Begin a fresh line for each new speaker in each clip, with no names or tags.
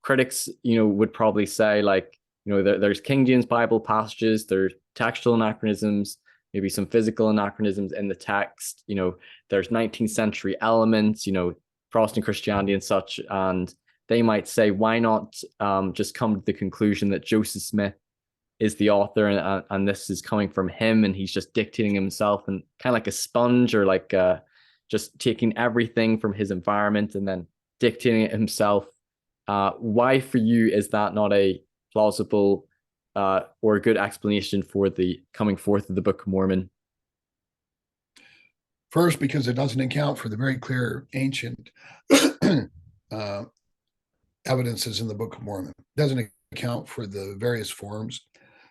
critics, would probably say, like, there's King James Bible passages, there's textual anachronisms, maybe some physical anachronisms in the text. There's 19th century elements, Protestant Christianity and such, and they might say, why not just come to the conclusion that Joseph Smith is the author, and this is coming from him, and he's just dictating himself, and kind of like a sponge, or like just taking everything from his environment and then dictating it himself. Why for you is that not a plausible or a good explanation for the coming forth of the Book of Mormon?
First, because it doesn't account for the very clear ancient uh, evidences in the Book of Mormon. It doesn't account for the various forms,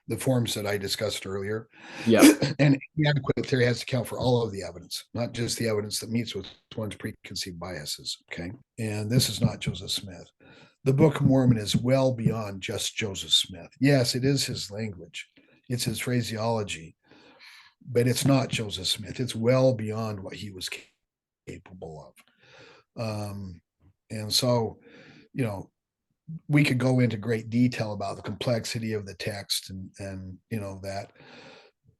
the forms that I discussed earlier.
Yeah.
And the adequate theory has to account for all of the evidence, not just the evidence that meets with one's preconceived biases. Okay. And this is not Joseph Smith. The Book of Mormon is well beyond just Joseph Smith. Yes, it is his language, it's his phraseology, but it's not Joseph Smith. It's well beyond what he was capable of. And so, we could go into great detail about the complexity of the text and that,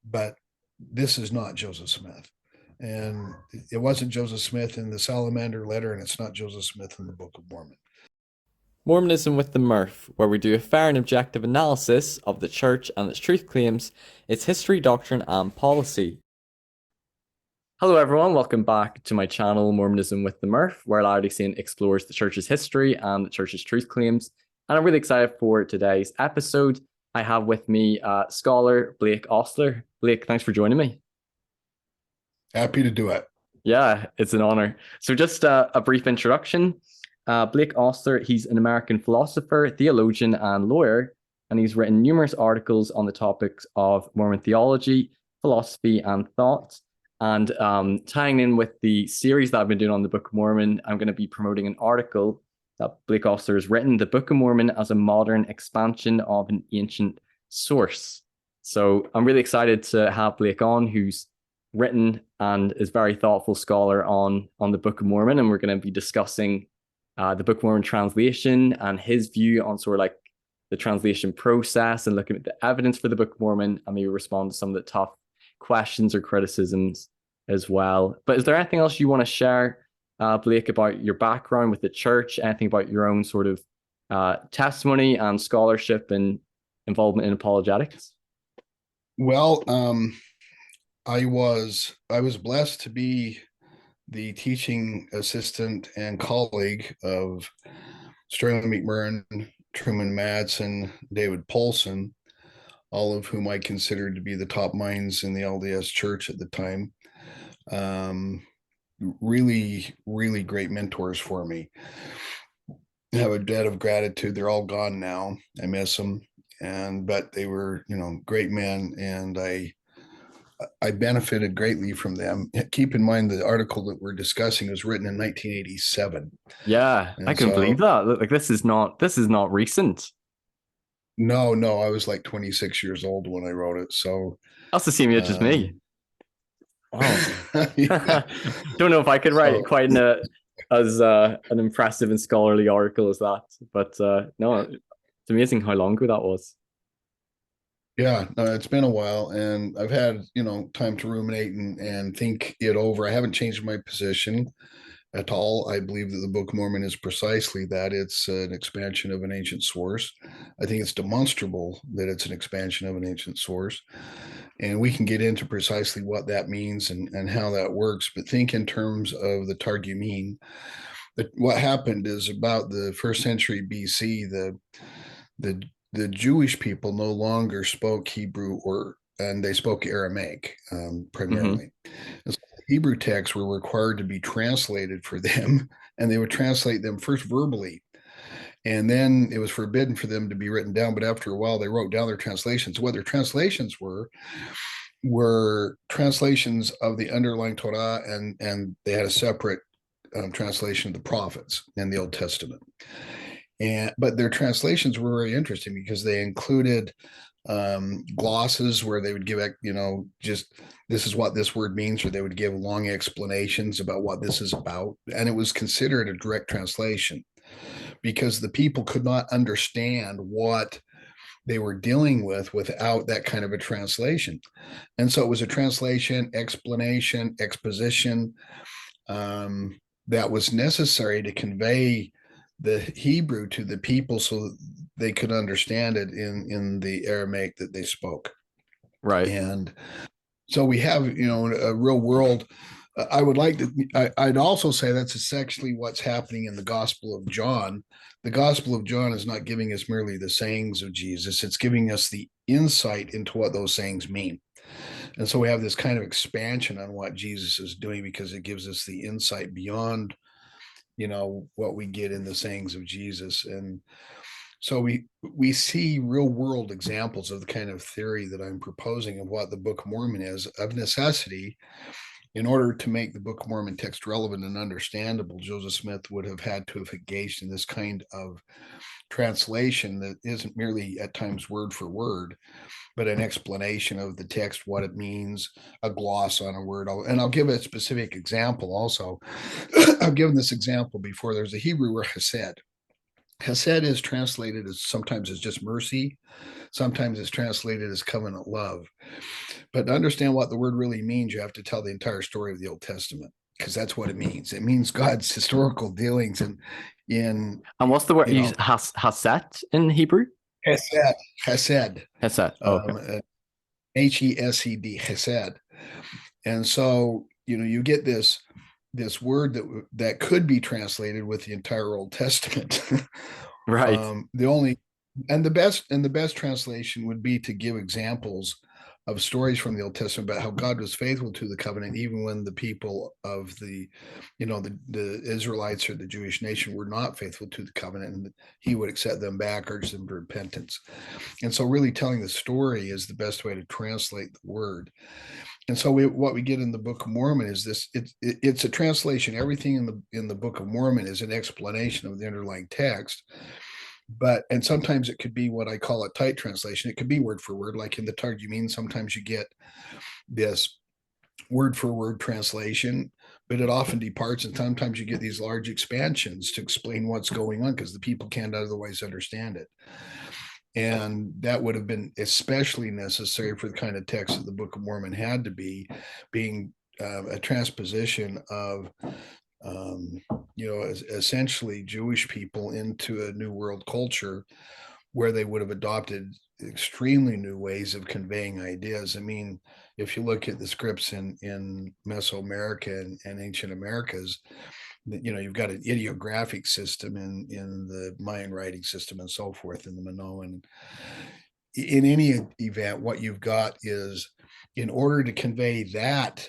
but this is not Joseph Smith. And it wasn't Joseph Smith in the Salamander letter, and it's not Joseph Smith in the Book of Mormon.
Mormonism with the Murph, where we do a fair and objective analysis of the church and its truth claims, its history, doctrine, and policy. Hello everyone, welcome back to my channel, Mormonism with the Murph, where Latter-day explores the church's history and the church's truth claims. And I'm really excited for today's episode. I have with me Scholar Blake Ostler. Blake, thanks for joining me.
Happy to do it.
Yeah, it's an honor. So just a brief introduction. Blake Ostler, he's an American philosopher, theologian, and lawyer, and he's written numerous articles on the topics of Mormon theology, philosophy, and thought. And tying in with the series that I've been doing on the Book of Mormon, I'm going to be promoting an article that Blake Ostler has written, The Book of Mormon as a Modern Expansion of an Ancient Source. So I'm really excited to have Blake on, who's written and is a very thoughtful scholar on the Book of Mormon. And we're going to be discussing the Book of Mormon translation and his view on sort of like the translation process, and looking at the evidence for the Book of Mormon, and maybe respond to some of the tough questions or criticisms as well. But is there anything else you want to share, Blake, about your background with the church, anything about your own sort of testimony and scholarship and involvement in apologetics?
Well, I was blessed to be the teaching assistant and colleague of Sterling McMurrin, Truman Madsen, David Polson, all of whom I considered to be the top minds in the LDS Church at the time. Really, really great mentors for me. I have a debt of gratitude. They're all gone now. I miss them, but they were, great men, and I benefited greatly from them. Keep in mind the article that we're discussing was written in 1987.
Yeah, I can believe that. Like this is not recent.
No, I was like 26 years old when I wrote it. So
that's the same age as me. Wow.
Yeah.
Don't know if I could write quite as an impressive and scholarly article as that, but no, it's amazing how long ago that was.
Yeah, it's been a while, and I've had time to ruminate and think it over. I haven't changed my position at all. I believe that the Book of Mormon is precisely that. It's an expansion of an ancient source. I think it's demonstrable that it's an expansion of an ancient source. And we can get into precisely what that means and how that works. But think in terms of the Targumim. What happened is about the first century BC, the Jewish people no longer spoke Hebrew and they spoke Aramaic primarily. And so Hebrew texts were required to be translated for them, and they would translate them first verbally, and then it was forbidden for them to be written down. But after a while, they wrote down their translations. What their translations were translations of the underlying Torah, and they had a separate translation of the prophets and the Old Testament. But their translations were very interesting because they included glosses where they would give, just this is what this word means, or they would give long explanations about what this is about. And it was considered a direct translation. because the people could not understand what they were dealing with without that kind of a translation. And so it was a translation, explanation, exposition that was necessary to convey the Hebrew to the people so that they could understand it in the Aramaic that they spoke.
Right.
And so we have, a real world. I'd also say that's essentially what's happening in the Gospel of John. The Gospel of John is not giving us merely the sayings of Jesus, it's giving us the insight into what those sayings mean. And so we have this kind of expansion on what Jesus is doing because it gives us the insight beyond, what we get in the sayings of Jesus. And so we see real world examples of the kind of theory that I'm proposing of what the Book of Mormon is. Of necessity, in order to make the Book of Mormon text relevant and understandable, Joseph Smith would have had to have engaged in this kind of translation that isn't merely at times word for word, but an explanation of the text, what it means, a gloss on a word. I'll give a specific example also. I've given this example before. There's a Hebrew word hesed. Hesed is translated as sometimes as just mercy, sometimes it's translated as covenant love. But to understand what the word really means, you have to tell the entire story of the Old Testament, because that's what it means. It means God's historical dealings in
And what's the word you use? Haset in Hebrew?
Hesed. Hesed.
Hesed. Oh, okay.
Hesed. Hesed. And so, you get this word that could be translated with the entire Old Testament.
Right.
The best translation would be to give examples of stories from the Old Testament about how God was faithful to the covenant, even when the people of the Israelites or the Jewish nation were not faithful to the covenant, and he would accept them back, urge them to repentance. And so really telling the story is the best way to translate the word. And so what we get in the Book of Mormon is this, it's a translation. Everything in the Book of Mormon is an explanation of the underlying text. And sometimes it could be what I call a tight translation. It could be word for word, like in the Targumim. Sometimes you get this word for word translation, but it often departs, and sometimes you get these large expansions to explain what's going on because the people can't otherwise understand it. And that would have been especially necessary for the kind of text that the Book of Mormon had to be, being a transposition of essentially Jewish people into a new world culture where they would have adopted extremely new ways of conveying ideas. I mean, if you look at the scripts in Mesoamerica and ancient Americas, you've got an ideographic system in the Mayan writing system and so forth in the Minoan. In any event, what you've got is, in order to convey that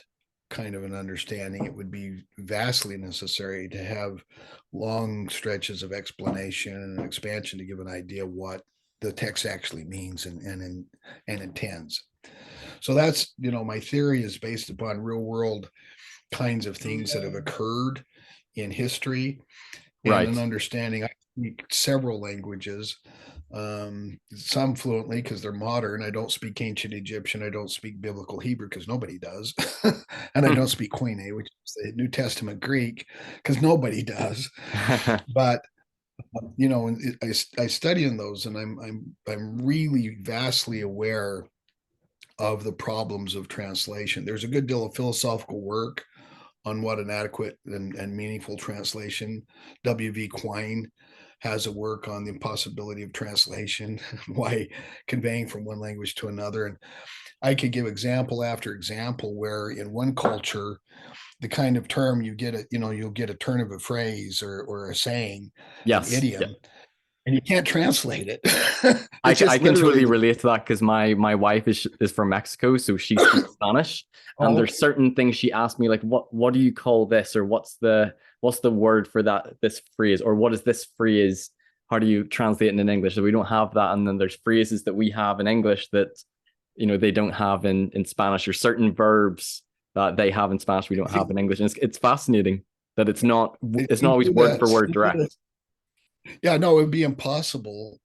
kind of an understanding, it would be vastly necessary to have long stretches of explanation and expansion to give an idea what the text actually means and intends. So that's, my theory is based upon real world kinds of things that have occurred in history, and
Right.
an understanding. I speak several languages, some fluently because they're modern. I don't speak ancient Egyptian. I don't speak biblical Hebrew because nobody does. And I don't speak Koine, which is the New Testament Greek, because nobody does. But I study in those, and I'm really vastly aware of the problems of translation. There's a good deal of philosophical work on what an adequate and meaningful translation. W.V. Quine has a work on the impossibility of translation, why conveying from one language to another. And I could give example after example where in one culture, the kind of term you get, you'll get a turn of a phrase or a saying, an idiom, and you can't translate it.
I can totally relate to that because my wife is from Mexico, so she speaks Spanish, and there's certain things she asked me, like what do you call this, or what's the word for this phrase, or what is this phrase? How do you translate it in English? So we don't have that, and then there's phrases that we have in English that they don't have in Spanish, or certain verbs that they have in Spanish we don't have in English. And it's fascinating that it's not always word for word direct.
Yeah, no, it would be impossible.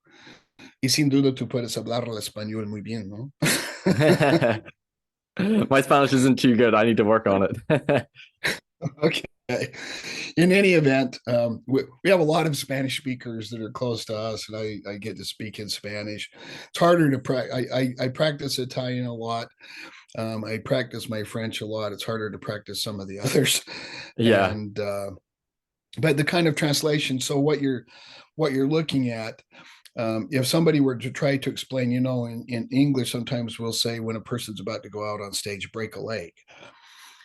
Y sin duda tú puedes hablar el español muy bien, ¿no?
My Spanish isn't too good. I need to work on it.
Okay. In any event, we have a lot of Spanish speakers that are close to us, and I get to speak in Spanish. It's harder to practice. I practice Italian a lot. I practice my French a lot. It's harder to practice some of the others.
Yeah.
And but the kind of translation. So what you're looking at, if somebody were to try to explain, in English, sometimes we'll say when a person's about to go out on stage, break a leg.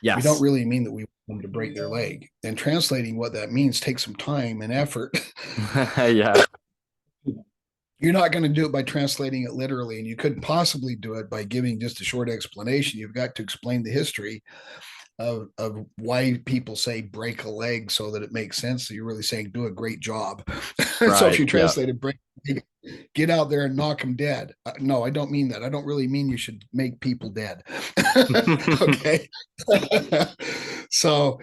We don't
Yes.
really mean that we want them to break their leg. And translating what that means takes some time and effort.
Yeah.
You're not going to do it by translating it literally, and you couldn't possibly do it by giving just a short explanation. You've got to explain the history of why people say break a leg so that it makes sense. So you're really saying do a great job. So if
Right.
you
Yeah.
translate it, get out there and knock them dead. No, I don't mean that. I don't really mean you should make people dead. Okay. So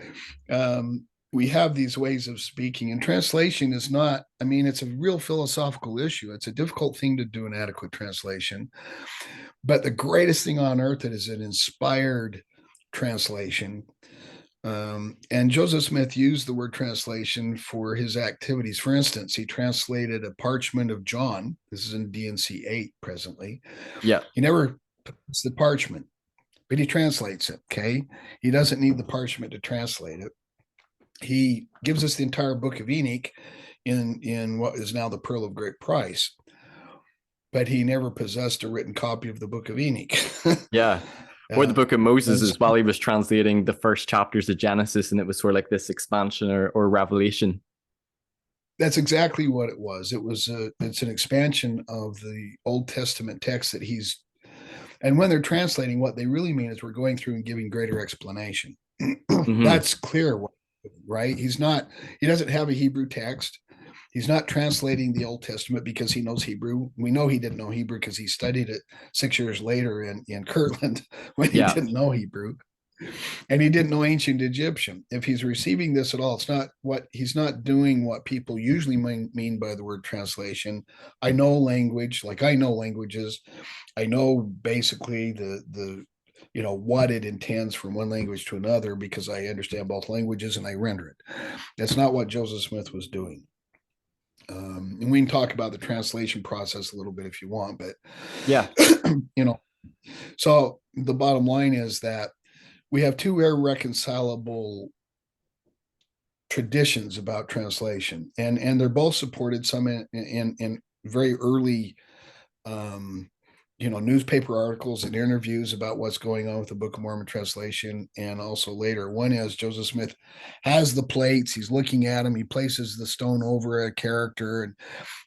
we have these ways of speaking, and translation is not, I mean, it's a real philosophical issue. It's a difficult thing to do an adequate translation. But the greatest thing on earth is an inspired translation. And Joseph Smith used the word translation for his activities. For instance, he translated a parchment of John. This is in D&C 8 presently.
Yeah.
He never puts the parchment, but he translates it. Okay. He doesn't need the parchment to translate it. He gives us the entire book of Enoch in what is now the Pearl of Great Price, but he never possessed a written copy of the book of Enoch.
Yeah. Or the Book of Moses
And
as well. He was translating the first chapters of Genesis, and it was sort of like this expansion or revelation.
that's exactly what it was. It's an expansion of the Old Testament text that he's, and when they're translating, what they really mean is we're going through and giving greater explanation.
Mm-hmm.
That's clear, right? He doesn't have a Hebrew text. He's not translating the Old Testament because he knows Hebrew. We know he didn't know Hebrew because he studied it 6 years later in Kirtland when he
Yeah.
didn't know Hebrew. And he didn't know ancient Egyptian. If he's receiving this at all, he's not doing what people usually mean by the word translation. I know language, like I know languages. I know basically the what it intends from one language to another because I understand both languages and I render it. That's not what Joseph Smith was doing. And we can talk about the translation process a little bit if you want, but
Yeah.
So the bottom line is that we have two irreconcilable traditions about translation, and they're both supported, some in very early newspaper articles and interviews about what's going on with the Book of Mormon translation, and also later. One is Joseph Smith has the plates, he's looking at them, he places the stone over a character, and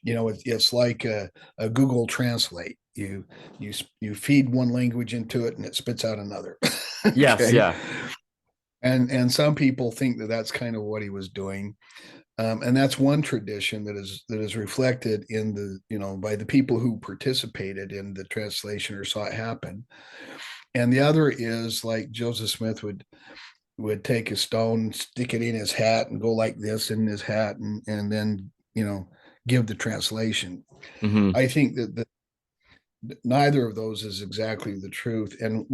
it's like a Google Translate. You feed one language into it and it spits out another.
Yes.
Okay.
Yeah.
And some people think that that's kind of what he was doing. And that's one tradition that is reflected in by the people who participated in the translation or saw it happen. And the other is like Joseph Smith would take a stone, stick it in his hat, and go like this in his hat, and then give the translation.
Mm-hmm.
I think that neither of those is exactly the truth. And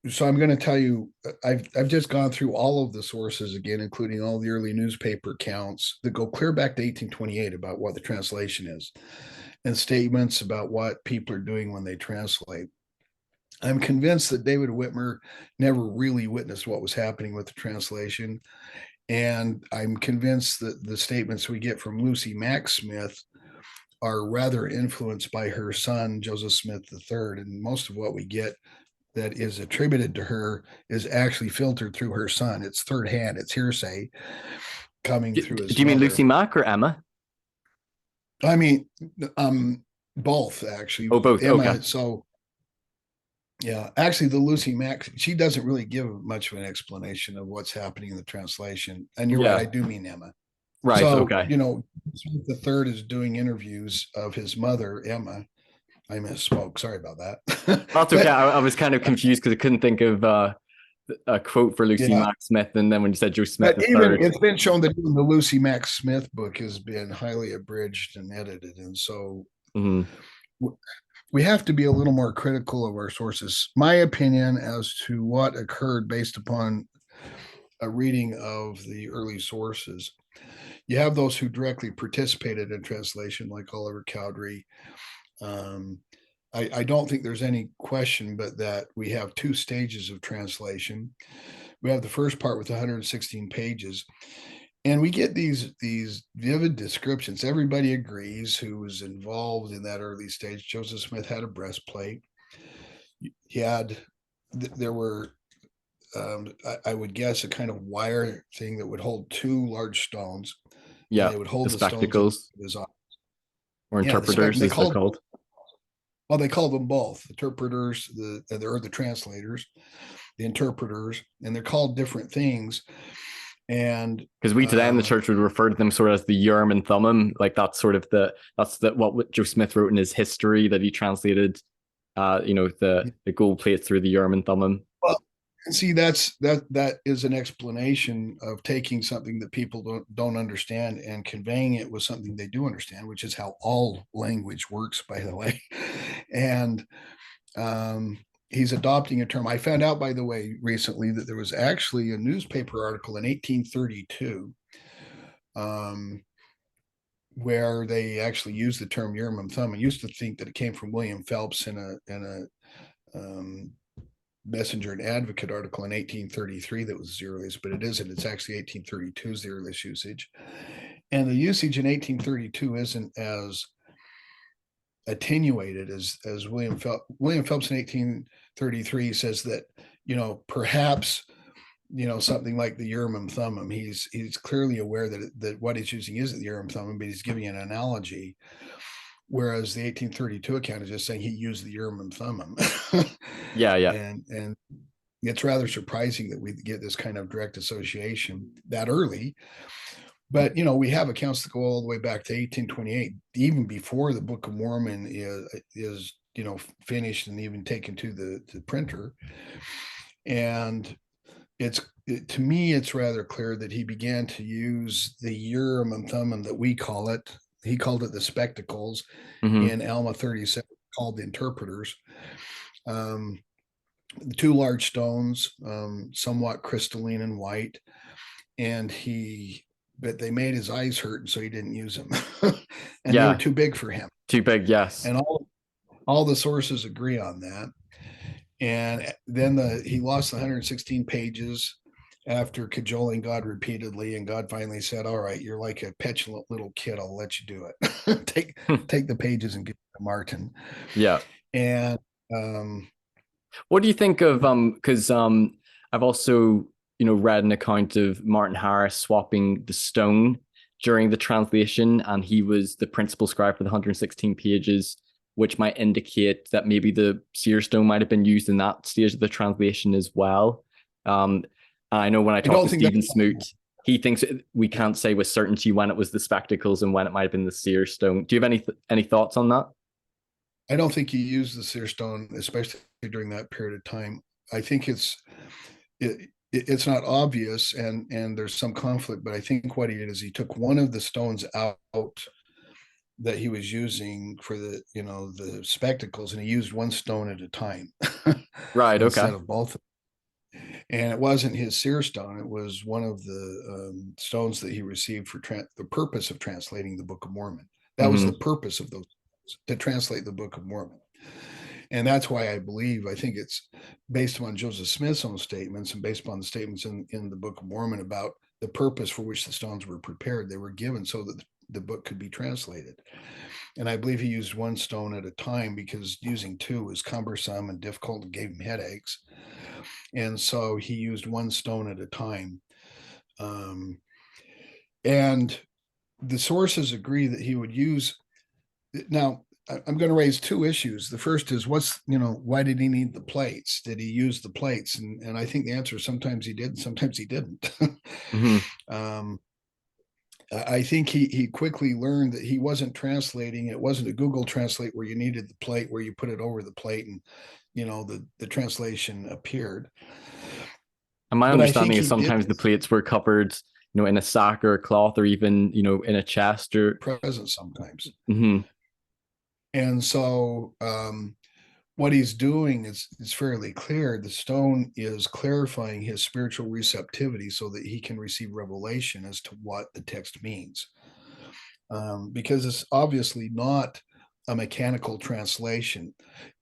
so I'm going to tell you, I've just gone through all of the sources again, including all the early newspaper accounts that go clear back to 1828 about what the translation is, and statements about what people are doing when they translate. I'm convinced that David Whitmer never really witnessed what was happening with the translation. And I'm convinced that the statements we get from Lucy Mack Smith are rather influenced by her son, Joseph Smith III. And most of what we get that is attributed to her is actually filtered through her son. It's third hand, it's hearsay coming through his
Do you mean
mother.
Lucy Mack or Emma?
I mean, both actually.
Oh, both.
Emma,
Okay.
so yeah, actually, the Lucy Mack, she doesn't really give much of an explanation of what's happening in the translation. And you're right, I
Yeah.
do mean Emma.
Right.
So,
Okay.
the third is doing interviews of his mother, Emma. I misspoke. Sorry about that.
That's okay. I was kind of confused because I couldn't think of a quote for Lucy
Yeah.
Mack Smith, and then when you said Joe Smith
But
the
even
third.
it's been shown that even the Lucy Mack Smith book has been highly abridged and edited. And so
Mm-hmm.
we have to be a little more critical of our sources. My opinion as to what occurred based upon a reading of the early sources. You have those who directly participated in translation, like Oliver Cowdery. I don't think there's any question but that we have two stages of translation. We have the first part with 116 pages, and we get these vivid descriptions. Everybody agrees who was involved in that early stage. Joseph Smith had a breastplate. He had, there were, I would guess, a kind of wire thing that would hold two large stones, and
Yeah,
they would hold
the
the stones over
spectacles
his eyes.
or
Yeah,
interpreters,
they
as they're
called,
called.
well, they called them both interpreters, the translators, the interpreters, and they're called different things. And
Because we today in the church would refer to them sort of as the Urim and Thummim, like that's sort of what Joe Smith wrote in his history that he translated, the gold plate through the Urim and Thummim.
well, see, that is an explanation of taking something that people don't understand and conveying it with something they do understand, which is how all language works, by the way. And he's adopting a term. I found out, by the way, recently that there was actually a newspaper article in 1832 where they actually used the term Urim and Thummim. I used to think that it came from William Phelps in a Messenger and Advocate article in 1833 that was the earliest, but it isn't. It's actually 1832 is the earliest usage. And the usage in 1832 isn't as attenuated as William Phelps. William Phelps in 1833 says that, perhaps, something like the Urim and Thummim. He's clearly aware that what he's using isn't the Urim Thummim, but he's giving an analogy. Whereas the 1832 account is just saying he used the Urim and Thummim.
Yeah.
And it's rather surprising that we get this kind of direct association that early. But we have accounts that go all the way back to 1828, even before the Book of Mormon is finished and even taken to the printer. And to me, it's rather clear that he began to use the Urim and Thummim that we call it. He called it the spectacles. In Alma 37, called the interpreters. Two large stones, somewhat crystalline and white, but they made his eyes hurt, and so he didn't use them. And they were too big for him.
Too big, yes.
And all the sources agree on that. And then he lost 116 pages after cajoling God repeatedly, and God finally said, "All right, you're like a petulant little kid. I'll let you do it. take the pages and give it to Martin."
Yeah.
And
what do you think of because I've also read an account of Martin Harris swapping the stone during the translation, and he was the principal scribe for the 116 pages, which might indicate that maybe the Seer Stone might have been used in that stage of the translation as well. I know when I talked to Stephen Smoot, he thinks we can't say with certainty when it was the spectacles and when it might have been the Seer Stone. Do you have any thoughts on that?
I don't think he used the Seer Stone, especially during that period of time. I think it's not obvious, and there's some conflict, but I think what he did is he took one of the stones out that he was using for the spectacles, and he used one stone at a time.
Right.
Instead
Okay.
of both. And it wasn't his Seer Stone. It was one of the stones that he received for the purpose of translating the Book of Mormon. That was the purpose of those, to translate the Book of Mormon. And that's why I think it's based on Joseph Smith's own statements and based upon the statements in the Book of Mormon about the purpose for which the stones were prepared. They were given so that the book could be translated. And I believe he used one stone at a time because using two was cumbersome and difficult and gave him headaches. And so he used one stone at a time. And the sources agree that he would use. Now, I'm going to raise two issues. The first is why did he need the plates? Did he use the plates? And I think the answer is sometimes he did, sometimes he didn't. I think he quickly learned that he wasn't translating. It wasn't a Google Translate where you needed the plate, where you put it over the plate and, the translation appeared.
And my understanding is sometimes the plates were covered, in a sack or a cloth or even, in a chest or
present sometimes.
Mm-hmm.
And so what he's doing is fairly clear. The stone is clarifying his spiritual receptivity so that he can receive revelation as to what the text means. Because it's obviously not a mechanical translation.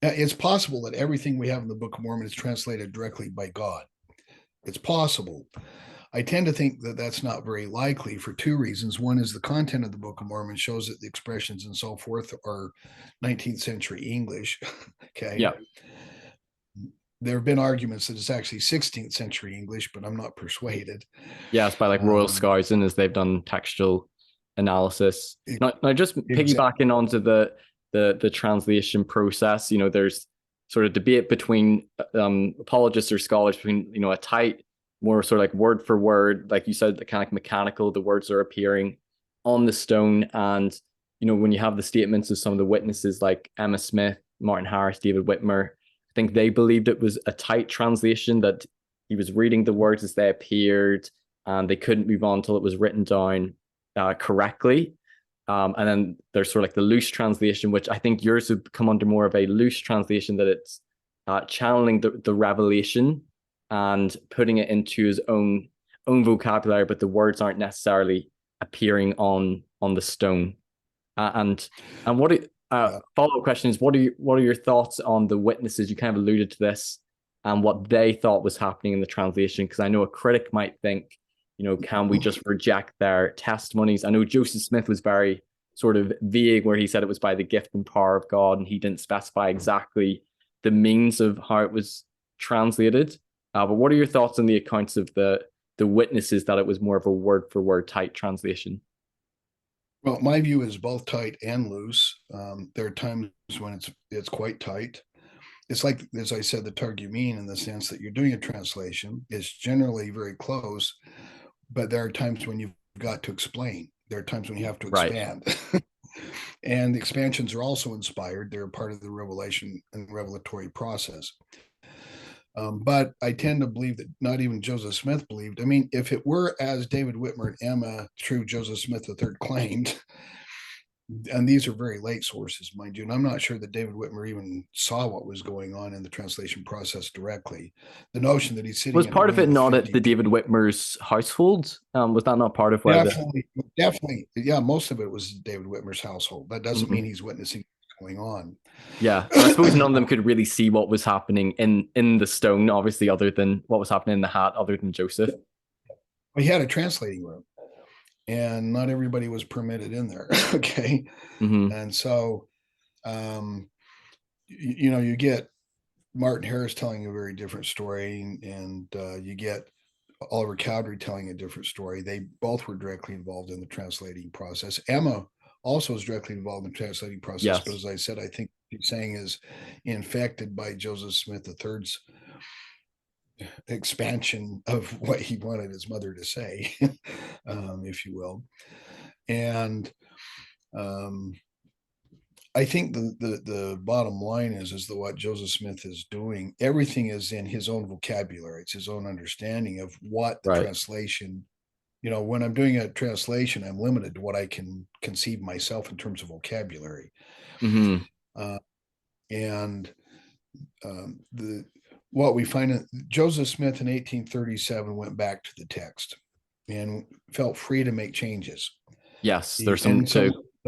It's possible that everything we have in the Book of Mormon is translated directly by God. It's possible. I tend to think that that's not very likely for two reasons. One is the content of the Book of Mormon shows that the expressions and so forth are 19th century English. Okay.
Yeah.
There have been arguments that it's actually 16th century English, but I'm not persuaded.
Yeah, it's by like Royal Scouting as they've done textual analysis. Now just piggybacking onto the translation process, there's sort of debate between apologists or scholars between, a tight, more sort of like word for word, like you said, the kind of like mechanical, the words are appearing on the stone. And, when you have the statements of some of the witnesses like Emma Smith, Martin Harris, David Whitmer, I think they believed it was a tight translation, that he was reading the words as they appeared and they couldn't move on until it was written down correctly. And then there's sort of like the loose translation, which I think yours would come under more of a loose translation, that it's channeling the revelation and putting it into his own vocabulary, but the words aren't necessarily appearing on the stone. And what follow-up question is, what are your thoughts on the witnesses? You kind of alluded to this, and what they thought was happening in the translation, because I know a critic might think, can we just reject their testimonies? I know Joseph Smith was very sort of vague, where he said it was by the gift and power of God, and he didn't specify exactly the means of how it was translated. But what are your thoughts on the accounts of the witnesses that it was more of a word-for-word tight translation?
Well, my view is both tight and loose. There are times when it's quite tight. It's like, as I said, the Targumene, in the sense that you're doing a translation. It's generally very close, but there are times when you've got to explain. There are times when you have to expand. Right. And the expansions are also inspired. They're part of the revelation and revelatory process. But I tend to believe that not even Joseph Smith believed. I mean, if it were as David Whitmer and Emma, true Joseph Smith III, claimed, and these are very late sources, mind you, and I'm not sure that David Whitmer even saw what was going on in the translation process directly. The notion that he's sitting
was part of it not at the David Whitmer's household? Was that not part of where
definitely, yeah, most of it was David Whitmer's household. That doesn't mean he's witnessing what's going on.
Yeah, but I suppose none of them could really see what was happening in the stone, obviously, other than what was happening in the hat, other than Joseph.
Well, he had a translating room, and not everybody was permitted in there. Okay. And so, you get Martin Harris telling a very different story, and you get Oliver Cowdery telling a different story. They both were directly involved in the translating process. Emma also is directly involved in the translating process. Yes. But as I said, I think he's saying is infected by Joseph Smith III's expansion of what he wanted his mother to say, if you will. And I think the bottom line is that what Joseph Smith is doing, everything is in his own vocabulary. It's his own understanding of what the translation, when I'm doing a translation, I'm limited to what I can conceive myself in terms of vocabulary. What we find, Joseph Smith in 1837 went back to the text and felt free to make changes.
Yes, there's some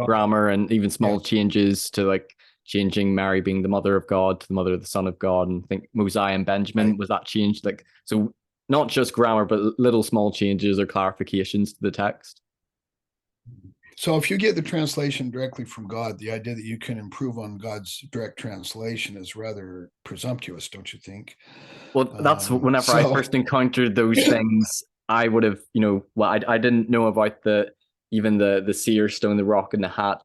grammar and even small changes to, like, changing Mary being the mother of God to the mother of the Son of God. And I think Mosiah and Benjamin, was that changed? Like, so not just grammar, but little small changes or clarifications to the text.
So if you get the translation directly from God, the idea that you can improve on God's direct translation is rather presumptuous, don't you think?
Well, that's whenever I first encountered those things, I would have, I didn't know about the Seer Stone, the rock, and the hat,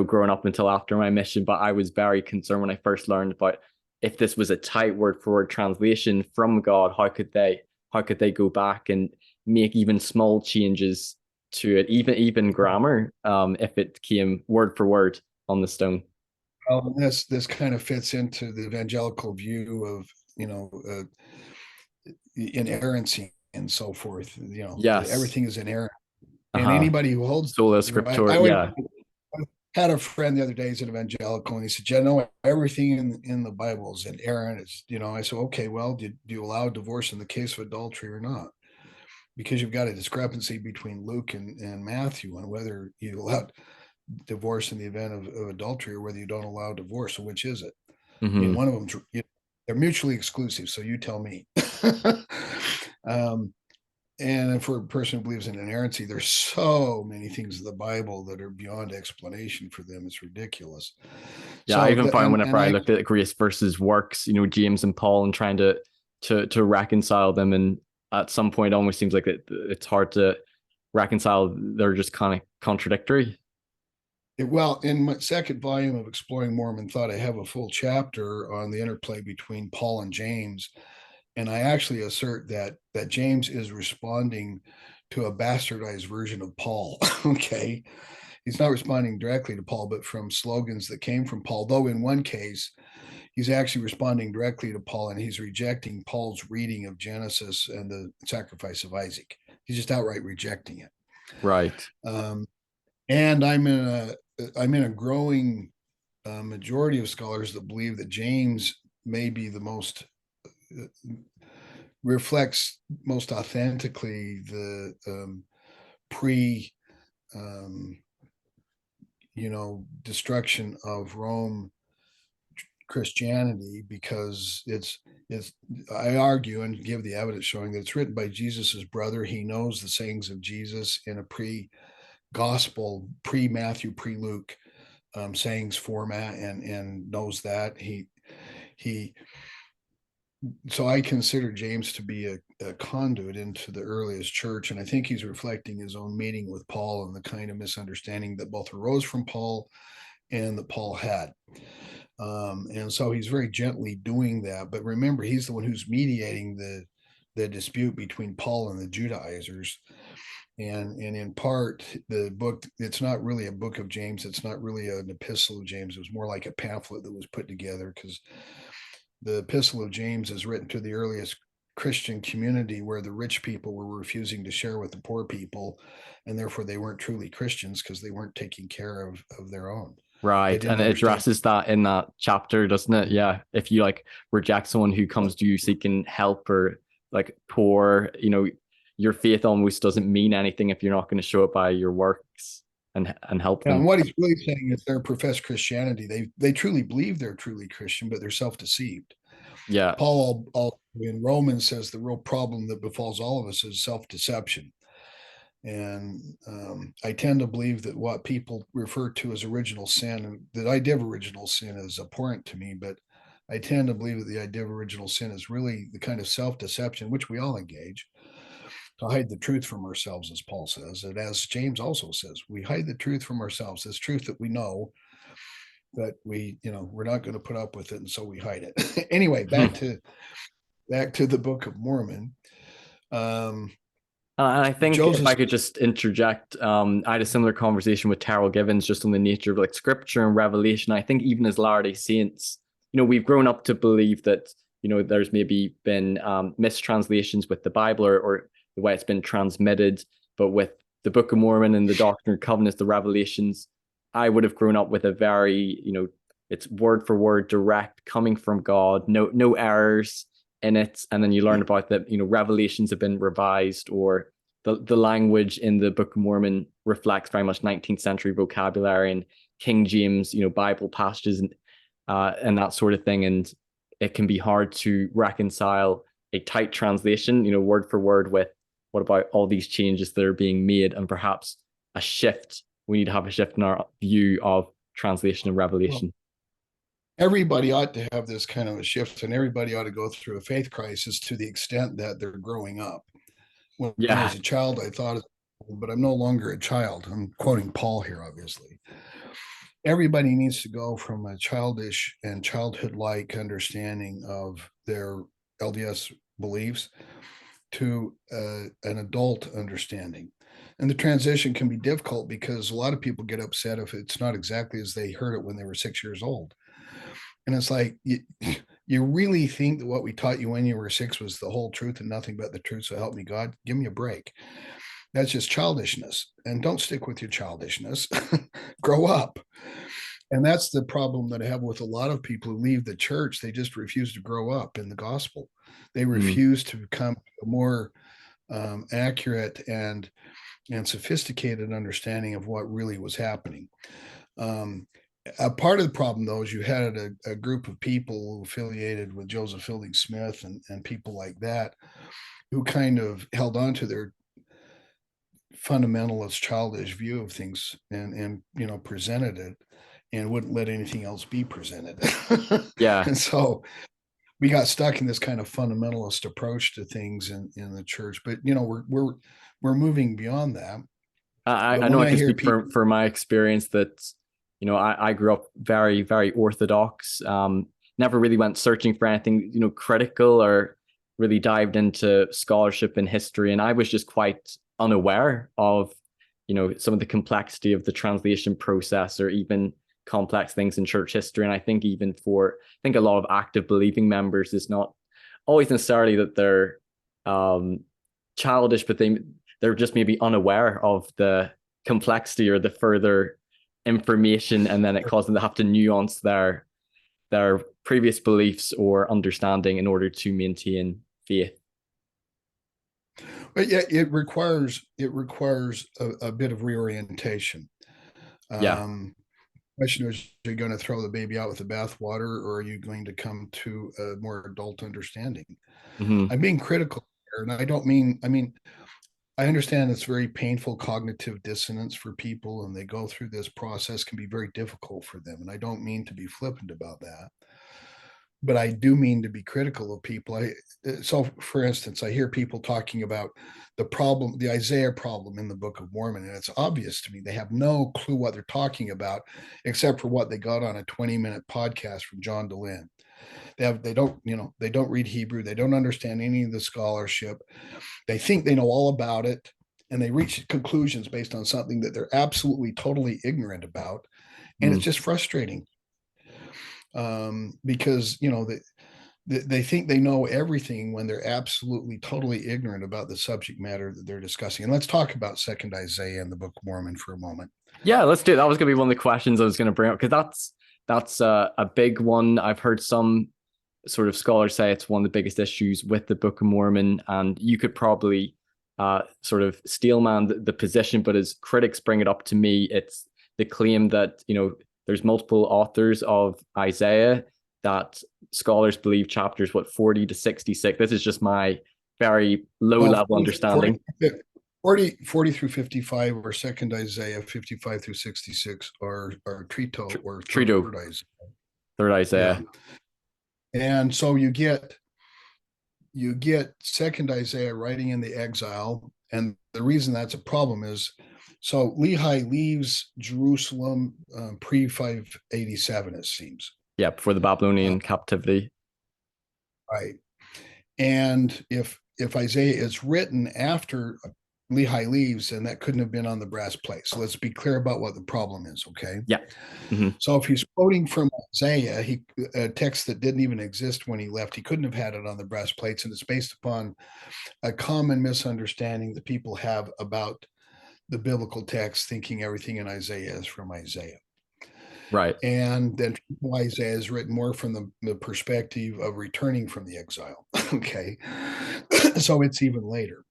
growing up until after my mission. But I was very concerned when I first learned about, if this was a tight word for word translation from God, how could they go back and make even small changes to it, even grammar, if it came word for word on the stone?
Well, this kind of fits into the evangelical view of, inerrancy and so forth.
Yes,
everything is inerrant. And anybody who holds
sola scriptura,
had a friend the other day, he's an evangelical, and he said, "Yeah, no, everything in the Bible is inerrant." It's, I said, okay, well, do you allow divorce in the case of adultery or not? Because you've got a discrepancy between Luke and Matthew on whether you allow divorce in the event of adultery or whether you don't allow divorce. So which is it? I mean,
Hmm.
one of them, they're mutually exclusive. So you tell me. um, and for a person who believes in inerrancy, there's so many things in the Bible that are beyond explanation for them. It's ridiculous.
Yeah, I
So,
even find
and
whenever I
I,
looked at grace versus works, James and Paul, and trying to reconcile them, and at some point, it almost seems like it's hard to reconcile. They're just kind of contradictory.
well, in my second volume of Exploring Mormon Thought, I have a full chapter on the interplay between Paul and James, and I actually assert that James is responding to a bastardized version of Paul. Okay, he's not responding directly to Paul, but from slogans that came from Paul. Though in one case, he's actually responding directly to Paul, and he's rejecting Paul's reading of Genesis and the sacrifice of Isaac. He's just outright rejecting it.
Right.
Um, and I'm in a growing majority of scholars that believe that James may be the most reflects most authentically the pre um, destruction of Rome Christianity, because it's I argue and give the evidence showing that it's written by Jesus's brother. He knows the sayings of Jesus in a pre-gospel, pre-Matthew, pre-Luke sayings format, and knows that he so I consider James to be a conduit into the earliest church, and I think he's reflecting his own meeting with Paul and the kind of misunderstanding that both arose from Paul and that Paul had. And so he's very gently doing that. But remember, he's the one who's mediating the dispute between Paul and the Judaizers. And in part, the book, it's not really a book of James. It's not really an epistle of James. It was more like a pamphlet that was put together, because the epistle of James is written to the earliest Christian community where the rich people were refusing to share with the poor people, and therefore they weren't truly Christians because they weren't taking care of their own. They
Right.
didn't
And it
understand.
addresses that in that chapter, doesn't it? Yeah. If you like reject someone who comes to you seeking help or like poor, your faith almost doesn't mean anything if you're not going to show it by your works and help
And
them.
what he's really saying is their professed Christianity. They truly believe they're truly Christian, but they're self-deceived.
Yeah.
Paul in Romans says the real problem that befalls all of us is self-deception. And I tend to believe that what people refer to as original sin, the idea of original sin is abhorrent to me, but I tend to believe that the idea of original sin is really the kind of self-deception which we all engage to hide the truth from ourselves, as Paul says. And as James also says, we hide the truth from ourselves, this truth that we know, but we're not going to put up with it, and so we hide it. Anyway, back to the Book of Mormon. Um,
And I think if
Joseph,
I could just interject, I had a similar conversation with Terrell Givens just on the nature of like scripture and revelation. I think even as Latter-day Saints, we've grown up to believe that, there's maybe been mistranslations with the Bible or the way it's been transmitted. But with the Book of Mormon and the Doctrine and Covenants, the Revelations, I would have grown up with a very, it's word for word direct coming from God, no errors in it. And then you learn about that, revelations have been revised, or the language in the Book of Mormon reflects very much 19th century vocabulary and King James, Bible passages and that sort of thing. And it can be hard to reconcile a tight translation, word for word, with what about all these changes that are being made, and perhaps a shift. We need to have a shift in our view of translation and revelation.
everybody ought to have this kind of a shift, and everybody ought to go through a faith crisis to the extent that they're growing up. When I
Yeah.
was a child, I thought, but I'm no longer a child. I'm quoting Paul here, obviously. Everybody needs to go from a childish and childhood-like understanding of their LDS beliefs to an adult understanding. And the transition can be difficult because a lot of people get upset if it's not exactly as they heard it when they were 6 years old. And it's like, you really think that what we taught you when you were 6 was the whole truth and nothing but the truth? So help me God, give me a break. That's just childishness. And don't stick with your childishness. Grow up. And that's the problem that I have with a lot of people who leave the church. They just refuse to grow up in the gospel. They refuse to become a more accurate and sophisticated understanding of what really was happening. A part of the problem, though, is you had a group of people affiliated with Joseph Fielding Smith and people like that who kind of held on to their fundamentalist, childish view of things and presented it and wouldn't let anything else be presented.
Yeah.
And so we got stuck in this kind of fundamentalist approach to things in the church. But we're moving beyond that.
I know I can speak for my experience that, I grew up very, very orthodox. Never really went searching for anything, critical or really dived into scholarship and history. And I was just quite unaware of, some of the complexity of the translation process or even complex things in church history. And I think even a lot of active believing members, is not always necessarily that they're childish, but they're just maybe unaware of the complexity or the further information, and then it causes them to have to nuance their previous beliefs or understanding in order to maintain faith.
But yeah, it requires a bit of reorientation.
Yeah.
Question is, are you going to throw the baby out with the bathwater, or are you going to come to a more adult understanding? I'm being critical here, and I don't mean, I understand it's very painful cognitive dissonance for people, and they go through this process, can be very difficult for them. And I don't mean to be flippant about that, but I do mean to be critical of people. So for instance, I hear people talking about the Isaiah problem in the Book of Mormon, and it's obvious to me they have no clue what they're talking about, except for what they got on a 20-minute podcast from John DeLynn. They don't read Hebrew. They don't understand any of the scholarship. They think they know all about it, and they reach conclusions based on something that they're absolutely totally ignorant about. And it's just frustrating. Because they think they know everything when they're absolutely totally ignorant about the subject matter that they're discussing. And let's talk about Second Isaiah and the Book of Mormon for a moment.
Yeah, let's do it. That was going to be one of the questions I was going to bring up, because that's a big one. I've heard some sort of scholars say it's one of the biggest issues with the Book of Mormon, and you could probably sort of steelman the position, but as critics bring it up to me, it's the claim that there's multiple authors of Isaiah, that scholars believe chapters 40 to 66. This is just my very low level understanding.
40 through 55 or Second Isaiah, 55 through 66 are Trito or Third Isaiah.
Third Isaiah.
Yeah. And so you get Second Isaiah writing in the exile, and the reason that's a problem is, so Lehi leaves Jerusalem pre 587, it seems.
Yeah, before the Babylonian captivity.
Right. And if Isaiah is written after Lehi leaves, then that couldn't have been on the brass plate. So let's be clear about what the problem is, okay?
Yeah.
So if he's quoting from Isaiah, a text that didn't even exist when he left, he couldn't have had it on the brass plates, and it's based upon a common misunderstanding that people have about the biblical text, thinking everything in Isaiah is from Isaiah.
Right.
And then Isaiah is written more from the perspective of returning from the exile. Okay. So it's even later.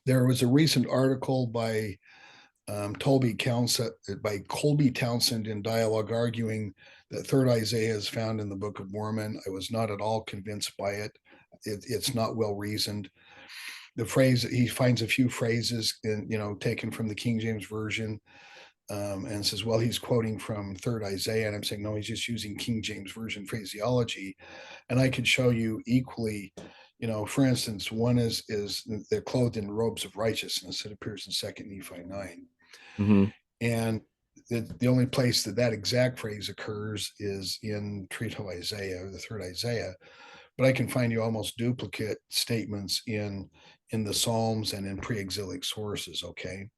There was a recent article by Colby Townsend in Dialogue, arguing that Third Isaiah is found in the Book of Mormon. I was not at all convinced by it. It's not well reasoned. The phrase, he finds a few phrases taken from the King James Version, and says, well, he's quoting from Third Isaiah. And I'm saying, no, he's just using King James Version phraseology. And I could show you equally, for instance, one is they're clothed in robes of righteousness. It appears in 2 Nephi 9. And the only place that exact phrase occurs is in Deutero-Isaiah, or the Third Isaiah. But I can find you almost duplicate statements in the Psalms and in pre-exilic sources, okay?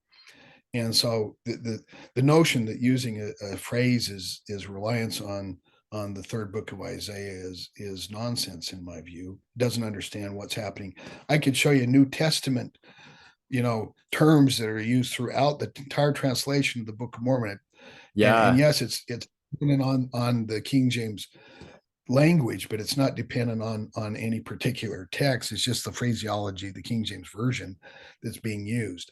And so the notion that using a phrase is reliance on the third book of Isaiah is nonsense in my view. Doesn't understand what's happening. I could show you New Testament terms that are used throughout the entire translation of the Book of Mormon. And
Yeah.
yes, it's dependent on the King James language, but it's not dependent on any particular text. It's just the phraseology, the King James version, that's being used.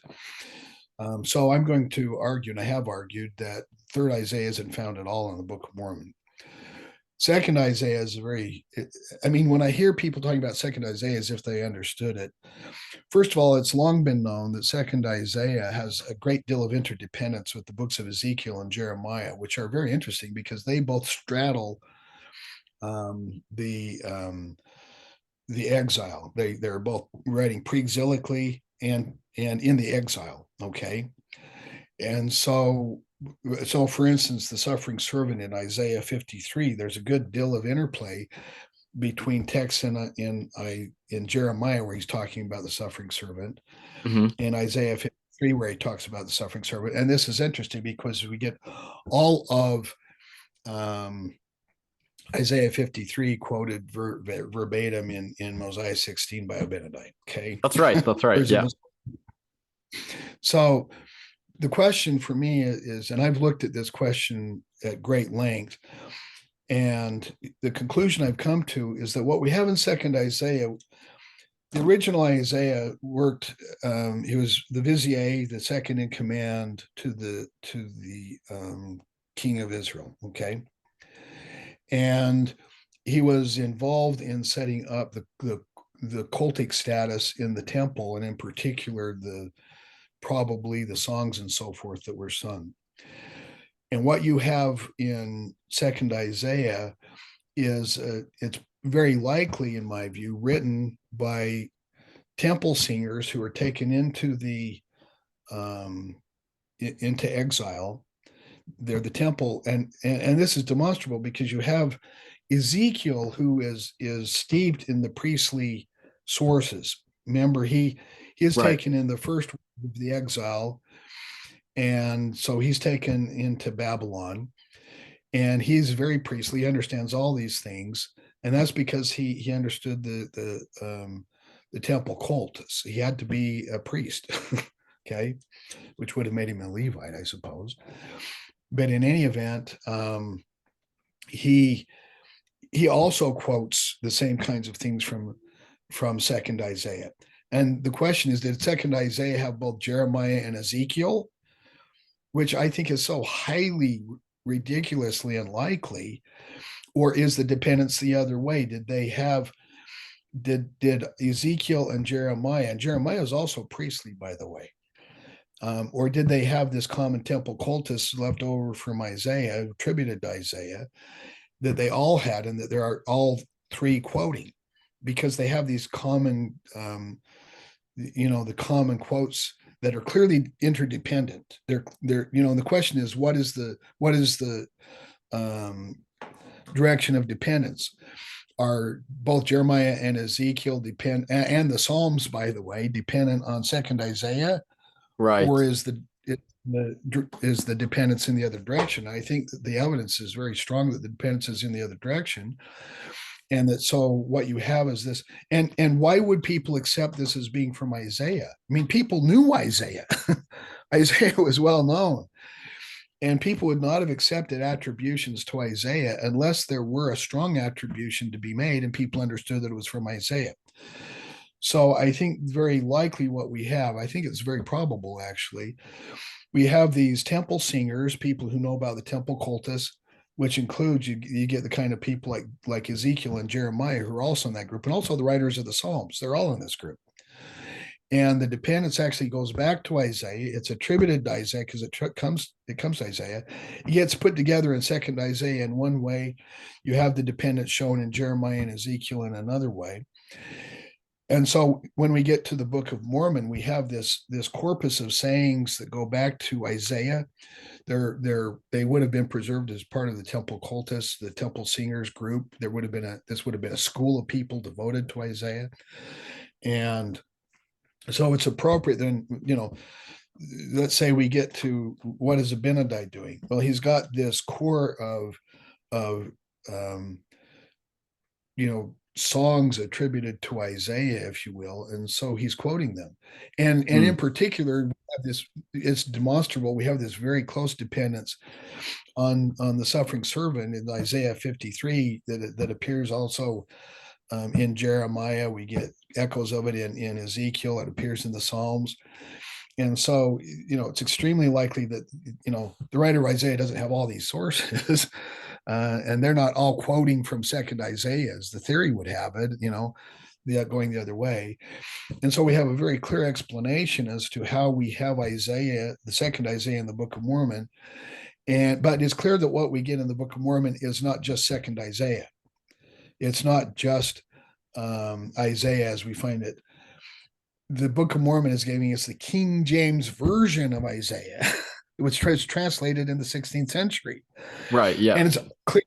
So I'm going to argue, and I have argued, that third Isaiah isn't found at all in the Book of Mormon. Second Isaiah is when I hear people talking about second Isaiah as if they understood it, first of all, it's long been known that second Isaiah has a great deal of interdependence with the books of Ezekiel and Jeremiah, which are very interesting because they both straddle the exile. They're both writing pre-exilically and in the exile. Okay, and so for instance, the suffering servant in Isaiah 53, there's a good deal of interplay between texts in Jeremiah where he's talking about the suffering servant, in Isaiah 53 where he talks about the suffering servant. And this is interesting because we get all of Isaiah 53 quoted verbatim in Mosiah 16 by Abinadi. Okay,
That's right. That's right. Yeah.
So the question for me is, and I've looked at this question at great length, and the conclusion I've come to is that what we have in second Isaiah, the original Isaiah worked. He was the vizier, the second in command to the king of Israel. Okay, and he was involved in setting up the cultic status in the temple, and in particular probably the songs and so forth that were sung. And what you have in second Isaiah is it's very likely, in my view, written by temple singers who are taken into exile. They're the temple, and this is demonstrable because you have Ezekiel, who is steeped in the priestly sources. Remember, he is taken in the first of the exile, and so he's taken into Babylon, and he's very priestly. He understands all these things, and that's because he understood the temple cultus. He had to be a priest, okay, which would have made him a Levite, I suppose. But in any event, he also quotes the same kinds of things from second Isaiah. And the question is, did second Isaiah have both Jeremiah and Ezekiel, which I think is so highly ridiculously unlikely, or is the dependence the other way? Did Ezekiel and Jeremiah is also priestly, by the way, or did they have this common temple cultus left over from Isaiah, attributed to Isaiah, that they all had, and that there are all three quoting, because they have these common, the common quotes that are clearly interdependent. They're and the question is, what is the direction of dependence? Are both Jeremiah and Ezekiel and the Psalms, by the way, dependent on second Isaiah, or is the dependence in the other direction? I think that the evidence is very strong that the dependence is in the other direction, and that so what you have is this. And why would people accept this as being from Isaiah? I mean, people knew Isaiah. Isaiah was well known, and people would not have accepted attributions to Isaiah unless there were a strong attribution to be made and people understood that it was from Isaiah. So I think very likely what we have, I think it's very probable actually, we have these temple singers, people who know about the temple cultus, which includes you get the kind of people like Ezekiel and Jeremiah, who are also in that group, and also the writers of the Psalms. They're all in this group. And the dependence actually goes back to Isaiah. It's attributed to Isaiah because it comes to Isaiah. It gets put together in second Isaiah in one way. You have the dependence shown in Jeremiah and Ezekiel in another way. And so when we get to the Book of Mormon, we have this corpus of sayings that go back to Isaiah. They would have been preserved as part of the temple cultus, the temple singers group. This would have been a school of people devoted to Isaiah. And so it's appropriate then, let's say we get to what is Abinadi doing? Well, he's got this core of songs attributed to Isaiah, if you will, and so he's quoting them. And
Mm.
in particular, we have this, it's demonstrable. We have this very close dependence on the suffering servant in Isaiah 53 that appears also in Jeremiah. We get echoes of it in Ezekiel. It appears in the Psalms. And so, it's extremely likely that, the writer of Isaiah doesn't have all these sources, and they're not all quoting from second Isaiah, as the theory would have it, going the other way. And so we have a very clear explanation as to how we have Isaiah, the second Isaiah in the Book of Mormon. But it's clear that what we get in the Book of Mormon is not just second Isaiah. It's not just Isaiah as we find it. The Book of Mormon is giving us the King James version of Isaiah, which was translated in the 16th century.
Right. Yeah.
And it's clear.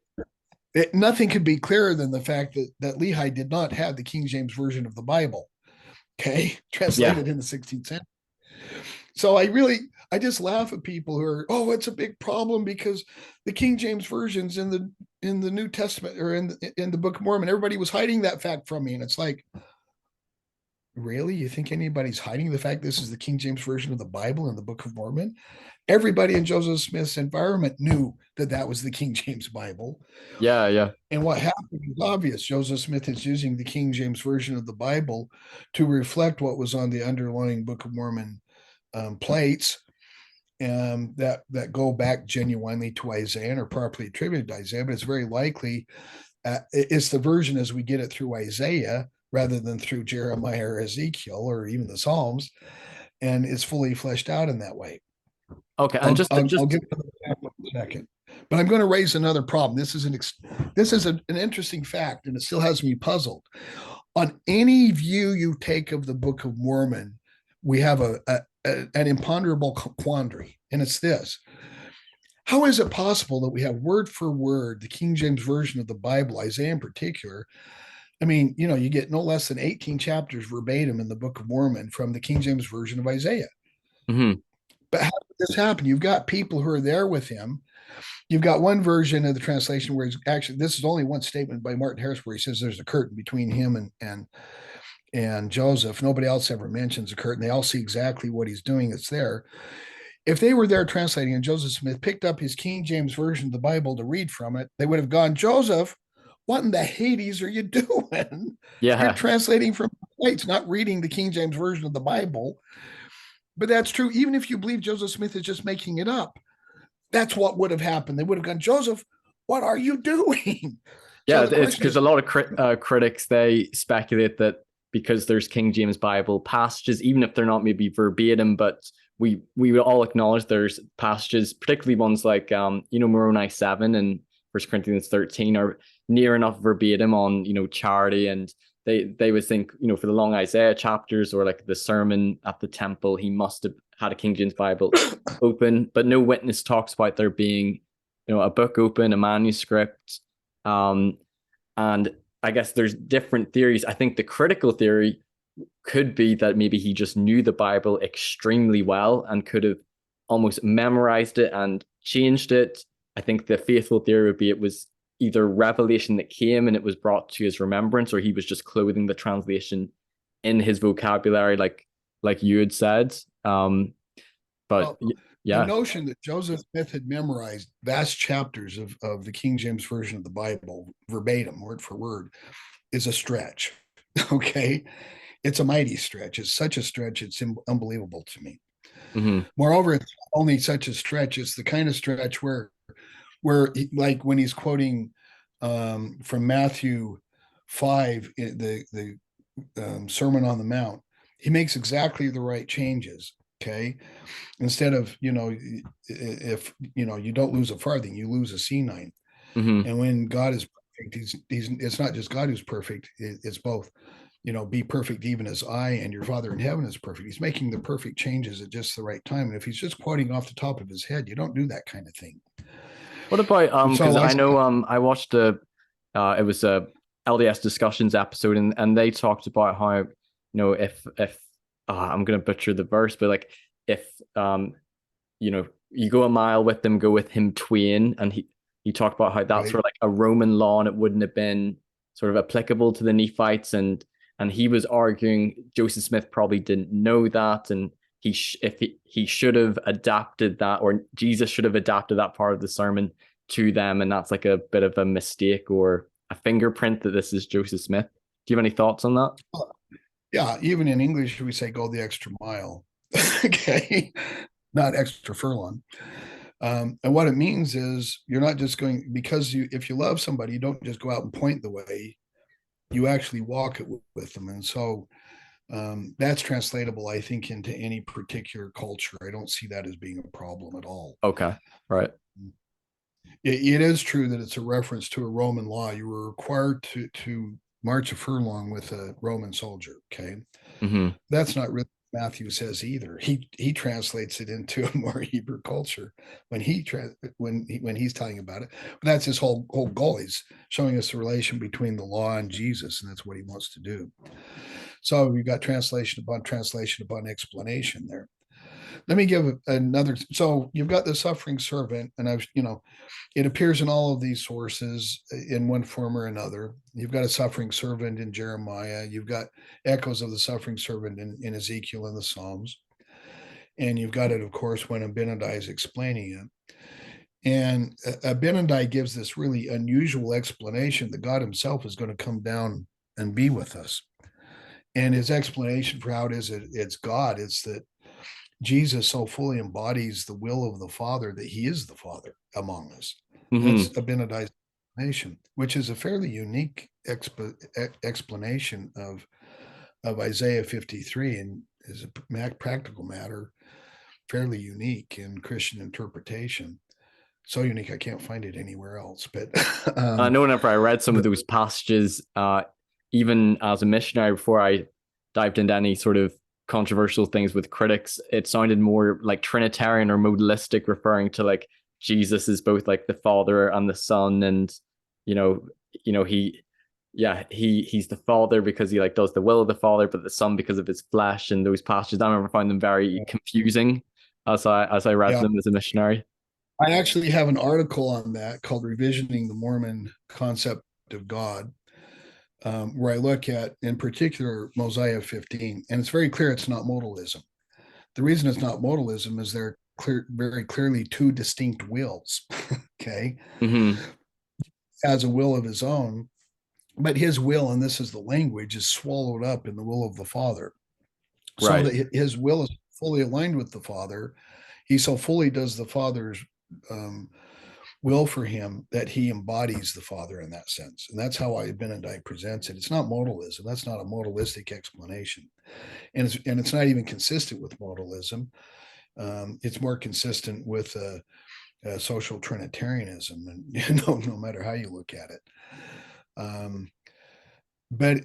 Nothing could be clearer than the fact that Lehi did not have the King James version of the Bible. Okay, translated in the 16th century. So I just laugh at people who are, oh, it's a big problem because the King James version's in the New Testament or in the Book of Mormon. Everybody was hiding that fact from me, and it's like, really? You think anybody's hiding the fact this is the King James version of the Bible in the Book of Mormon? Everybody in Joseph Smith's environment knew that was the King James Bible.
Yeah, yeah.
And what happened is obvious. Joseph Smith is using the King James version of the Bible to reflect what was on the underlying Book of Mormon plates that go back genuinely to Isaiah and are properly attributed to Isaiah. But it's very likely it's the version as we get it through Isaiah rather than through Jeremiah or Ezekiel or even the Psalms, and it's fully fleshed out in that way.
Okay, and
I'll give another example in a second, but I'm going to raise another problem. This is an interesting fact, and it still has me puzzled. On any view you take of the Book of Mormon, we have an imponderable quandary, and it's this: how is it possible that we have word for word the King James version of the Bible, Isaiah in particular? I mean, you get no less than 18 chapters verbatim in the Book of Mormon from the King James version of Isaiah.
Mm-hmm.
But how did this happen? You've got people who are there with him. You've got one version of the translation where this is only one statement by Martin Harris where he says there's a curtain between him and Joseph. Nobody else ever mentions a curtain. They all see exactly what he's doing. It's there. If they were there translating and Joseph Smith picked up his King James version of the Bible to read from it, they would have gone, Joseph, what in the Hades are you doing?
Yeah.
You're translating from plates, not reading the King James version of the Bible. But that's true. Even if you believe Joseph Smith is just making it up, that's what would have happened. They would have gone, Joseph, what are you doing?
Yeah, so it's because a lot of critics, they speculate that because there's King James Bible passages, even if they're not maybe verbatim, but we would all acknowledge there's passages, particularly ones like Moroni 7 and 1 Corinthians 13 are near enough verbatim on charity, and they would think for the long Isaiah chapters or like the sermon at the temple, he must have had a King James Bible open, but no witness talks about there being a book open, a manuscript. And I guess there's different theories. I think the critical theory could be that maybe he just knew the Bible extremely well and could have almost memorized it and changed it. I think the faithful theory would be it was either revelation that came and it was brought to his remembrance, or he was just clothing the translation in his vocabulary, like you had said.
The notion that Joseph Smith had memorized vast chapters of the King James version of the Bible verbatim, word for word, is a stretch. Okay, it's a mighty stretch. It's such a stretch. It's unbelievable to me.
Mm-hmm.
Moreover, it's only such a stretch. It's the kind of stretch where like when he's quoting from Matthew 5, the Sermon on the Mount, he makes exactly the right changes. Okay, instead of if you don't lose a farthing, you lose a C9.
Mm-hmm.
And when God is perfect, it's not just God who's perfect. It's both. Be perfect even as I and your Father in heaven is perfect. He's making the perfect changes at just the right time. And if he's just quoting off the top of his head, you don't do that kind of thing.
What about because I know I watched it was a LDS discussions episode, and they talked about how if I'm gonna butcher the verse, but like if you go a mile with them, go with him twain, and he talked about how that's right. For like a Roman law, and it wouldn't have been sort of applicable to the Nephites, and he was arguing Joseph Smith probably didn't know that, and he should have adapted that, or Jesus should have adapted that part of the sermon to them, and that's like a bit of a mistake or a fingerprint that this is Joseph Smith. Do you have any thoughts on that?
Yeah, even in English we say go the extra mile. Okay, not extra furlong. And what it means is you're not just going, because if you love somebody, you don't just go out and point the way, you actually walk it with them. And so that's translatable, I think, into any particular culture. I don't see that as being a problem at all.
Okay, right.
It is true that it's a reference to a Roman law. You were required to march a furlong with a Roman soldier. Okay, that's not really what Matthew says either. He translates it into a more Hebrew culture when he's telling about it. But that's his whole goal. He's showing us the relation between the law and Jesus, and that's what he wants to do. So we've got translation upon explanation there. Let me give another. So you've got the suffering servant, and it appears in all of these sources in one form or another. You've got a suffering servant in Jeremiah. You've got echoes of the suffering servant in Ezekiel and the Psalms. And you've got it, of course, when Abinadi is explaining it. And Abinadi gives this really unusual explanation that God himself is going to come down and be with us. And his explanation for how it is it's God, it's that Jesus so fully embodies the will of the Father that he is the Father among us. That's Abinadi's explanation, which is a fairly unique explanation of Isaiah 53, and is a practical matter, fairly unique in Christian interpretation. So unique, I can't find it anywhere else. But
I know whenever I read some of those passages, even as a missionary, before I dived into any sort of controversial things with critics, it sounded more like Trinitarian or modalistic, referring to like Jesus is both like the Father and the Son, and he's the Father because he like does the will of the Father, but the Son because of his flesh. And those passages, I remember finding them very confusing as I read them as a missionary.
I actually have an article on that called "Revisioning the Mormon Concept of God," where I look at, in particular, Mosiah 15, and it's very clear it's not modalism. The reason it's not modalism is there are very clearly two distinct wills. Okay, has a will of his own, but his will, and this is the language, is swallowed up in the will of the Father, so that his will is fully aligned with the Father. He so fully does the Father's will for him that he embodies the Father in that sense. And that's how Abinadi presents it. It's not modalism. That's not a modalistic explanation. And it's not even consistent with modalism. It's more consistent with social Trinitarianism, and no matter how you look at it. But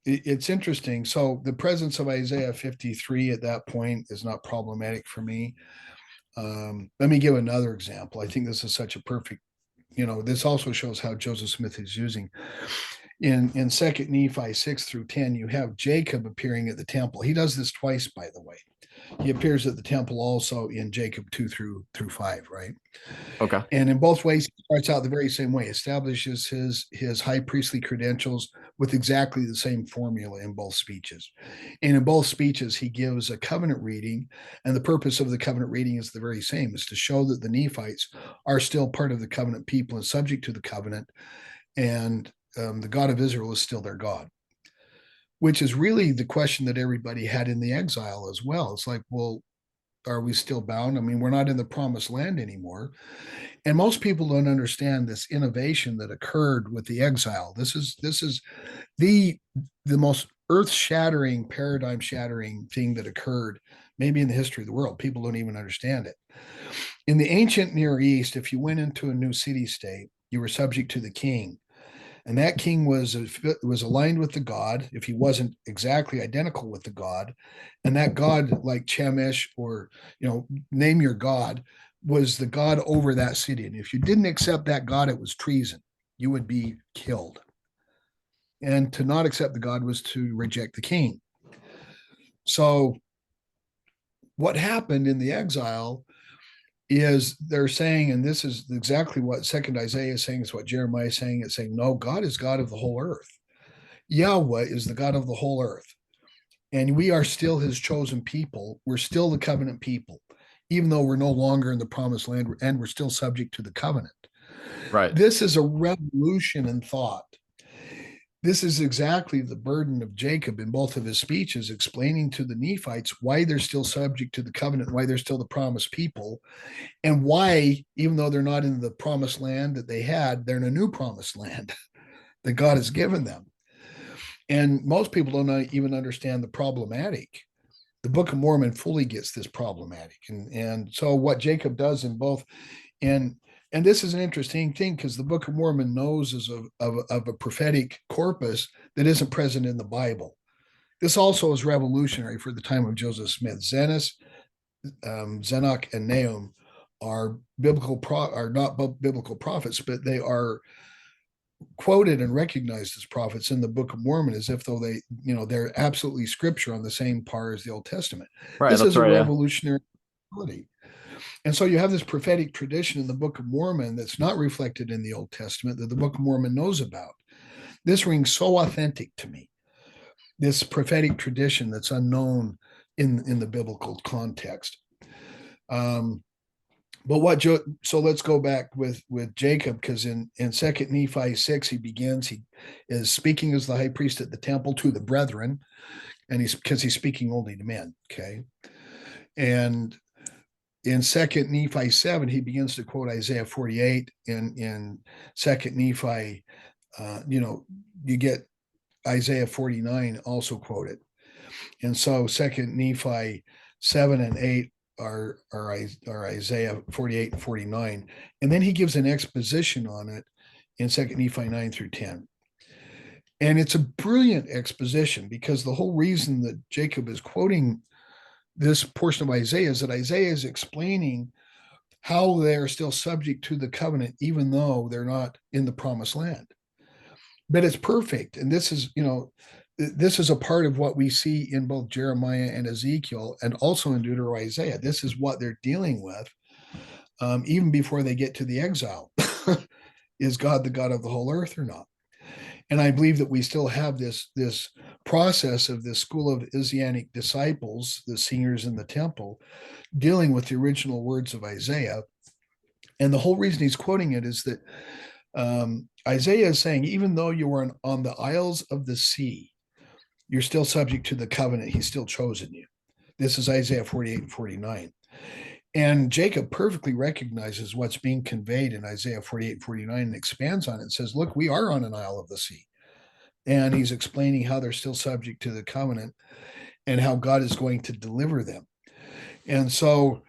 it's interesting. So the presence of Isaiah 53 at that point is not problematic for me. Let me give another example. I think this is such a perfect, this also shows how Joseph Smith is using. In 2nd Nephi 6-10, you have Jacob appearing at the temple. He does this twice, by the way. He appears at the temple also in Jacob 2-5, right?
Okay.
And in both ways, he starts out the very same way, establishes his high priestly credentials with exactly the same formula in both speeches. And in both speeches, he gives a covenant reading, and the purpose of the covenant reading is the very same, is to show that the Nephites are still part of the covenant people and subject to the covenant, and the God of Israel is still their God, which is really the question that everybody had in the exile as well. It's like, well, are we still bound? I mean, we're not in the promised land anymore. And most people don't understand this innovation that occurred with the exile. This is the most earth-shattering, paradigm-shattering thing that occurred maybe in the history of the world. People don't even understand it. In the ancient Near East, if you went into a new city-state, you were subject to the king. And that king was aligned with the god, if he wasn't exactly identical with the god. And that god, like Chemesh, or name your god, was the god over that city. And if you didn't accept that god, it was treason. You would be killed. And to not accept the god was to reject the king. So what happened in the exile is they're saying, and this is exactly what second Isaiah is saying, is what Jeremiah is saying. It's saying, no, God is God of the whole earth. Yahweh is the God of the whole earth. And we are still his chosen people. We're still the covenant people, even though we're no longer in the promised land and we're still subject to the covenant.
Right.
This is a revolution in thought. This is exactly the burden of Jacob in both of his speeches, explaining to the Nephites why they're still subject to the covenant, why they're still the promised people, and why, even though they're not in the promised land that they had, they're in a new promised land that God has given them. And most people don't even understand the problematic. The Book of Mormon fully gets this problematic. And so what Jacob does in both, and this is an interesting thing because the Book of Mormon knows is of a prophetic corpus that isn't present in the Bible. This also is revolutionary for the time of Joseph Smith. Zenock, and Nahum are not biblical prophets, but they are quoted and recognized as prophets in the Book of Mormon as if though they're absolutely scripture on the same par as the Old Testament.
Right.
This
That's
is a
right. Yeah.
revolutionary ability. And so you have this prophetic tradition in the Book of Mormon that's not reflected in the Old Testament that the Book of Mormon knows about. This rings so authentic to me. This prophetic tradition that's unknown in the biblical context. So let's go back with Jacob, because in Second Nephi 6 he is speaking as the high priest at the temple to the brethren, and he's speaking only to men. Okay, and in Second Nephi 7 he begins to quote Isaiah 48. In Second Nephi, you get Isaiah 49 also quoted, and so Second Nephi 7 and 8 are Isaiah 48 and 49. And then he gives an exposition on it in Second Nephi 9 through 10. And it's a brilliant exposition because the whole reason that Jacob is quoting this portion of Isaiah is that Isaiah is explaining how they are still subject to the covenant, even though they're not in the promised land. But it's perfect. And this is a part of what we see in both Jeremiah and Ezekiel, and also in Deutero-Isaiah. This is what they're dealing with, even before they get to the exile. Is God the God of the whole earth or not? And I believe that we still have this process of this school of Messianic disciples, the singers in the temple, dealing with the original words of Isaiah. And the whole reason he's quoting it is that Isaiah is saying, even though you were on the isles of the sea, you're still subject to the covenant. He's still chosen you. This is Isaiah 48 and 49. And Jacob perfectly recognizes what's being conveyed in Isaiah 48 and 49 and expands on it and says, look, we are on an isle of the sea. And he's explaining how they're still subject to the covenant and how God is going to deliver them. And so,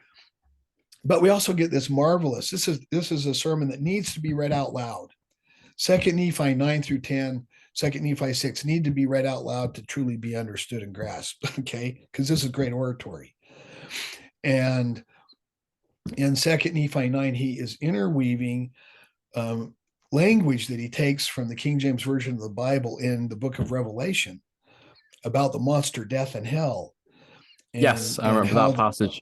but we also get this marvelous, this is a sermon that needs to be read out loud. Second Nephi 9 through 10, Second Nephi 6 need to be read out loud to truly be understood and grasped, okay? Because this is great oratory. And in Second Nephi 9, he is interweaving language that he takes from the King James Version of the Bible in the book of Revelation about the monster, death, and hell.
Yes, I
And
remember
how
that passage.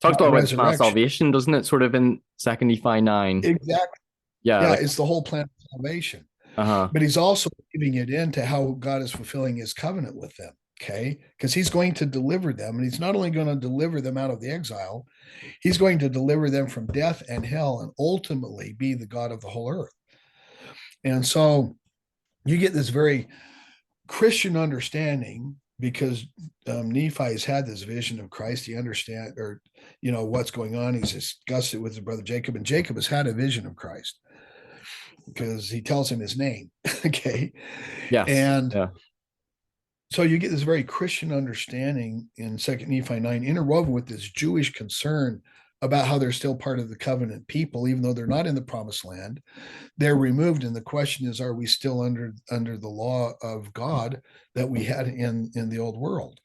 Talks
the
about the plan of
resurrection.
salvation, doesn't it? Sort of in Second Nephi 9.
Exactly.
Yeah.
Yeah,
Like,
it's the whole plan of salvation.
uh-huh.
But he's also giving it into how God is fulfilling his covenant with them. Okay. Because he's going to deliver them. And he's not only going to deliver them out of the exile, he's going to deliver them from death and hell and ultimately be the God of the whole earth. And so you get this very Christian understanding because Nephi has had this vision of Christ. He understands, or, what's going on. He's discussed it with his brother Jacob, and Jacob has had a vision of Christ because he tells him his name. Okay.
Yes.
And
yeah.
so you get this very Christian understanding in Second Nephi 9, interwoven with this Jewish concern about how they're still part of the covenant people, even though they're not in the promised land. They're removed, and the question is, are we still under the law of God that we had in the old world?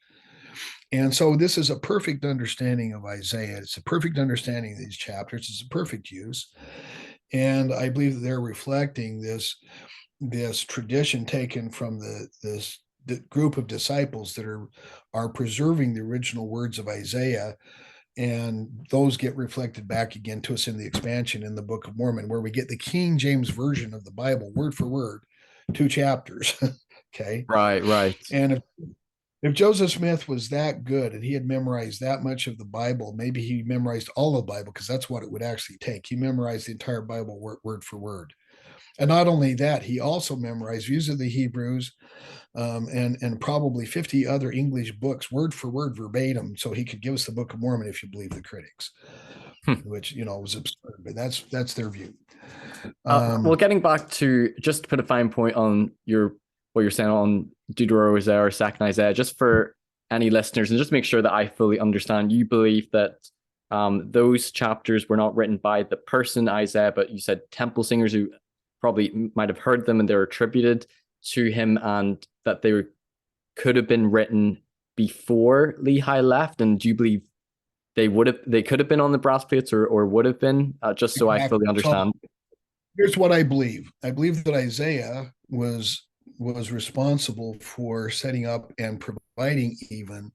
And so this is a perfect understanding of Isaiah. It's a perfect understanding of these chapters. It's a perfect use. And I believe that they're reflecting this tradition taken from the group of disciples that are preserving the original words of Isaiah And those get reflected back again to us in the expansion in the Book of Mormon, where we get the King James version of the Bible, word for word, 2 chapters. Okay.
Right.
And if Joseph Smith was that good and he had memorized that much of the Bible, maybe he memorized all of the Bible, because that's what it would actually take. He memorized the entire Bible word for word. And not only that, he also memorized views of the Hebrews, and probably 50 other English books, word for word, verbatim, so he could give us the Book of Mormon, if you believe the critics, which was absurd, but that's their view.
Well, getting back to, just to put a fine point on what you're saying on Deutero-Isaiah or Second Isaiah, just for any listeners, and just make sure that I fully understand, you believe that those chapters were not written by the person Isaiah, but you said temple singers who probably might have heard them and they're attributed to him, and that they could have been written before Lehi left. And do you believe they could have been on the brass plates, or would have been, just so I fully understand?
So here's what I believe. I believe that Isaiah was responsible for setting up and providing even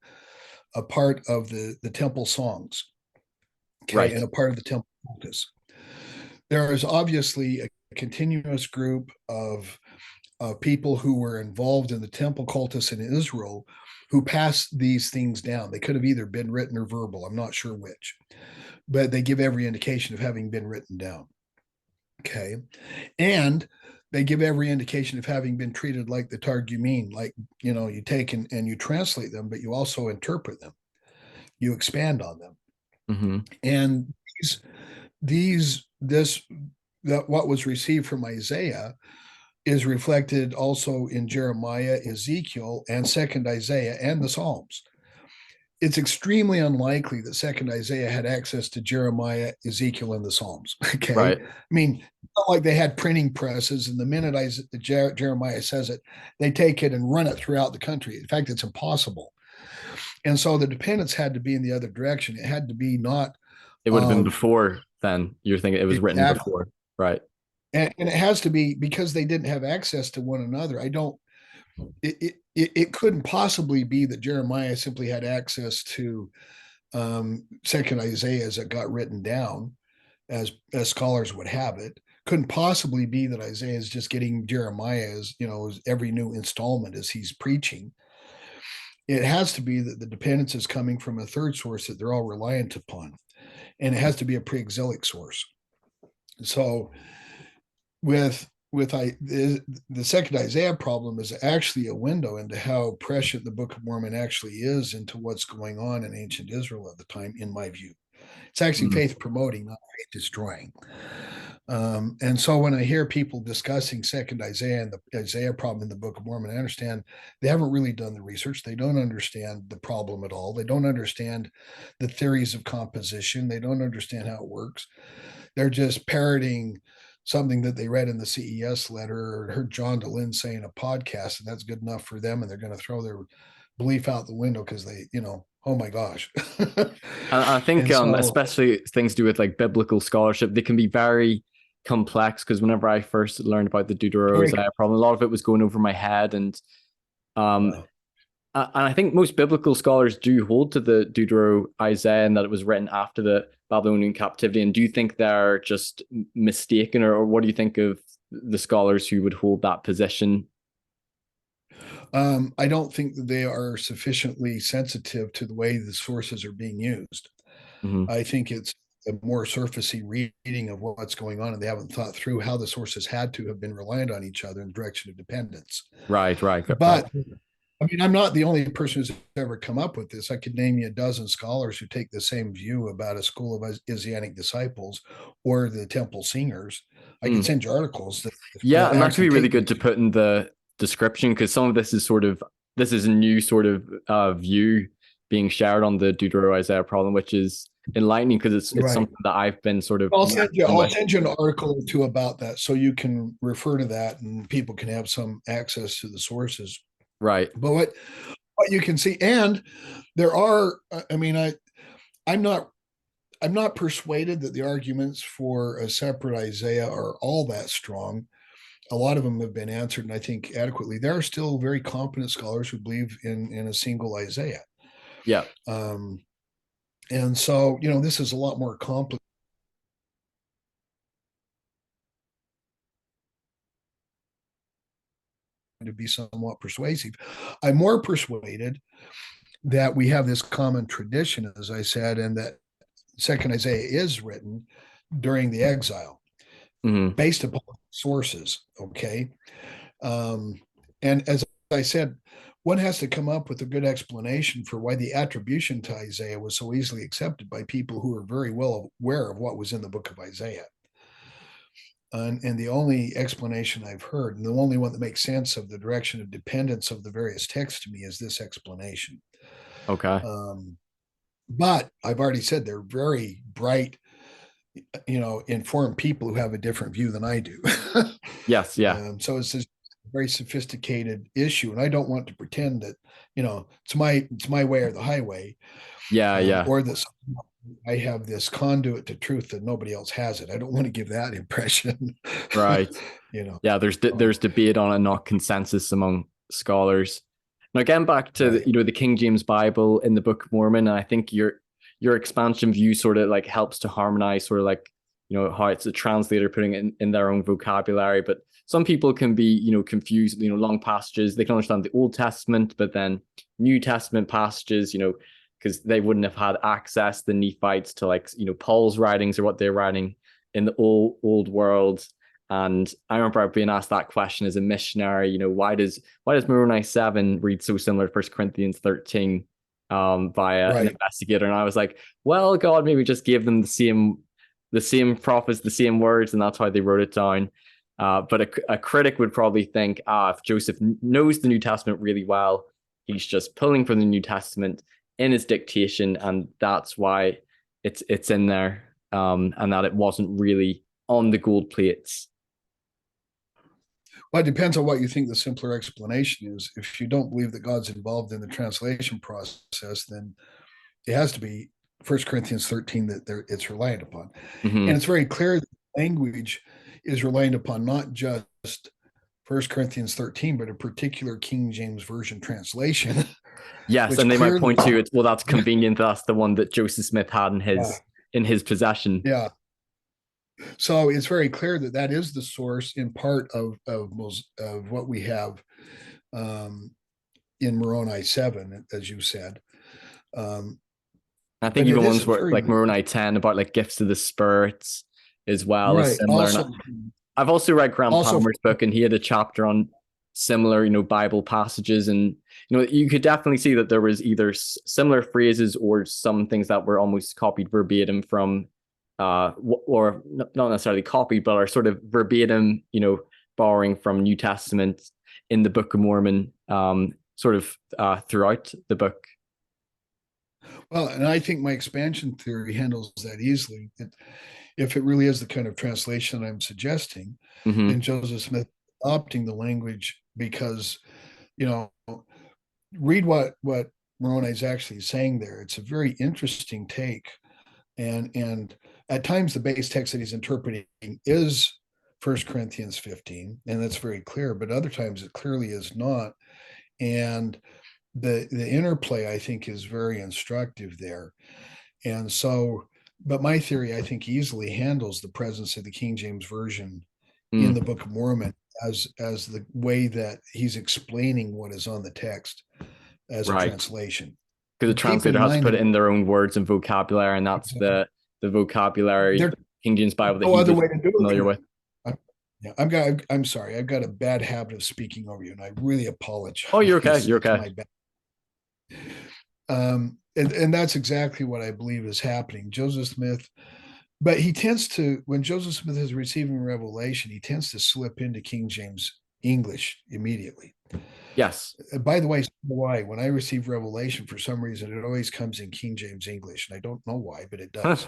a part of the temple songs, okay,
Right.
and a part of the temple focus. There is obviously a continuous group of people who were involved in the temple cultus in Israel who passed these things down. They could have either been written or verbal. I'm not sure which, but they give every indication of having been written down. Okay. And they give every indication of having been treated like the Targumim, like, you take and you translate them, but you also interpret them, you expand on them.
Mm-hmm.
And what was received from Isaiah is reflected also in Jeremiah, Ezekiel, and Second Isaiah, and the Psalms. It's extremely unlikely that Second Isaiah had access to Jeremiah, Ezekiel, and the Psalms. Okay.
Right.
I mean, not like they had printing presses, and the minute Jeremiah says it, they take it and run it throughout the country. In fact, it's impossible. And so the dependence had to be in the other direction. It had to be not.
It would have been before then. You're thinking it was written before. Right.
And it has to be because they didn't have access to one another. It couldn't possibly be that Jeremiah simply had access to Second Isaiah as it got written down, as scholars would have it. Couldn't possibly be that Isaiah is just getting Jeremiah as every new installment as he's preaching. It has to be that the dependence is coming from a third source that they're all reliant upon, and it has to be a pre-exilic source. So the Second Isaiah problem is actually a window into how prescient the Book of Mormon actually is into what's going on in ancient Israel at the time, in my view. It's actually faith promoting, not faith destroying. And so when I hear people discussing Second Isaiah and the Isaiah problem in the Book of Mormon, I understand they haven't really done the research. They don't understand the problem at all. They don't understand the theories of composition. They don't understand how it works. They're just parroting something that they read in the CES letter or heard John DeLynn say in a podcast, and that's good enough for them. And they're going to throw their belief out the window because they, oh my gosh.
I think especially things to do with like biblical scholarship, they can be very complex, because whenever I first learned about the Deutero-Isaiah problem, a lot of it was going over my head. And I think most biblical scholars do hold to the Deutero-Isaiah and that it was written after the Babylonian captivity. And do you think they're just mistaken, or what do you think of the scholars who would hold that position?
I don't think that they are sufficiently sensitive to the way the sources are being used.
Mm-hmm.
I think it's a more surfacey reading of what's going on, and they haven't thought through how the sources had to have been reliant on each other in the direction of dependence.
Right.
But I mean, I'm not the only person who's ever come up with this. I could name you a dozen scholars who take the same view about a school of Isianic disciples or the temple singers. I could send you articles.
Yeah, and that could be really good to put in the description, because some of this is a new sort of view being shared on the Deutero-Isaiah problem, which is enlightening, because it's something that I've been sort of.
I'll send you an article or two about that, so you can refer to that, and people can have some access to the sources.
Right.
But what you can see, and there are, I mean, I'm not persuaded that the arguments for a separate Isaiah are all that strong. A lot of them have been answered, and I think adequately. There are still very competent scholars who believe in a single Isaiah.
Yeah.
And so, this is a lot more complicated to be somewhat persuasive. I'm more persuaded that we have this common tradition, as I said, and that Second Isaiah is written during the exile,
Mm-hmm.
based upon sources. Okay, and as I said, one has to come up with a good explanation for why the attribution to Isaiah was so easily accepted by people who are very well aware of what was in the book of Isaiah. And the only explanation I've heard, and the only one that makes sense of the direction of dependence of the various texts to me, is this explanation.
Okay.
But I've already said they're very bright, informed people who have a different view than I do.
Yes. Yeah.
So it's this very sophisticated issue, and I don't want to pretend that it's my way or the highway,
Yeah. Yeah.
or that I have this conduit to truth that nobody else has it. I don't want to give that impression.
Right. Yeah. There's debate on it, not consensus among scholars. Now, getting back to
Right.
the King James Bible in the Book of Mormon, and I think your expansion view sort of like helps to harmonize sort of like how it's a translator putting it in their own vocabulary. But some people can be confused. Long passages, they can understand the Old Testament, but then New Testament passages, because they wouldn't have had access, the Nephites, to like Paul's writings or what they're writing in the old world. And I remember being asked that question as a missionary, why does Moroni 7 read so similar to 1 Corinthians 13 via an
Right.
investigator? And I was like, well, God maybe just gave them the same prophets, the same words, and that's how they wrote it down. But a critic would probably think, if Joseph knows the New Testament really well, he's just pulling from the New Testament in his dictation, and that's why it's in there, and that it wasn't really on the gold plates.
Well, it depends on what you think the simpler explanation is. If you don't believe that God's involved in the translation process, then it has to be 1 Corinthians 13 that it's reliant upon.
Mm-hmm.
And it's very clear that language is reliant upon not just 1 Corinthians 13, but a particular King James Version translation.
Yes,
which
and they might
clearly,
point to it. Well, that's convenient. That's the one that Joseph Smith had in his possession.
yeah. So it's very clear that is the source in part of most of what we have in Moroni 7, as you said.
I think
But it
even
is
ones
a
where
very
like Moroni 10 about like gifts of the spirits as well is
right.
similar. And I've also read Graham
Also,
Palmer's book, and he had a chapter on similar, Bible passages, and you could definitely see that there was either similar phrases or some things that were almost copied verbatim from, or not necessarily copied, but are sort of verbatim, borrowing from New Testament in the Book of Mormon, sort of throughout the book.
well, and I think my expansion theory handles that easily. If it really is the kind of translation I'm suggesting,
Mm-hmm.
then Joseph Smith adopting the language because, you know, read what Moroni is actually saying there. It's a very interesting take, and at times the base text that he's interpreting is 1 Corinthians 15, and that's very clear. But other times it clearly is not, and the interplay I think is very instructive there. And so, but my theory I think easily handles the presence of the King James version in the Book of Mormon as the way that he's explaining what is on the text as a
Right.
translation.
Because the
Keep
translator
in
has to
mind
put
that
it in their own words and vocabulary, and that's the vocabulary,
there's
the King James Bible that
no
he's
other way to do
familiar
it.
with.
I'm sorry. I've got a bad habit of speaking over you, and I really apologize.
Oh, you're okay. You're
It's
okay.
my bad. And that's exactly what I believe is happening. Joseph Smith, but he tends to, when Joseph Smith is receiving revelation, he tends to slip into King James English immediately.
Yes.
By the way, why when I receive revelation, for some reason, it always comes in King James English, and I don't know why, but it does.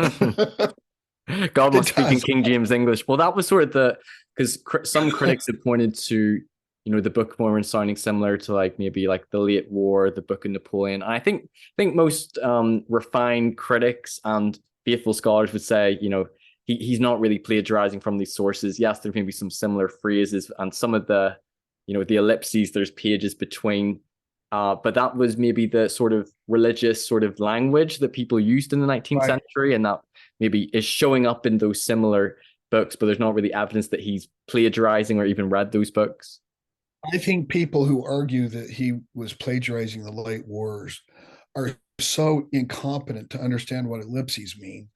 God must
It
speak in
does.
King James English. Well, that was sort of because some critics have pointed to, the Book of Mormon sounding similar to like maybe like the Late War, the Book of Napoleon. And I think most refined critics and faithful scholars would say, he's not really plagiarizing from these sources. Yes, there may be some similar phrases and some of the, the ellipses, there's pages between But that was maybe the sort of religious sort of language that people used in the 19th
Right.
century, and that maybe is showing up in those similar books, but there's not really evidence that he's plagiarizing or even read those books.
I think people who argue that he was plagiarizing the late wars are so incompetent to understand what ellipses mean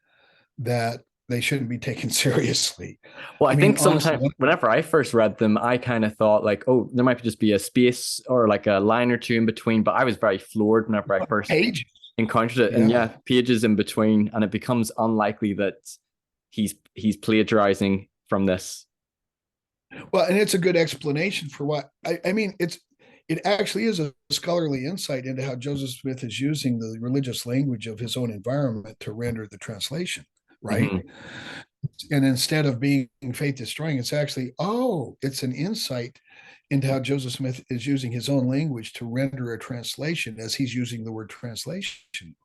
that they shouldn't be taken seriously.
Well, I
I mean,
think
honestly,
sometimes whenever I first read them, I kind of thought like, oh, there might just be a space or like a line or two in between. But I was very floored whenever I first
pages.
encountered it. And
Yeah.
yeah, pages in between, and it becomes unlikely that he's plagiarizing from this.
Well, and it's a good explanation for what I mean. It actually is a scholarly insight into how Joseph Smith is using the religious language of his own environment to render the translation, right?
Mm-hmm.
And instead of being faith destroying, it's actually, oh, it's an insight into how Joseph Smith is using his own language to render a translation as he's using the word translation.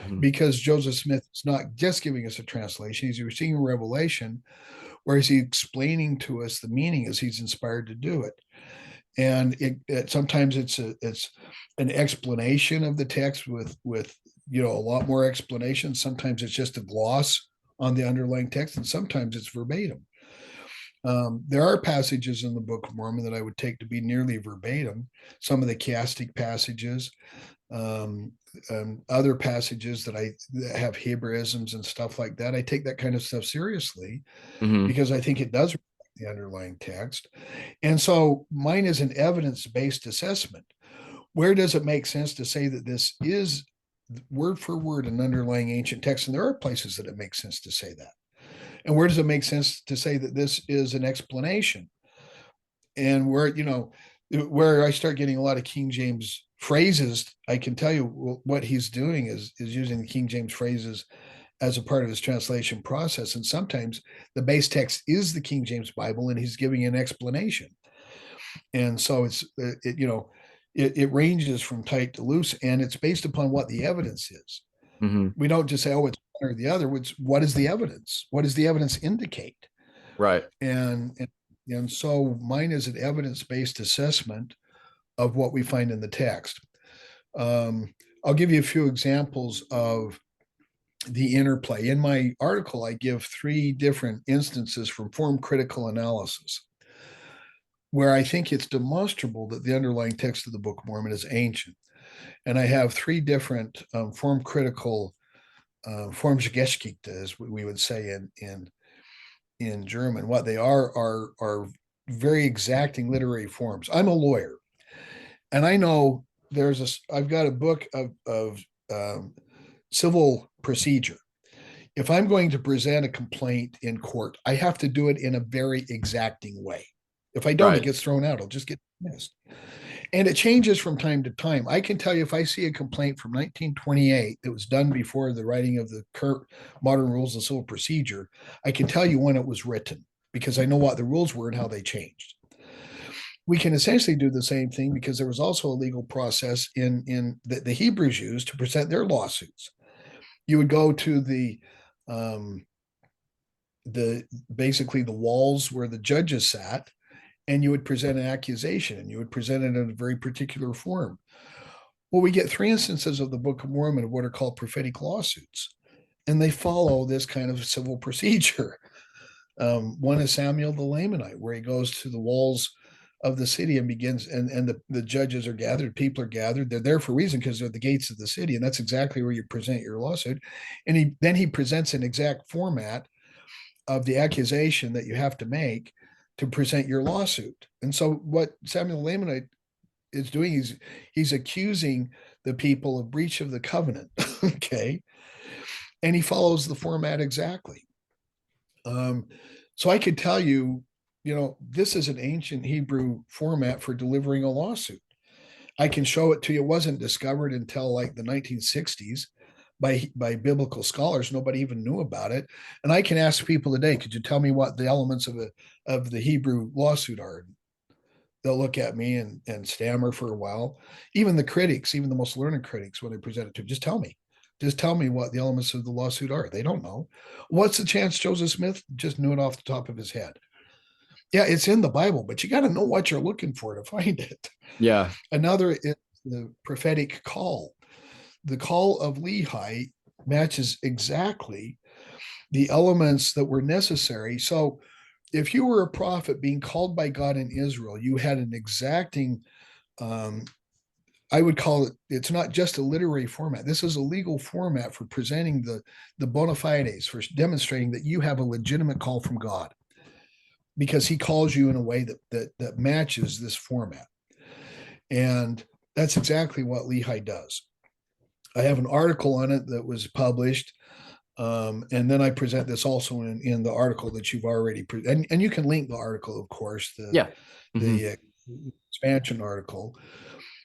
Mm-hmm.
Because Joseph Smith is not just giving us a translation, he's receiving a revelation where he's explaining to us the meaning as he's inspired to do it. And sometimes it's an explanation of the text with a lot more explanation. Sometimes it's just a gloss on the underlying text, and sometimes it's verbatim. There are passages in the Book of Mormon that I would take to be nearly verbatim. Some of the chiastic passages, um, other passages that have Hebraisms and stuff like that. I take that kind of stuff seriously
Mm-hmm.
because I think it does reflect the underlying text. And so mine is an evidence-based assessment. Where does it make sense to say that this is word for word an underlying ancient text? And there are places that it makes sense to say that. And where does it make sense to say that this is an explanation? And where I start getting a lot of King James phrases, I can tell you what he's doing is using the King James phrases as a part of his translation process. And sometimes the base text is the King James Bible, and he's giving an explanation. And so it ranges from tight to loose, and it's based upon what the evidence is.
Mm-hmm.
We don't just say, oh, it's one or the other. It's what is the evidence? What does the evidence indicate?
Right.
And so mine is an evidence-based assessment of what we find in the text. I'll give you a few examples of the interplay. In my article, I give 3 different instances from form critical analysis, where I think it's demonstrable that the underlying text of the Book of Mormon is ancient. And I have 3 different form critical Formgeschichte, as we would say in German. What they are very exacting literary forms. I'm a lawyer, and I know I've got a book of civil procedure. If I'm going to present a complaint in court, I have to do it in a very exacting way. If I don't, it
Right.
gets thrown out. I'll just get missed. And it changes from time to time. I can tell you if I see a complaint from 1928 that was done before the writing of the current modern rules of civil procedure, I can tell you when it was written because I know what the rules were and how they changed. We can essentially do the same thing because there was also a legal process in the Hebrews used to present their lawsuits. You would go to um, the basically the walls where the judges sat, and you would present an accusation, and you would present it in a very particular form. Well, we get 3 instances of the Book of Mormon of what are called prophetic lawsuits, and they follow this kind of civil procedure. One is Samuel the Lamanite, where he goes to the walls of the city and begins, and the judges are gathered, people are gathered. They're there for a reason because they're the gates of the city, and that's exactly where you present your lawsuit. And then he presents an exact format of the accusation that you have to make to present your lawsuit. And so what Samuel Lamanite is doing is he's accusing the people of breach of the covenant. Okay. And he follows the format exactly. Um, so I could tell you, this is an ancient Hebrew format for delivering a lawsuit. I can show it to you. It wasn't discovered until like the 1960s by biblical scholars. Nobody even knew about it. And I can ask people today, could you tell me what the elements of the Hebrew lawsuit are? They'll look at me and stammer for a while. Even the critics, even the most learned critics, when I present it to them, just tell me what the elements of the lawsuit are. They don't know. What's the chance Joseph Smith just knew it off the top of his head? Yeah, it's in the Bible, but you got to know what you're looking for to find it.
Yeah.
Another is the prophetic call. The call of Lehi matches exactly the elements that were necessary. So if you were a prophet being called by God in Israel, you had an exacting, I would call it, it's not just a literary format. This is a legal format for presenting the bona fides, for demonstrating that you have a legitimate call from God, because he calls you in a way that matches this format. And that's exactly what Lehi does. I have an article on it that was published. And then I present this also in the article that you've already and you can link the article, of course,
Yeah. Mm-hmm.
the expansion article,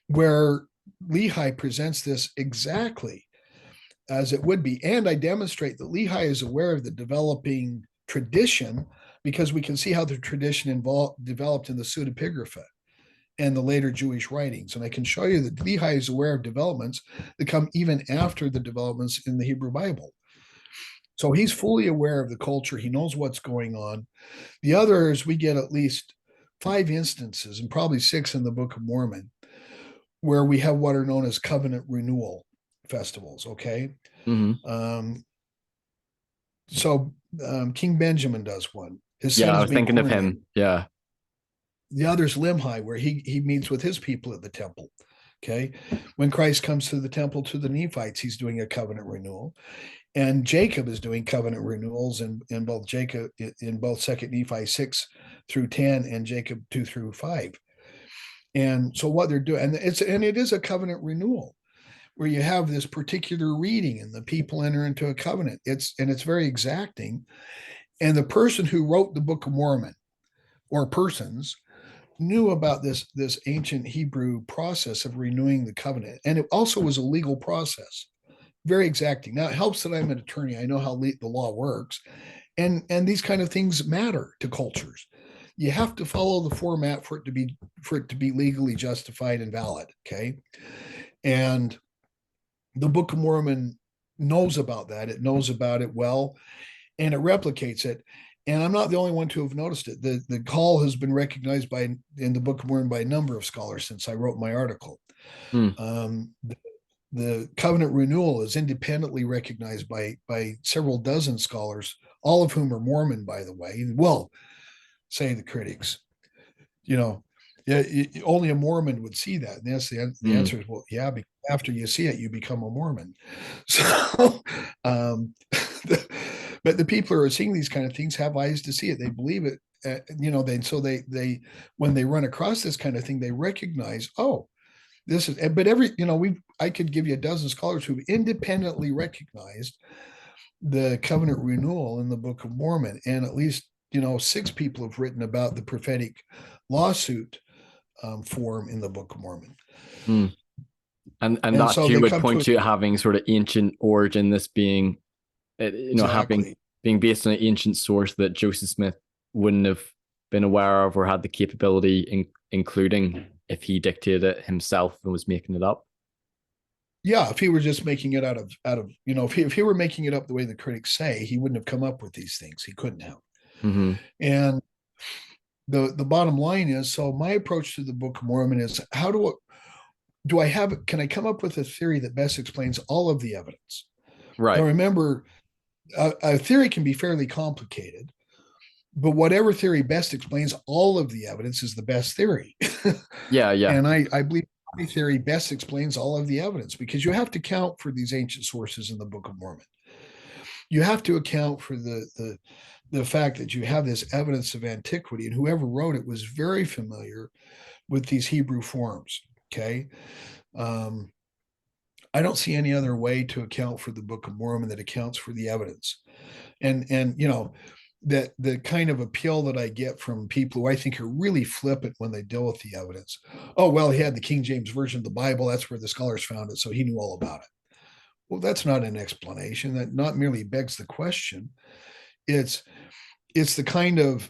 where Lehi presents this exactly as it would be. And I demonstrate that Lehi is aware of the developing tradition, because we can see how the tradition developed in the pseudepigrapha and the later Jewish writings. And I can show you that Lehi is aware of developments that come even after the developments in the Hebrew Bible. So he's fully aware of the culture. He knows what's going on. The others, we get at least 5 instances, and probably 6 in the Book of Mormon, where we have what are known as covenant renewal festivals. Okay.
Mm-hmm.
So King Benjamin does one. His son
Yeah, I
is
was
being
thinking of
coronated.
him. Yeah.
The other's Limhi, where he meets with his people at the temple. Okay. When Christ comes to the temple to the Nephites, he's doing a covenant renewal. And Jacob is doing covenant renewals in both Second Nephi 6-10 and Jacob 2-5. And so what they're doing, and it is a covenant renewal where you have this particular reading and the people enter into a covenant. It's very exacting. And the person who wrote the Book of Mormon, or persons, knew about this ancient Hebrew process of renewing the covenant. And it also was a legal process, very exacting. Now, it helps that I'm an attorney. I know how the law works. And these kind of things matter to cultures. You have to follow the format for it to be legally justified and valid. Okay. And the Book of Mormon knows about that. It knows about it well, and it replicates it. And I'm not the only one to have noticed it. The call has been recognized in the Book of Mormon by a number of scholars since I wrote my article.
Mm.
The covenant renewal is independently recognized by several dozen scholars, all of whom are Mormon, by the way. Well, say the critics, yeah, only a Mormon would see that. And yes, the answer is, well, yeah, because after you see it, you become a Mormon. So, but the people who are seeing these kind of things have eyes to see it. They believe it. They when they run across this kind of thing, they recognize, oh, this is. But I could give you a dozen scholars who've independently recognized the covenant renewal in the Book of Mormon, and at least 6 people have written about the prophetic lawsuit form in the Book of Mormon.
Mm. And that
so
you
they
would
come
point to it having sort of ancient origin, this being,
exactly.
being based on an ancient source that Joseph Smith wouldn't have been aware of or had the capability, including if he dictated it himself and was making it up.
Yeah, if he were just making it out of if he were making it up the way the critics say, he wouldn't have come up with these things. He couldn't have.
Mm-hmm.
And the bottom line is, so my approach to the Book of Mormon is, can I come up with a theory that best explains all of the evidence?
Right.
Now remember, a theory can be fairly complicated, but whatever theory best explains all of the evidence is the best theory.
Yeah.
And I believe my theory best explains all of the evidence, because you have to count for these ancient sources in the Book of Mormon. You have to account for the fact that you have this evidence of antiquity, and whoever wrote it was very familiar with these Hebrew forms. Okay. I don't see any other way to account for the Book of Mormon that accounts for the evidence. And that the kind of appeal that I get from people who I think are really flippant when they deal with the evidence. Oh, well, he had the King James Version of the Bible. That's where the scholars found it, so he knew all about it. Well, that's not an explanation. That not merely begs the question. It's the kind of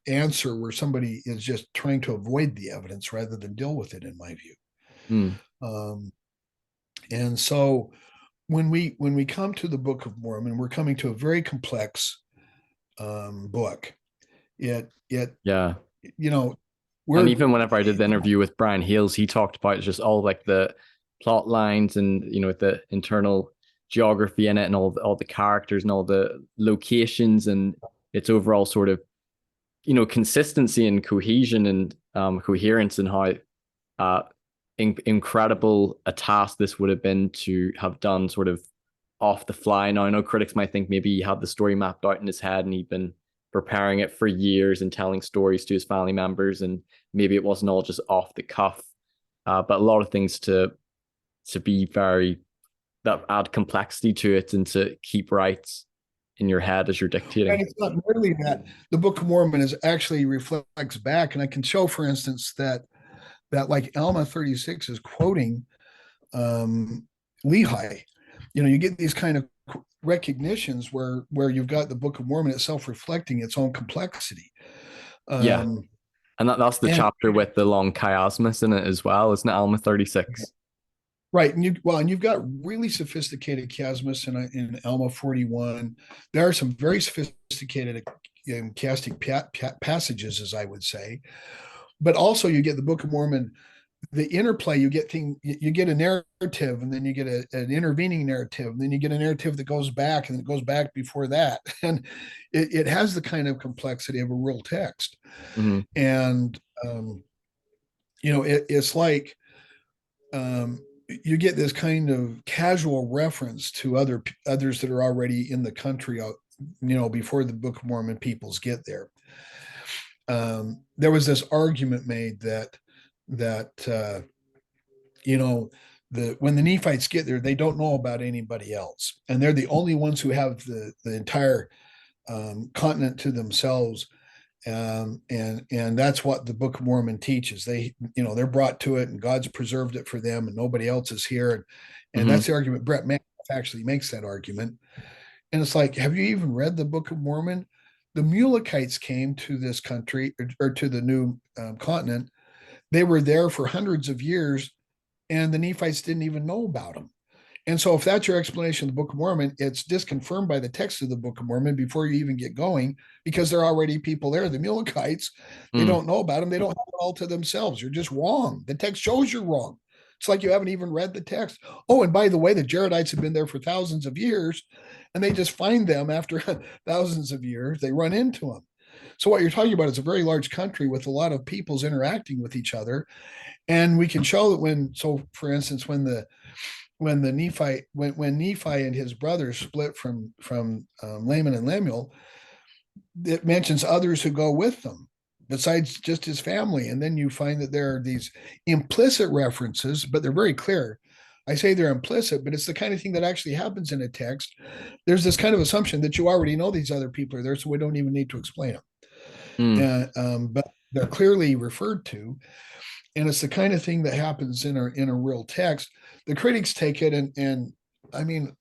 answer where somebody is just trying to avoid the evidence rather than deal with it, in my view.
Mm.
And so when we come to the Book of Mormon, we're coming to a very complex book. It
Yeah. And
we're
even whenever I did the interview with Brian Hales, he talked about just all like the plot lines and the internal geography in it and all the characters and all the locations and its overall sort of consistency and cohesion and coherence, and how uh incredible a task this would have been to have done sort of off the fly. Now I know critics might think maybe he had the story mapped out in his head and he'd been preparing it for years and telling stories to his family members, and maybe it wasn't all just off the cuff. But a lot of things to be very, that add complexity to it and to keep right in your head as you're dictating.
And it's not merely that. The Book of Mormon is actually reflects back, and I can show, for instance, that like Alma 36 is quoting Lehi. You get these kind of recognitions where you've got the Book of Mormon itself reflecting its own complexity.
Yeah. And that's the chapter with the long chiasmus in it as well, isn't it? Alma 36.
Right, and you've got really sophisticated chiasmus in Alma 41. There are some very sophisticated chiastic passages, as I would say, but also you get the Book of Mormon, the interplay. You get a narrative, and then you get an intervening narrative, and then you get a narrative that goes back, and it goes back before that, and it has the kind of complexity of a real text.
Mm-hmm.
And it's like you get this kind of casual reference to others that are already in the country, before the Book of Mormon peoples get there. There was this argument made that when the Nephites get there, they don't know about anybody else, and they're the only ones who have the entire continent to themselves. And that's what the Book of Mormon teaches. They're brought to it, and God's preserved it for them, and nobody else is here. And that's the argument. Brett Mann actually makes that argument. And it's like, have you even read the Book of Mormon? The Mulekites came to this country, or to the new continent. They were there for hundreds of years, and the Nephites didn't even know about them. And so if that's your explanation of the Book of Mormon, it's disconfirmed by the text of the Book of Mormon before you even get going, because there are already people there. The Mulekites, they don't know about them. They don't have it all to themselves. You're just wrong. The text shows you're wrong. It's like you haven't even read the text. Oh, and by the way, the Jaredites have been there for thousands of years, and they just find them after thousands of years. They run into them. So what you're talking about is a very large country with a lot of peoples interacting with each other. And we can show that for instance, when Nephi and his brothers split from Laman and Lemuel, it mentions others who go with them besides just his family. And then you find that there are these implicit references, but they're very clear. I say they're implicit, but it's the kind of thing that actually happens in a text. There's this kind of assumption that you already know these other people are there, so we don't even need to explain them. But they're clearly referred to. And it's the kind of thing that happens in a real text. The critics take it, and I mean,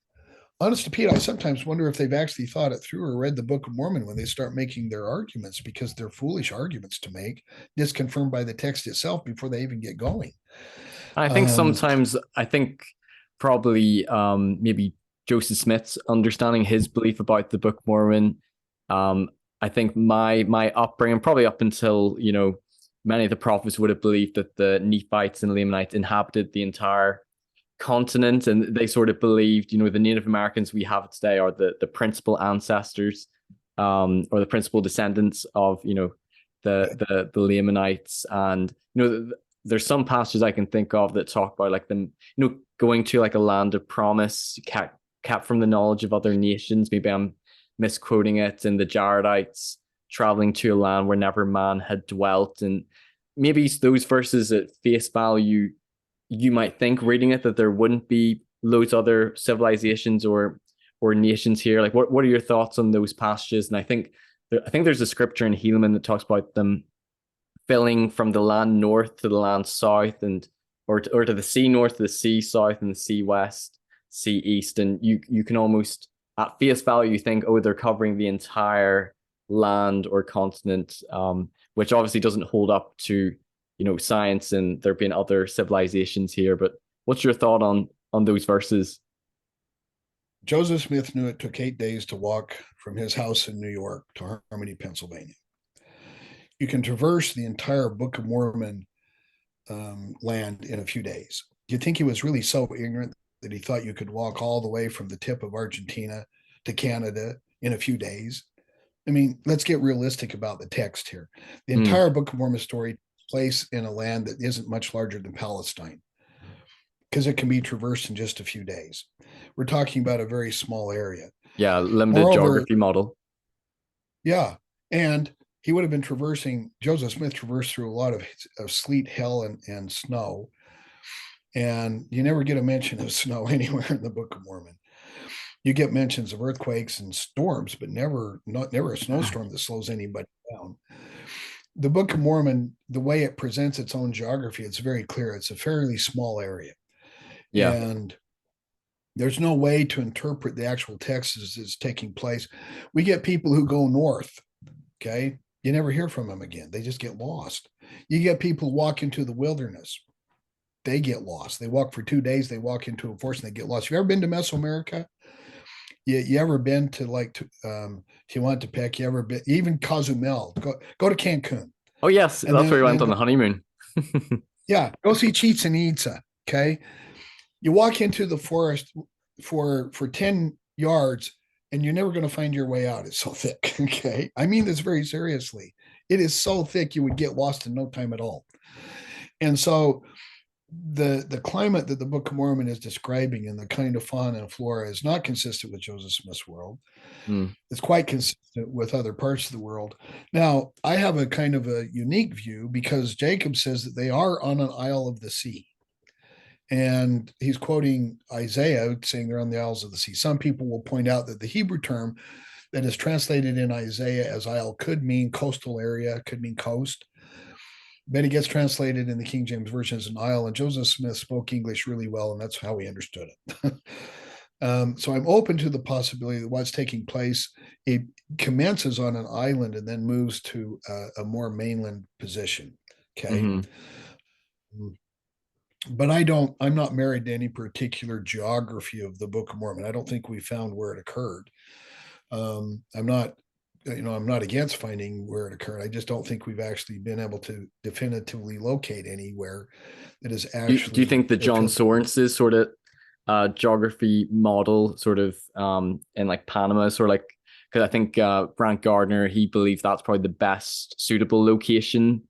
honest to Pete, I sometimes wonder if they've actually thought it through or read the Book of Mormon when they start making their arguments, because they're foolish arguments to make, disconfirmed by the text itself before they even get going.
I think sometimes, probably maybe Joseph Smith's understanding his belief about the Book of Mormon. I think my upbringing, probably up until many of the prophets would have believed that the Nephites and Lamanites inhabited the entire continent, and they sort of believed, the Native Americans we have today are the principal ancestors, or the principal descendants of, the Lamanites. And, there's some passages I can think of that talk about like them, going to like a land of promise, kept from the knowledge of other nations. Maybe I'm misquoting it, and the Jaredites traveling to a land where never man had dwelt. And maybe those verses at face value, you might think reading it that there wouldn't be loads of other civilizations or nations here. Like, what are your thoughts on those passages? And I think there's a scripture in Helaman that talks about them filling from the land north to the land south, and or to the sea north to the sea south, and the sea west, sea east. And you can almost at face value think, oh, they're covering the entire land or continent, which obviously doesn't hold up to science and there being other civilizations here. But what's your thought on those verses?
Joseph Smith knew it took 8 days to walk from his house in New York to Harmony, Pennsylvania. you can traverse the entire Book of Mormon land in a few days. Do you think he was really so ignorant that he thought you could walk all the way from the tip of Argentina to Canada in a few days? I mean, let's get realistic about the text here. The entire Book of Mormon story takes place in a land that isn't much larger than Palestine, because it can be traversed in just a few days. We're talking about a very small area.
Yeah, limited
Moreover,
geography model.
yeah, and he would have been traversing. Joseph Smith traversed through a lot of sleet, hail, and snow, and you never get a mention of snow anywhere in the Book of Mormon. You get mentions of earthquakes and storms, but never a snowstorm that slows anybody down. The Book of Mormon, the way it presents its own geography, it's very clear. It's a fairly small area,
Yeah.
and there's no way to interpret the actual text as it's taking place. We get people who go north, okay? You never hear from them again. They just get lost. You get people who walk into the wilderness. They get lost. They walk for 2 days. They walk into a forest and they get lost. You ever been to Mesoamerica? You ever been to Tehuantepec? You ever been even Cozumel? Go to Cancun.
Oh yes,
And
that's where we went on
go,
the honeymoon.
yeah, go see Chichen Itza. Okay, you walk into the forest for 10 yards and you're never going to find your way out. It's so thick. Okay, I mean this very seriously. It is so thick you would get lost in no time at all. And so the climate that the Book of Mormon is describing and the kind of fauna and flora is not consistent with Joseph Smith's world. It's quite consistent with other parts of the world. Now, I have a kind of a unique view because Jacob says that they are on an isle of the sea. And he's quoting Isaiah saying they're on the isles of the sea. Some people will point out that the Hebrew term that is translated in Isaiah as isle could mean coastal area, could mean coast. But it gets translated in the King James Version as an isle, and Joseph Smith spoke English really well, and that's how he understood it. So I'm open to the possibility that what's taking place, it commences on an island and then moves to a more mainland position. Okay. Mm-hmm. But I'm not married to any particular geography of the Book of Mormon. I don't think we found where it occurred. I'm not against finding where it occurred. I just don't think we've actually been able to definitively locate anywhere that is actually.
Do you think the John Sorens's sort of geography model sort of in like Panama sort of like, because I think Brant Gardner, he believes that's probably the best suitable location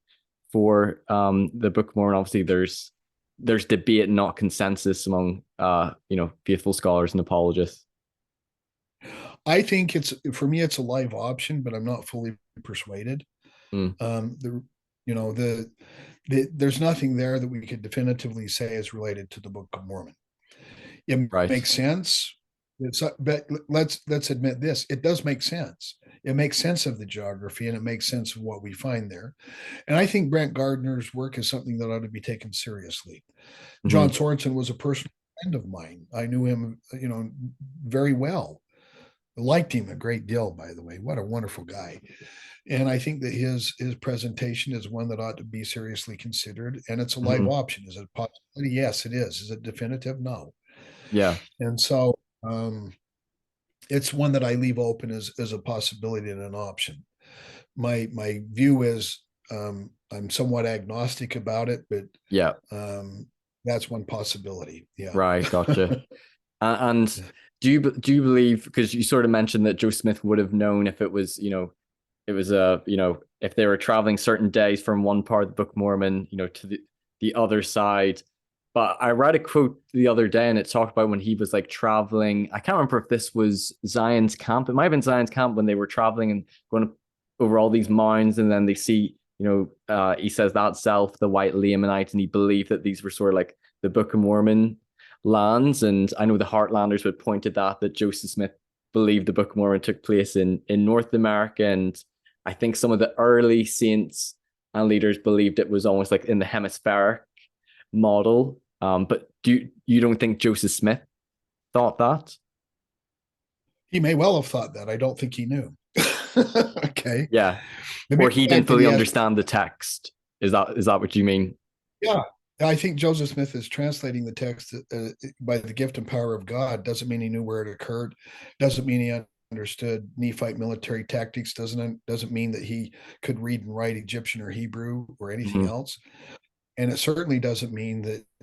for the Book of Mormon. Obviously there's debate, not consensus among faithful scholars and apologists.
I think for me it's a live option, but I'm not fully persuaded. There's nothing there that we could definitively say is related to the Book of Mormon. It makes sense. But let's admit this: it does make sense. It makes sense of the geography, and it makes sense of what we find there. And I think Brant Gardner's work is something that ought to be taken seriously. John Sorensen was a personal friend of mine. I knew him, very well. I liked him a great deal, by the way. What a wonderful guy. And I think that his presentation is one that ought to be seriously considered. And it's a live option. Is it a possibility? Yes, it is. Is it definitive? No.
Yeah.
And so it's one that I leave open as a possibility and an option. My view is I'm somewhat agnostic about it, but
yeah,
that's one possibility. Yeah.
Right. Gotcha. And do you believe, because you sort of mentioned that Joe Smith would have known if it was, if they were traveling certain days from one part of the Book of Mormon, to the other side. But I read a quote the other day and it talked about when he was like traveling. I can't remember if this was Zion's camp. It might have been Zion's camp when they were traveling and going over all these mounds, and then they see, he says that self, the white Lamanite, and he believed that these were sort of like the Book of Mormon lands. And I know the Heartlanders would point to that Joseph Smith believed the Book of Mormon took place in North America. And I think some of the early saints and leaders believed it was almost like in the hemispheric model. But you don't think Joseph Smith thought that?
He may well have thought that. I don't think he knew. Okay.
Yeah. Or he didn't fully understand the text. Is that what you mean?
Yeah. I think Joseph Smith is translating the text by the gift and power of God. Doesn't mean he knew where it occurred. Doesn't mean he understood Nephite military tactics doesn't mean that he could read and write Egyptian or Hebrew or anything else. And it certainly doesn't mean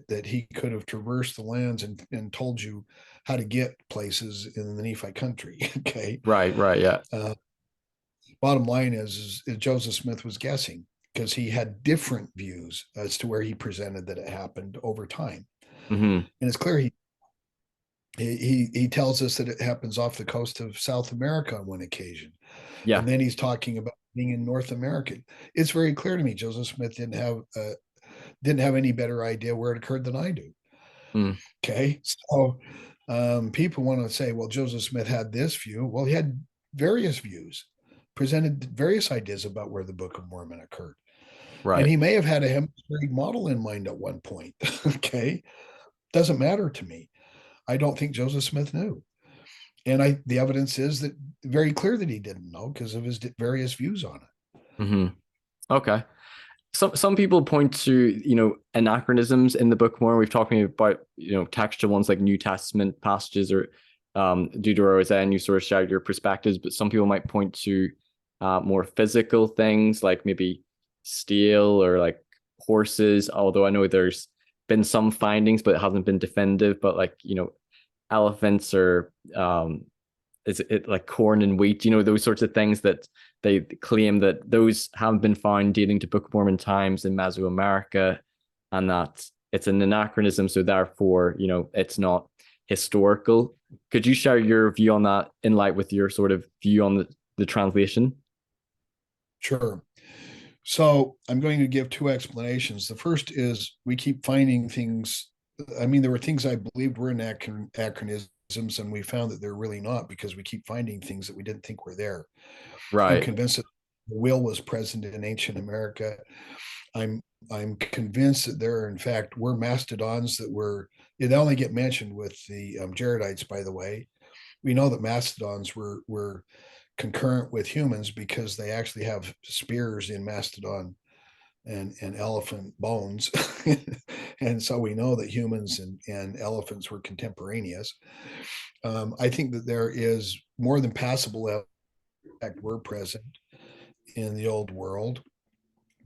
that he could have traversed the lands and told you how to get places in the Nephite country. Okay.
Right, yeah.
Bottom line is Joseph Smith was guessing because he had different views as to where he presented that it happened over time. And it's clear he tells us that it happens off the coast of South America on one occasion.
Yeah.
And then he's talking about being in North America. It's very clear to me Joseph Smith didn't have any better idea where it occurred than I do. Okay. So people want to say, well, Joseph Smith had this view. Well, he had various views, presented various ideas about where the Book of Mormon occurred.
Right.
And he may have had a hemispheric model in mind at one point. Okay. Doesn't matter to me. I don't think Joseph Smith knew. And the evidence is that very clear that he didn't know because of his various views on it.
Okay. Some people point to, anachronisms in the Book of Mormon. We've talked about, textual ones like New Testament passages or Deutero-Isaiah, and you sort of shared your perspectives, but some people might point to more physical things like maybe steel or like horses, although I know there's been some findings, but it hasn't been definitive, but like, elephants or is it like corn and wheat, those sorts of things that they claim that those haven't been found dating to Book of Mormon times in Mesoamerica, and that it's an anachronism, so therefore, it's not historical. Could you share your view on that in light with your sort of view on the translation?
Sure. So I'm going to give two explanations. The first is we keep finding things. I mean, there were things I believed were anachronisms, and we found that they're really not because we keep finding things that we didn't think were there.
Right.
I'm convinced that the will was present in ancient America. I'm convinced that there, in fact, were mastodons that were. They only get mentioned with the jaredites, by the way. We know that mastodons were concurrent with humans because they actually have spears in mastodon and elephant bones. And so we know that humans and elephants were contemporaneous. I think that there is more than passable effect were present in the old world.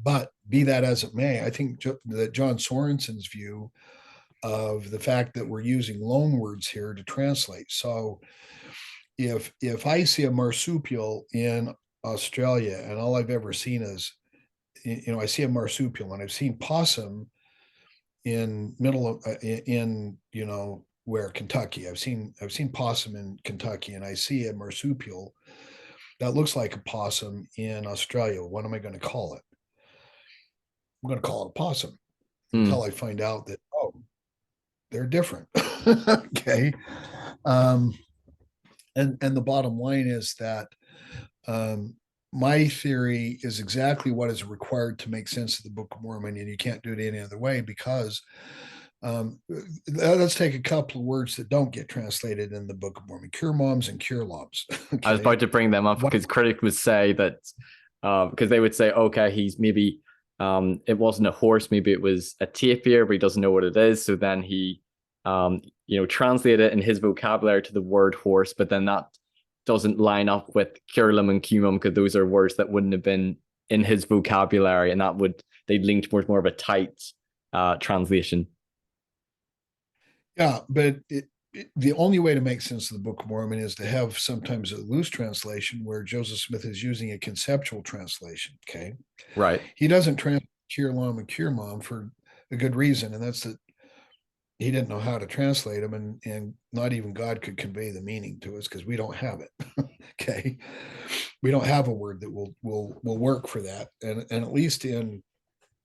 But be that as it may, I think that John Sorensen's view of the fact that we're using loan words here to translate. So if I see a marsupial in Australia and all I've ever seen is, I see a marsupial, and I've seen possum in where Kentucky. I've seen possum in Kentucky, and I see a marsupial that looks like a possum in Australia. What am I going to call it? I'm going to call it a possum until I find out that they're different. Okay. And the bottom line is that my theory is exactly what is required to make sense of the Book of Mormon, and you can't do it any other way because let's take a couple of words that don't get translated in the Book of Mormon: cure moms and cure lobs. Okay?
I was about to bring them up because critics would say that because they would say, okay, he's maybe it wasn't a horse, maybe it was a tapir, but he doesn't know what it is. So then he translate it in his vocabulary to the word horse, but then that doesn't line up with curlum and cumum because those are words that wouldn't have been in his vocabulary, and they'd lean towards more of a tight translation.
Yeah, but the only way to make sense of the Book of Mormon is to have sometimes a loose translation where Joseph Smith is using a conceptual translation. Okay.
Right.
He doesn't translate cure lom and cure mom for a good reason, and that's that he didn't know how to translate them, and not even God could convey the meaning to us because we don't have it. Okay. We don't have a word that will work for that. And at least in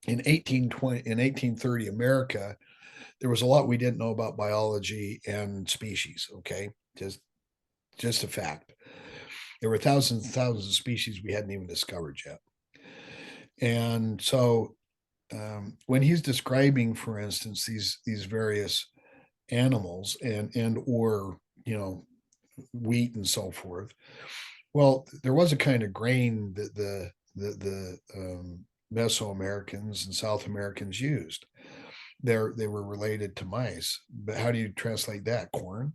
1830 America, there was a lot we didn't know about biology and species. Okay. Just a fact. There were thousands and thousands of species we hadn't even discovered yet. And so when he's describing, for instance, these various animals and or wheat and so forth, well, there was a kind of grain that the Mesoamericans and South Americans used. They were related to mice, but how do you translate that? Corn?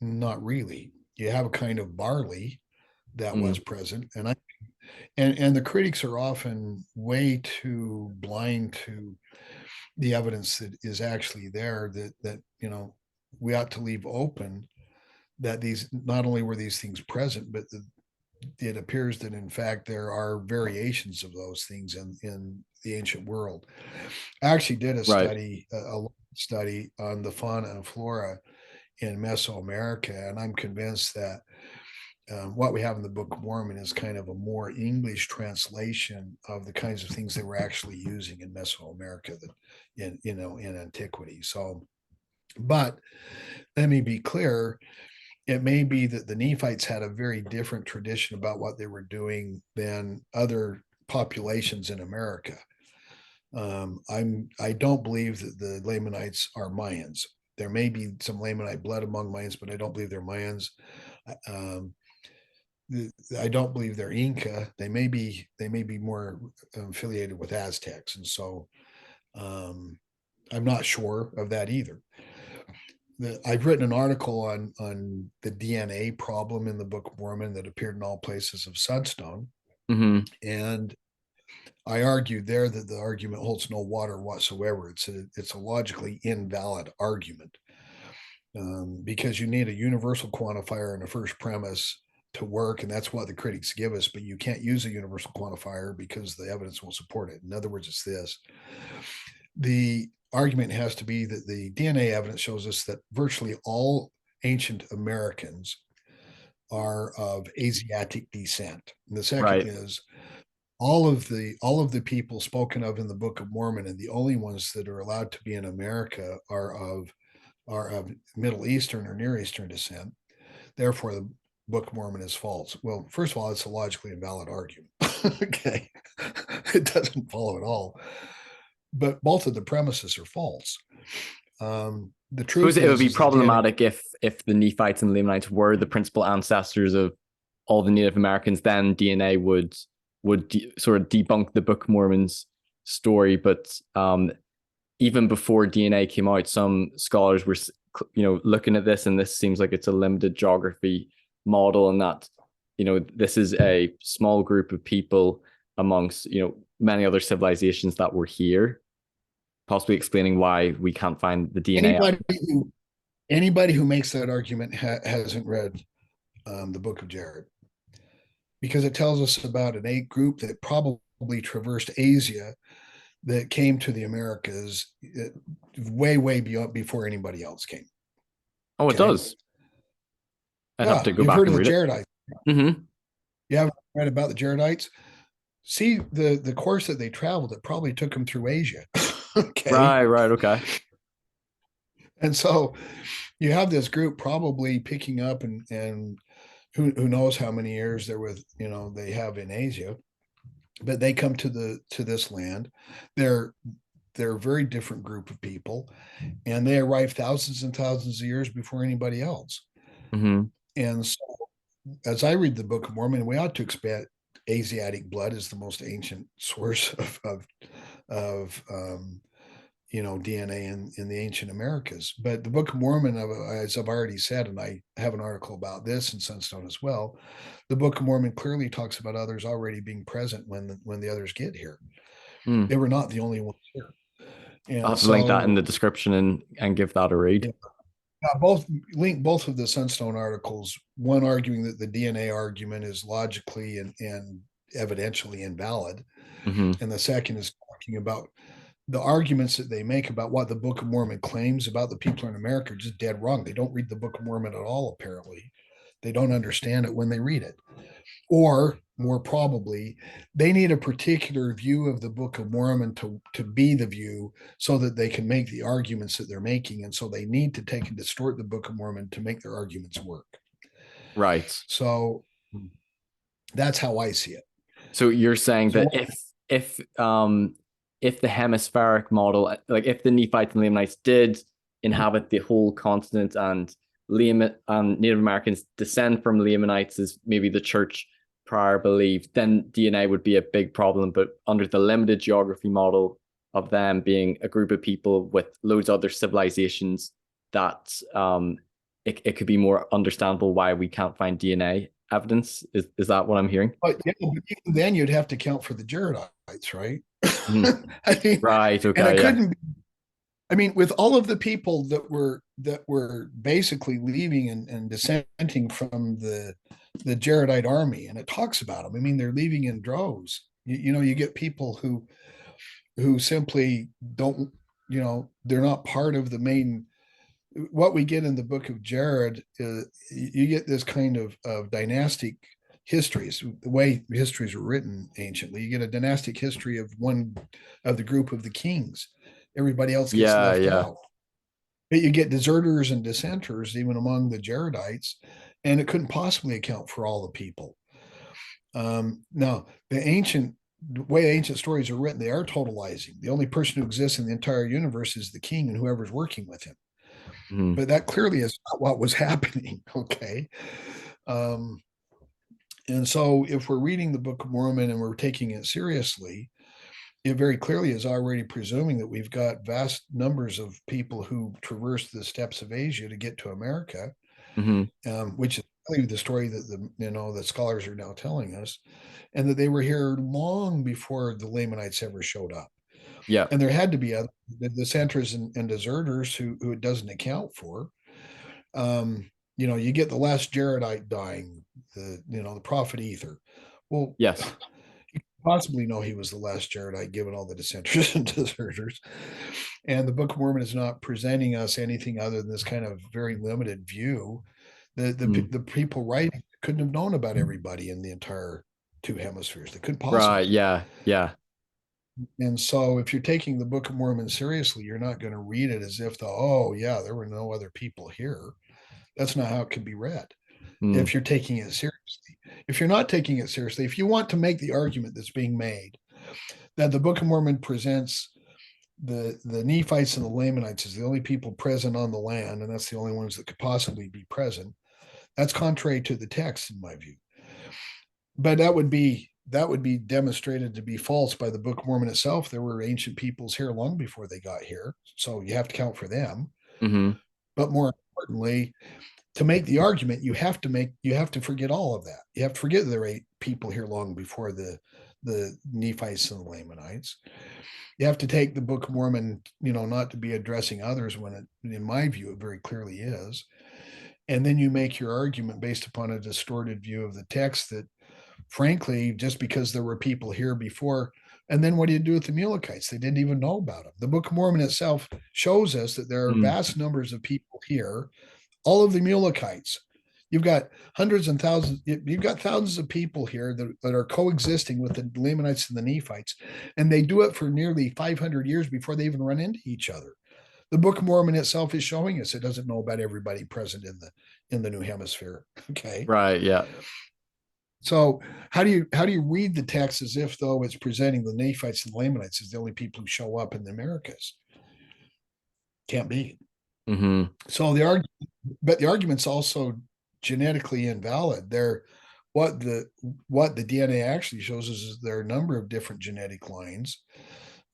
Not really. you have a kind of barley that was
Mm.
present, and the critics are often way too blind to the evidence that is actually there, that we ought to leave open, that these, not only were these things present, but it appears that in fact there are variations of those things in the ancient world. I actually did a
Right.
study on the fauna and flora in Mesoamerica, and I'm convinced that what we have in the Book of Mormon is kind of a more English translation of the kinds of things they were actually using in Mesoamerica, that in antiquity. So, but let me be clear. It may be that the Nephites had a very different tradition about what they were doing than other populations in America. I don't believe that the Lamanites are Mayans. There may be some Lamanite blood among Mayans, but I don't believe they're Mayans. Um, I don't believe they're Inca. They may be more affiliated with Aztecs, and so I'm not sure of that either. I've written an article on the DNA problem in the Book of Mormon that appeared in all places of Sunstone,
Mm-hmm.
and I argued there that the argument holds no water whatsoever. It's a logically invalid argument, because you need a universal quantifier in the first premise to work, and that's what the critics give us. But you can't use a universal quantifier because the evidence will support it. In other words, it's this: the argument has to be that the DNA evidence shows us that virtually all ancient Americans are of Asiatic descent. And the second
Right.
is all of the people spoken of in the Book of Mormon, and the only ones that are allowed to be in America are of Middle Eastern or Near Eastern descent. Therefore, the Book of Mormon is false. Well, first of all, it's a logically invalid argument. Okay, it doesn't follow at all. But both of the premises are false. The
Suppose
truth
it would be
is the DNA.
problematic if the Nephites and Lamanites were the principal ancestors of all the Native Americans. Then DNA would sort of debunk the Book of Mormon's story. But even before DNA came out, some scholars were looking at this, and this seems like it's a limited geography model, and that this is a small group of people amongst many other civilizations that were here, possibly explaining why we can't find the DNA.
Anybody who makes that argument hasn't read the Book of Jared, because it tells us about an ape group that probably traversed Asia, that came to the Americas way beyond, before anybody else came.
Oh, it does. I'd have to go
You've
back
heard
and
of the
read it.
Jaredites.
Mm-hmm.
You haven't read about the Jaredites? See the course that they traveled, it probably took them through Asia. Okay.
Right, okay.
And so you have this group probably picking up, and who knows how many years they're with, they have in Asia, but they come to this land. They're a very different group of people, and they arrive thousands and thousands of years before anybody else.
Mm-hmm.
And so, as I read the Book of Mormon, we ought to expect Asiatic blood is the most ancient source of DNA in the ancient Americas. But the Book of Mormon, as I've already said, and I have an article about this in Sunstone as well, the Book of Mormon clearly talks about others already being present when the others get here.
Mm.
They were not the only ones here. And
I'll have to link that in the description and give that a read.
Yeah, link both of the Sunstone articles, one arguing that the DNA argument is logically and evidentially invalid,
Mm-hmm.
and the second is talking about the arguments that they make about what the Book of Mormon claims about the people in America are just dead wrong. They don't read the Book of Mormon at all, apparently. They don't understand it when they read it. Or more probably, they need a particular view of the Book of Mormon to be the view, so that they can make the arguments that they're making. And so they need to take and distort the Book of Mormon to make their arguments work.
Right.
So that's how I see it.
So you're saying that if the hemispheric model, like if the Nephites and Lamanites did inhabit the whole continent, and Native Americans descend from Lamanites, as maybe the church prior believed, then DNA would be a big problem. But under the limited geography model of them being a group of people with loads of other civilizations that it could be more understandable why we can't find DNA evidence. Is that what I'm hearing?
But, yeah, but even then you'd have to count for the jaredites, right?
Mhm.
I mean,
Right.
and it
Okay. Yeah.
couldn't be, I mean, with all of the people that were basically leaving and dissenting from the Jaredite army, and it talks about them. I mean, they're leaving in droves. You get people who simply don't, they're not part of the main. What we get in the book of Jared, you get this kind of dynastic histories, the way histories are written anciently. You get a dynastic history of one of the group of the kings. Everybody else gets
Yeah.
left
Yeah.
out. But you get deserters and dissenters even among the Jaredites, and it couldn't possibly account for all the people. Now, the way ancient stories are written, they are totalizing. The only person who exists in the entire universe is the king and whoever's working with him.
Mhm.
But that clearly is not what was happening. Okay. Um, and so if we're reading the Book of Mormon and we're taking it seriously, it very clearly is already presuming that we've got vast numbers of people who traverse the steppes of Asia to get to America,
Mhm.
which is really the story that the scholars are now telling us, and that they were here long before the Lamanites ever showed up.
Yeah.
And there had to be other the dissenters and deserters who it doesn't account for. You get the last Jaredite dying, the prophet Ether. Well,
Yes.
possibly know he was the last Jaredite, given all the dissenters and deserters. And the Book of Mormon is not presenting us anything other than this kind of very limited view.
Mhm.
The people writing couldn't have known about everybody in the entire two hemispheres. They couldn't
Right.
possibly.
Yeah. Yeah.
And so, if you're taking the Book of Mormon seriously, you're not going to read it as if oh yeah, there were no other people here. That's not how it can be read.
Mm.
If you're taking it seriously, if you're not taking it seriously, if you want to make the argument that's being made that the Book of Mormon presents the Nephites and the Lamanites as the only people present on the land, and that's the only ones that could possibly be present, that's contrary to the text, in my view. But that would be demonstrated to be false by the Book of Mormon itself. There were ancient peoples here long before they got here, so you have to count for them.
Mhm.
But more importantly, to make the argument, you have to forget all of that. You have to forget there were people here long before the Nephites and the Lamanites. You have to take the Book of Mormon, not to be addressing others when in my view, it very clearly is. And then you make your argument based upon a distorted view of the text that, frankly, just because there were people here before, and then what do you do with the Mulekites? They didn't even know about them. The Book of Mormon itself shows us that there are
Mm.
vast numbers of people here, all of the Mulekites. You've got hundreds and thousands, you've got thousands of people here that are coexisting with the Lamanites and the Nephites, and they do it for nearly 500 years before they even run into each other. The Book of Mormon itself is showing us it doesn't know about everybody present in the new hemisphere. Okay.
Right. Yeah.
So how do you read the text as if though it's presenting the Nephites and Lamanites as the only people who show up in the Americas? Can't be.
Mhm.
So the argument's also genetically invalid. What the DNA actually shows us is there are a number of different genetic lines.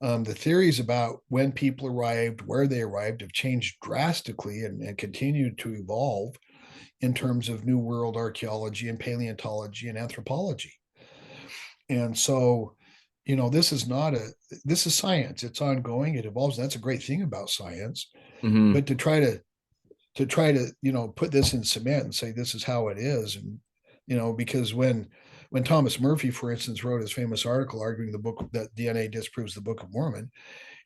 The theories about when people arrived, where they arrived, have changed drastically and continue to evolve in terms of New World archaeology and paleontology and anthropology. And so, this is science. It's ongoing. It evolves. That's a great thing about science.
Mhm.
But to try to put this in cement and say this is how it is, and because when Thomas Murphy, for instance, wrote his famous article arguing the book that DNA disproves the Book of Mormon,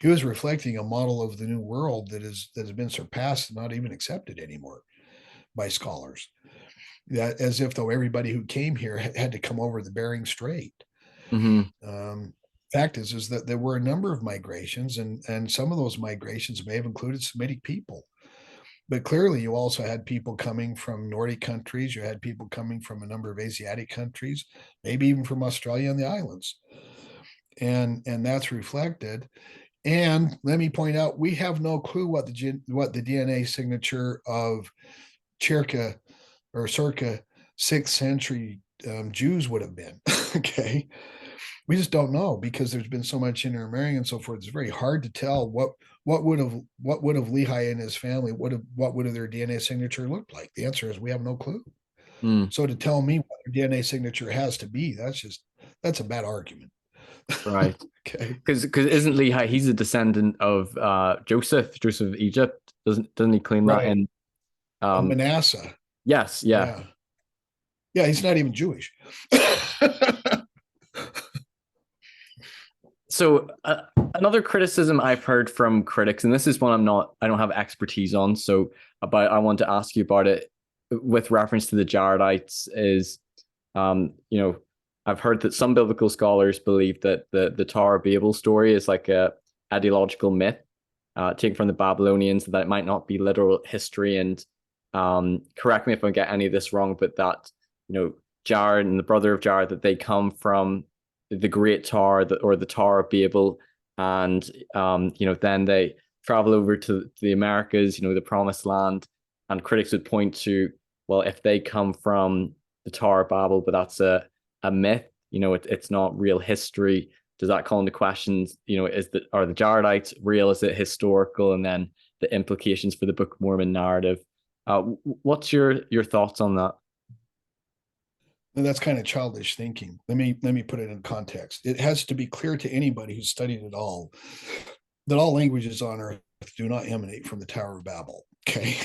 he was reflecting a model of the new world that has been surpassed and not even accepted anymore by scholars. That as if though everybody who came here had to come over the Bering Strait.
Mhm.
Fact is that there were a number of migrations, and some of those migrations may have included Semitic people. But clearly, you also had people coming from Nordic countries. You had people coming from a number of Asiatic countries, maybe even from Australia and the islands, and that's reflected. And let me point out, we have no clue what the DNA signature of circa or circa 6th century Jews would have been. Okay, We just don't know because there's been so much intermarrying and so forth. It's very hard to tell what would have Lehi and his family what would have their DNA signature looked like. The answer is we have no clue.
Mm,
So to tell me what their DNA signature has to be, that's a bad argument.
right.
Okay.
Because isn't Lehi, he's a descendant of Joseph of Egypt. Doesn't he claim that
Right.
in um
Manasseh.
yes, yeah.
Yeah. Yeah, he's not even Jewish.
So another criticism I've heard from critics, and this is one I don't have expertise on, so but I want to ask you about it with reference to the Jaredites is, I've heard that some biblical scholars believe that the Tower of Babel story is like a ideological myth taken from the Babylonians, that it might not be literal history. And correct me if I get any of this wrong, but that Jared and the brother of Jared, that they come from the Great Tower, or the Tower of Babel, and then they travel over to the Americas, the Promised Land, and critics would point to, well, if they come from the Tower of Babel, but that's a myth, it's not real history. Does that call into questions, are the Jaredites real? Is it historical? And then the implications for the Book of Mormon narrative. What's your thoughts on that?
And that's kind of childish thinking. Let me put it in context. It has to be clear to anybody who's studied it all that all languages on earth do not emanate from the Tower of Babel. Okay.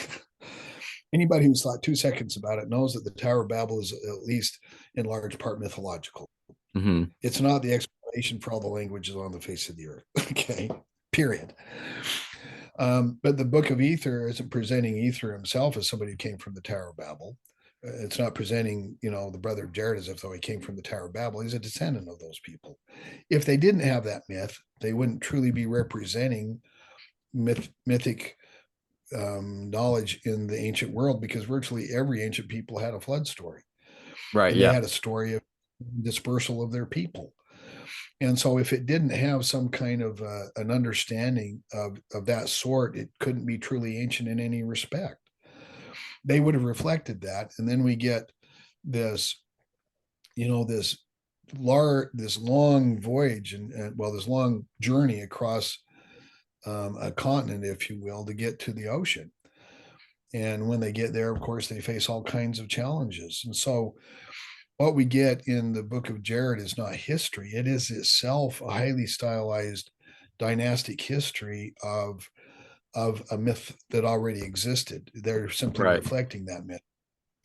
Anybody who's thought 2 seconds about it knows that the Tower of Babel is at least in large part mythological.
Mm-hmm.
It's not the explanation for all the languages on the face of the earth. Okay. Period. But the Book of Ether isn't presenting Ether himself as somebody who came from the Tower of Babel. It's not presenting, the brother of Jared as if though he came from the Tower of Babel. He's a descendant of those people. If they didn't have that myth, they wouldn't truly be representing mythic knowledge in the ancient world, because virtually every ancient people had a flood story.
Right.
And
Yeah.
they had a story of dispersal of their people. And so if it didn't have some kind of an understanding of that sort, it couldn't be truly ancient in any respect. They would have reflected that. And then we get this, this long voyage and this long journey across a continent, if you will, to get to the ocean. And when they get there, of course, they face all kinds of challenges. And so what we get in the Book of Jared is not history. It is itself a highly stylized dynastic history of a myth that already existed. They're simply
Right.
reflecting that myth.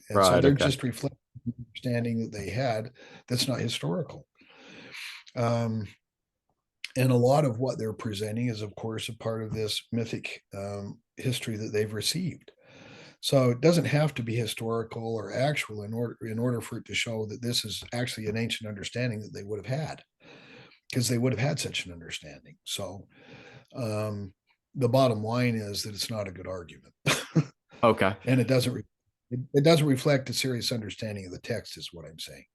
And so
Right.
they're
Okay.
just reflecting the understanding that they had that's not historical. And a lot of what they're presenting is, of course, a part of this mythic history that they've received. So it doesn't have to be historical or actual in order for it to show that this is actually an ancient understanding that they would have had, because they would have had such an understanding. So the bottom line is that it's not a good argument.
Okay.
And it doesn't reflect a serious understanding of the text, is what I'm saying.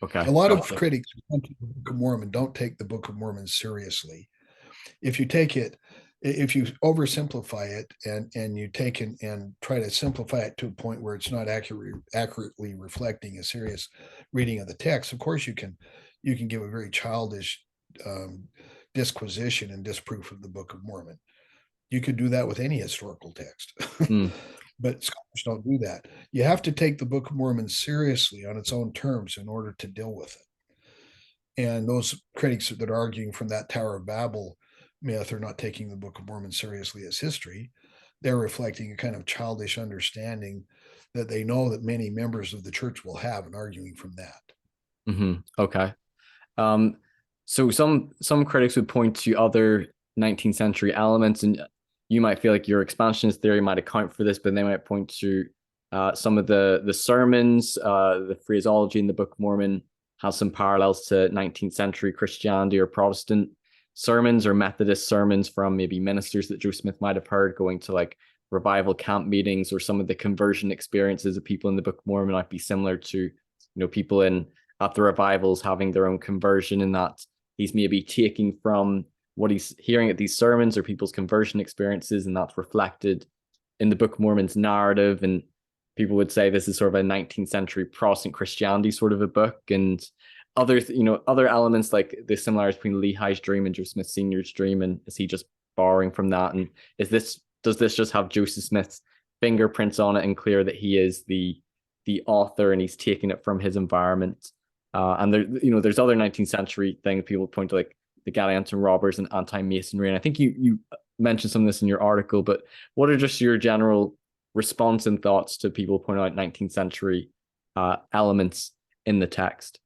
Okay.
A lot of
Gotcha.
critics who come to the Book of Mormon don't take the Book of Mormon seriously. If you oversimplify it and you take and try to simplify it to a point where it's not accurately reflecting a serious reading of the text, of course you can give a very childish disquisition and disproof of the Book of Mormon. You could do that with any historical text.
Mm.
But scholars don't do that. You have to take the Book of Mormon seriously on its own terms in order to deal with it. And those critics that are arguing from that Tower of Babel myth are not taking the Book of Mormon seriously as history. They're reflecting a kind of childish understanding that they know that many members of the church will have, and arguing from that.
Mm-hmm. Okay. So some critics would point to other 19th century elements, and you might feel like your expansionist theory might account for this, but they might point to some of the sermons, the phraseology in the Book of Mormon has some parallels to 19th century Christianity or Protestant sermons, or Methodist sermons from maybe ministers that Joe Smith might have heard going to like revival camp meetings, or some of the conversion experiences of people in the Book of Mormon might be similar to, people at the revivals having their own conversion, and that he's maybe taking from what he's hearing at these sermons or people's conversion experiences, and that's reflected in the Book of Mormon's narrative. And people would say this is sort of a 19th century Protestant Christianity sort of a book. And other other elements like the similarities between Lehi's dream and Joseph Smith Sr.'s dream, and is he just borrowing from that? And does this just have Joseph Smith's fingerprints on it and clear that he is the author and he's taking it from his environment? And there's other 19th century things people point to, like the Gadianton robbers and anti-masonry. And I think you mentioned some of this in your article, but what are just your general response and thoughts to people pointing out 19th century elements in the text?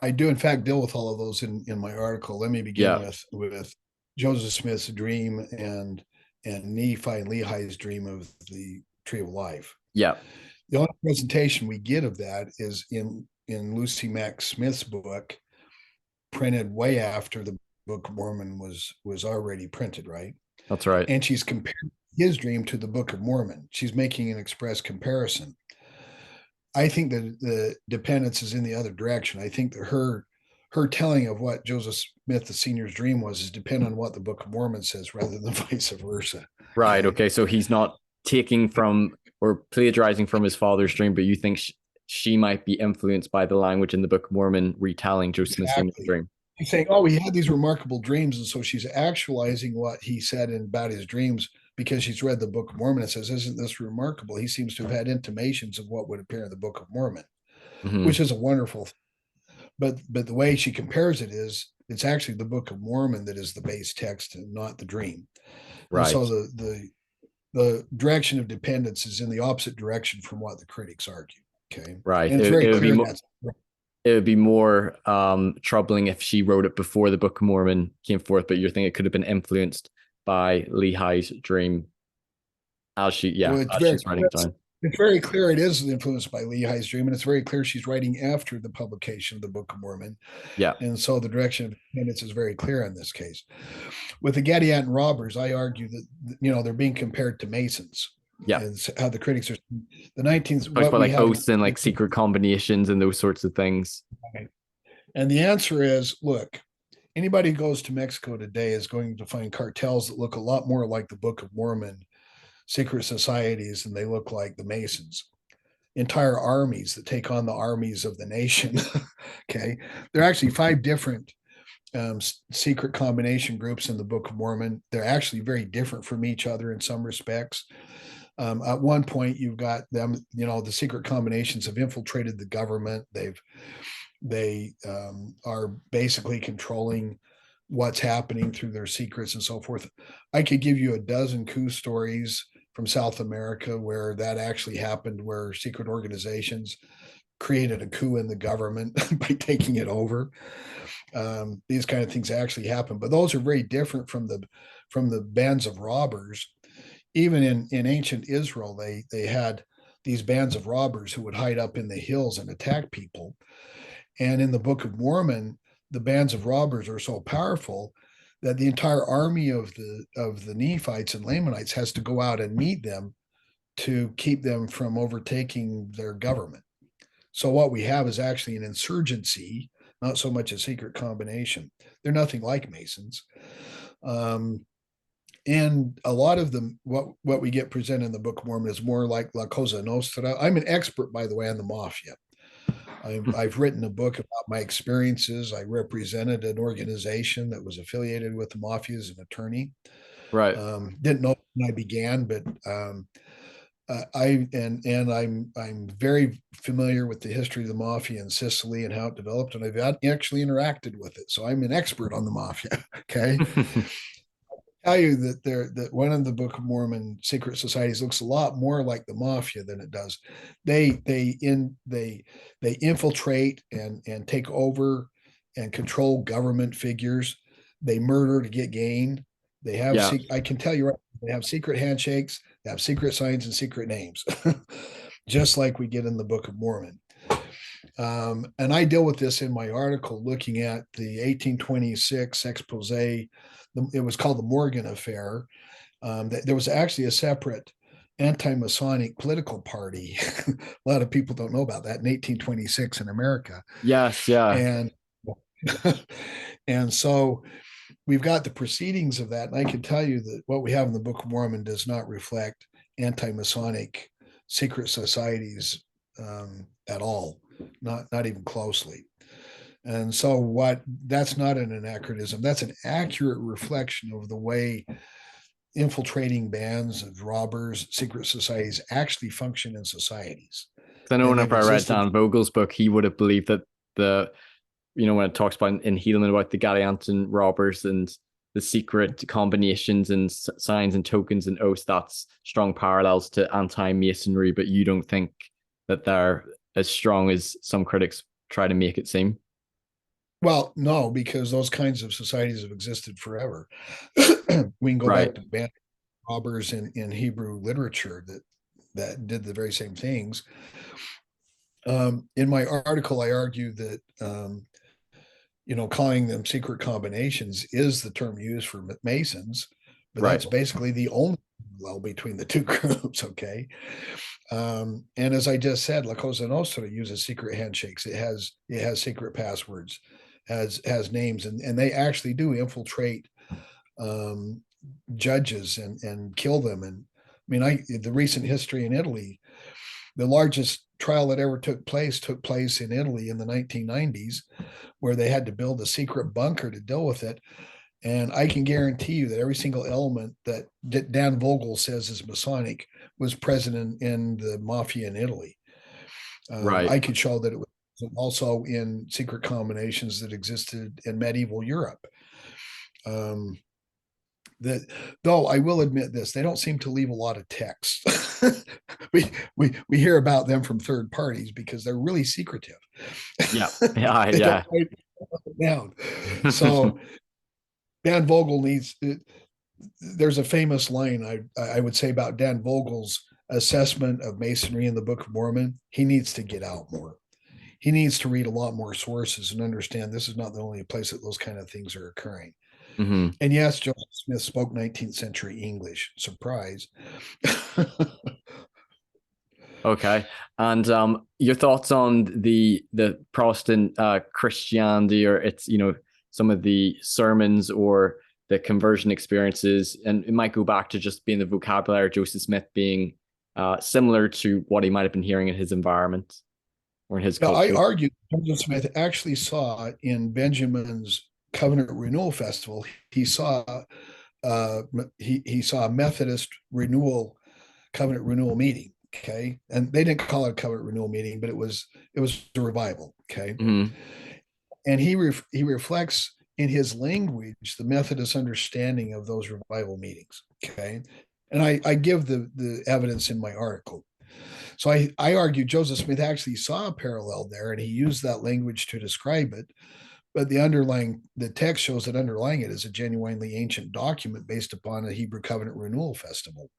I do, in fact, deal with all of those in my article. Let me begin with Joseph Smith's dream and Nephi and Lehi's dream of the tree of life.
Yeah.
The only presentation we get of that is in Lucy Mack Smith's book, printed way after the Book of Mormon was already printed, right?
That's right.
And she's comparing his dream to the Book of Mormon. She's making an express comparison. I think that the dependence is in the other direction. I think that her telling of what Joseph Smith the Senior's dream was is dependent on what the Book of Mormon says rather than vice versa.
Right. Okay. So he's not taking from or plagiarizing from his father's dream, but you think she might be influenced by the language in the Book of Mormon retelling Joseph Smith Senior's dream.
He's saying, oh, he had these remarkable dreams, and so she's actualizing what he said about his dreams because she's read the Book of Mormon and says, isn't this remarkable? He seems to have had intimations of what would appear in the Book of Mormon, which is a wonderful thing. But the way she compares it is, it's actually the Book of Mormon that is the base text and not the dream. Right. And so the direction of dependence is in the opposite direction from what the critics argue. Okay.
Right.
And it's very clear
it would be more troubling if she wrote it before the Book of Mormon came forth, but you're thinking it could have been influenced by Lehi's dream as she's writing it down.
It's very clear it is influenced by Lehi's dream, and it's very clear she's writing after the publication of the Book of Mormon.
Yeah.
And so the direction of dependence is very clear in this case. With the Gadianton robbers, I argue that, they're being compared to Masons.
Yeah.
And how the critics are the 19th.
About like oaths and like secret combinations and those sorts of things.
Right. And the answer is, look, anybody who goes to Mexico today is going to find cartels that look a lot more like the Book of Mormon secret societies than they look like the Masons. Entire armies that take on the armies of the nation. Okay. There are actually 5 different secret combination groups in the Book of Mormon. They're actually very different from each other in some respects. At one point, you've got them, the secret combinations have infiltrated the government. They are basically controlling what's happening through their secrets and so forth. I could give you a dozen coup stories from South America where that actually happened, where secret organizations created a coup in the government by taking it over. These kind of things actually happen, but those are very different from the bands of robbers. Even in ancient Israel, they had these bands of robbers who would hide up in the hills and attack people. And in the Book of Mormon, the bands of robbers are so powerful that the entire army of the Nephites and Lamanites has to go out and meet them to keep them from overtaking their government. So what we have is actually an insurgency, not so much a secret combination. They're nothing like Masons. And a lot of them, what we get presented in the Book of Mormon is more like La Cosa Nostra. I'm an expert, by the way, on the mafia. I've written a book about my experiences. I represented an organization that was affiliated with the mafia as an attorney.
Right.
Didn't know when I began, but I'm very familiar with the history of the mafia in Sicily and how it developed, and I've actually interacted with it. So I'm an expert on the mafia. Okay. Tell you that one of the Book of Mormon secret societies looks a lot more like the mafia than it does. They infiltrate and take over and control government figures. They murder to get gain. They have I can tell you right, they have secret handshakes, they have secret signs and secret names, just like we get in the Book of Mormon. And I deal with this in my article looking at the 1826 expose. It was called the Morgan Affair. There was actually a separate anti-Masonic political party. A lot of people don't know about that in 1826 in America.
Yes, yeah.
And so we've got the proceedings of that. And I can tell you that what we have in the Book of Mormon does not reflect anti-Masonic secret societies at all, not even closely. And so that's not an anachronism. That's an accurate reflection of the way infiltrating bands of robbers, secret societies actually function in societies.
I know
And they've
whenever I read
existed.
Dan Vogel's book, he would have believed that when it talks about in Helaman about the Gadianton robbers and the secret combinations and signs and tokens and oaths, that's strong parallels to anti-masonry, but you don't think that they're as strong as some critics try to make it seem?
Well, no, because those kinds of societies have existed forever. We can go
Right.
back to band robbers in Hebrew literature that did the very same things. In my article, I argue that calling them secret combinations is the term used for Masons, but
Right.
that's basically the only parallel between the two groups. Okay. And as I just said, La Cosa Nostra uses secret handshakes. It has secret passwords, has names, and they actually do infiltrate judges and kill them. And I mean, the recent history in Italy, the largest trial that ever took place in Italy in the 1990s, where they had to build a secret bunker to deal with it. And I can guarantee you that every single element that Dan Vogel says is Masonic was present in the mafia in Italy.
Right.
I could show that it was also in secret combinations that existed in medieval Europe. That though I will admit this, they don't seem to leave a lot of text. we hear about them from third parties because they're really secretive.
Yeah. Yeah.
They don't
Yeah.
write it down. So Dan Vogel needs. There's a famous line I would say about Dan Vogel's assessment of Masonry in the Book of Mormon. He needs to get out more. He needs to read a lot more sources and understand this is not the only place that those kind of things are occurring.
Mm-hmm.
And yes, Joseph Smith spoke 19th century English. Surprise.
Okay. And your thoughts on the Protestant Christianity, or it's some of the sermons or the conversion experiences, and it might go back to just being the vocabulary of Joseph Smith being similar to what he might have been hearing in his environment or in his
Now, I
culture.
argue Joseph Smith actually saw in Benjamin's Covenant Renewal Festival, he saw he saw a Methodist renewal covenant renewal meeting. Okay, and they didn't call it a covenant renewal meeting, but it was a revival. Okay,
Mm-hmm.
and he reflects in his language the Methodist understanding of those revival meetings. Okay, and I give the evidence in my article. So I argue Joseph Smith actually saw a parallel there, and he used that language to describe it. But the text shows that underlying it is a genuinely ancient document based upon a Hebrew covenant renewal festival.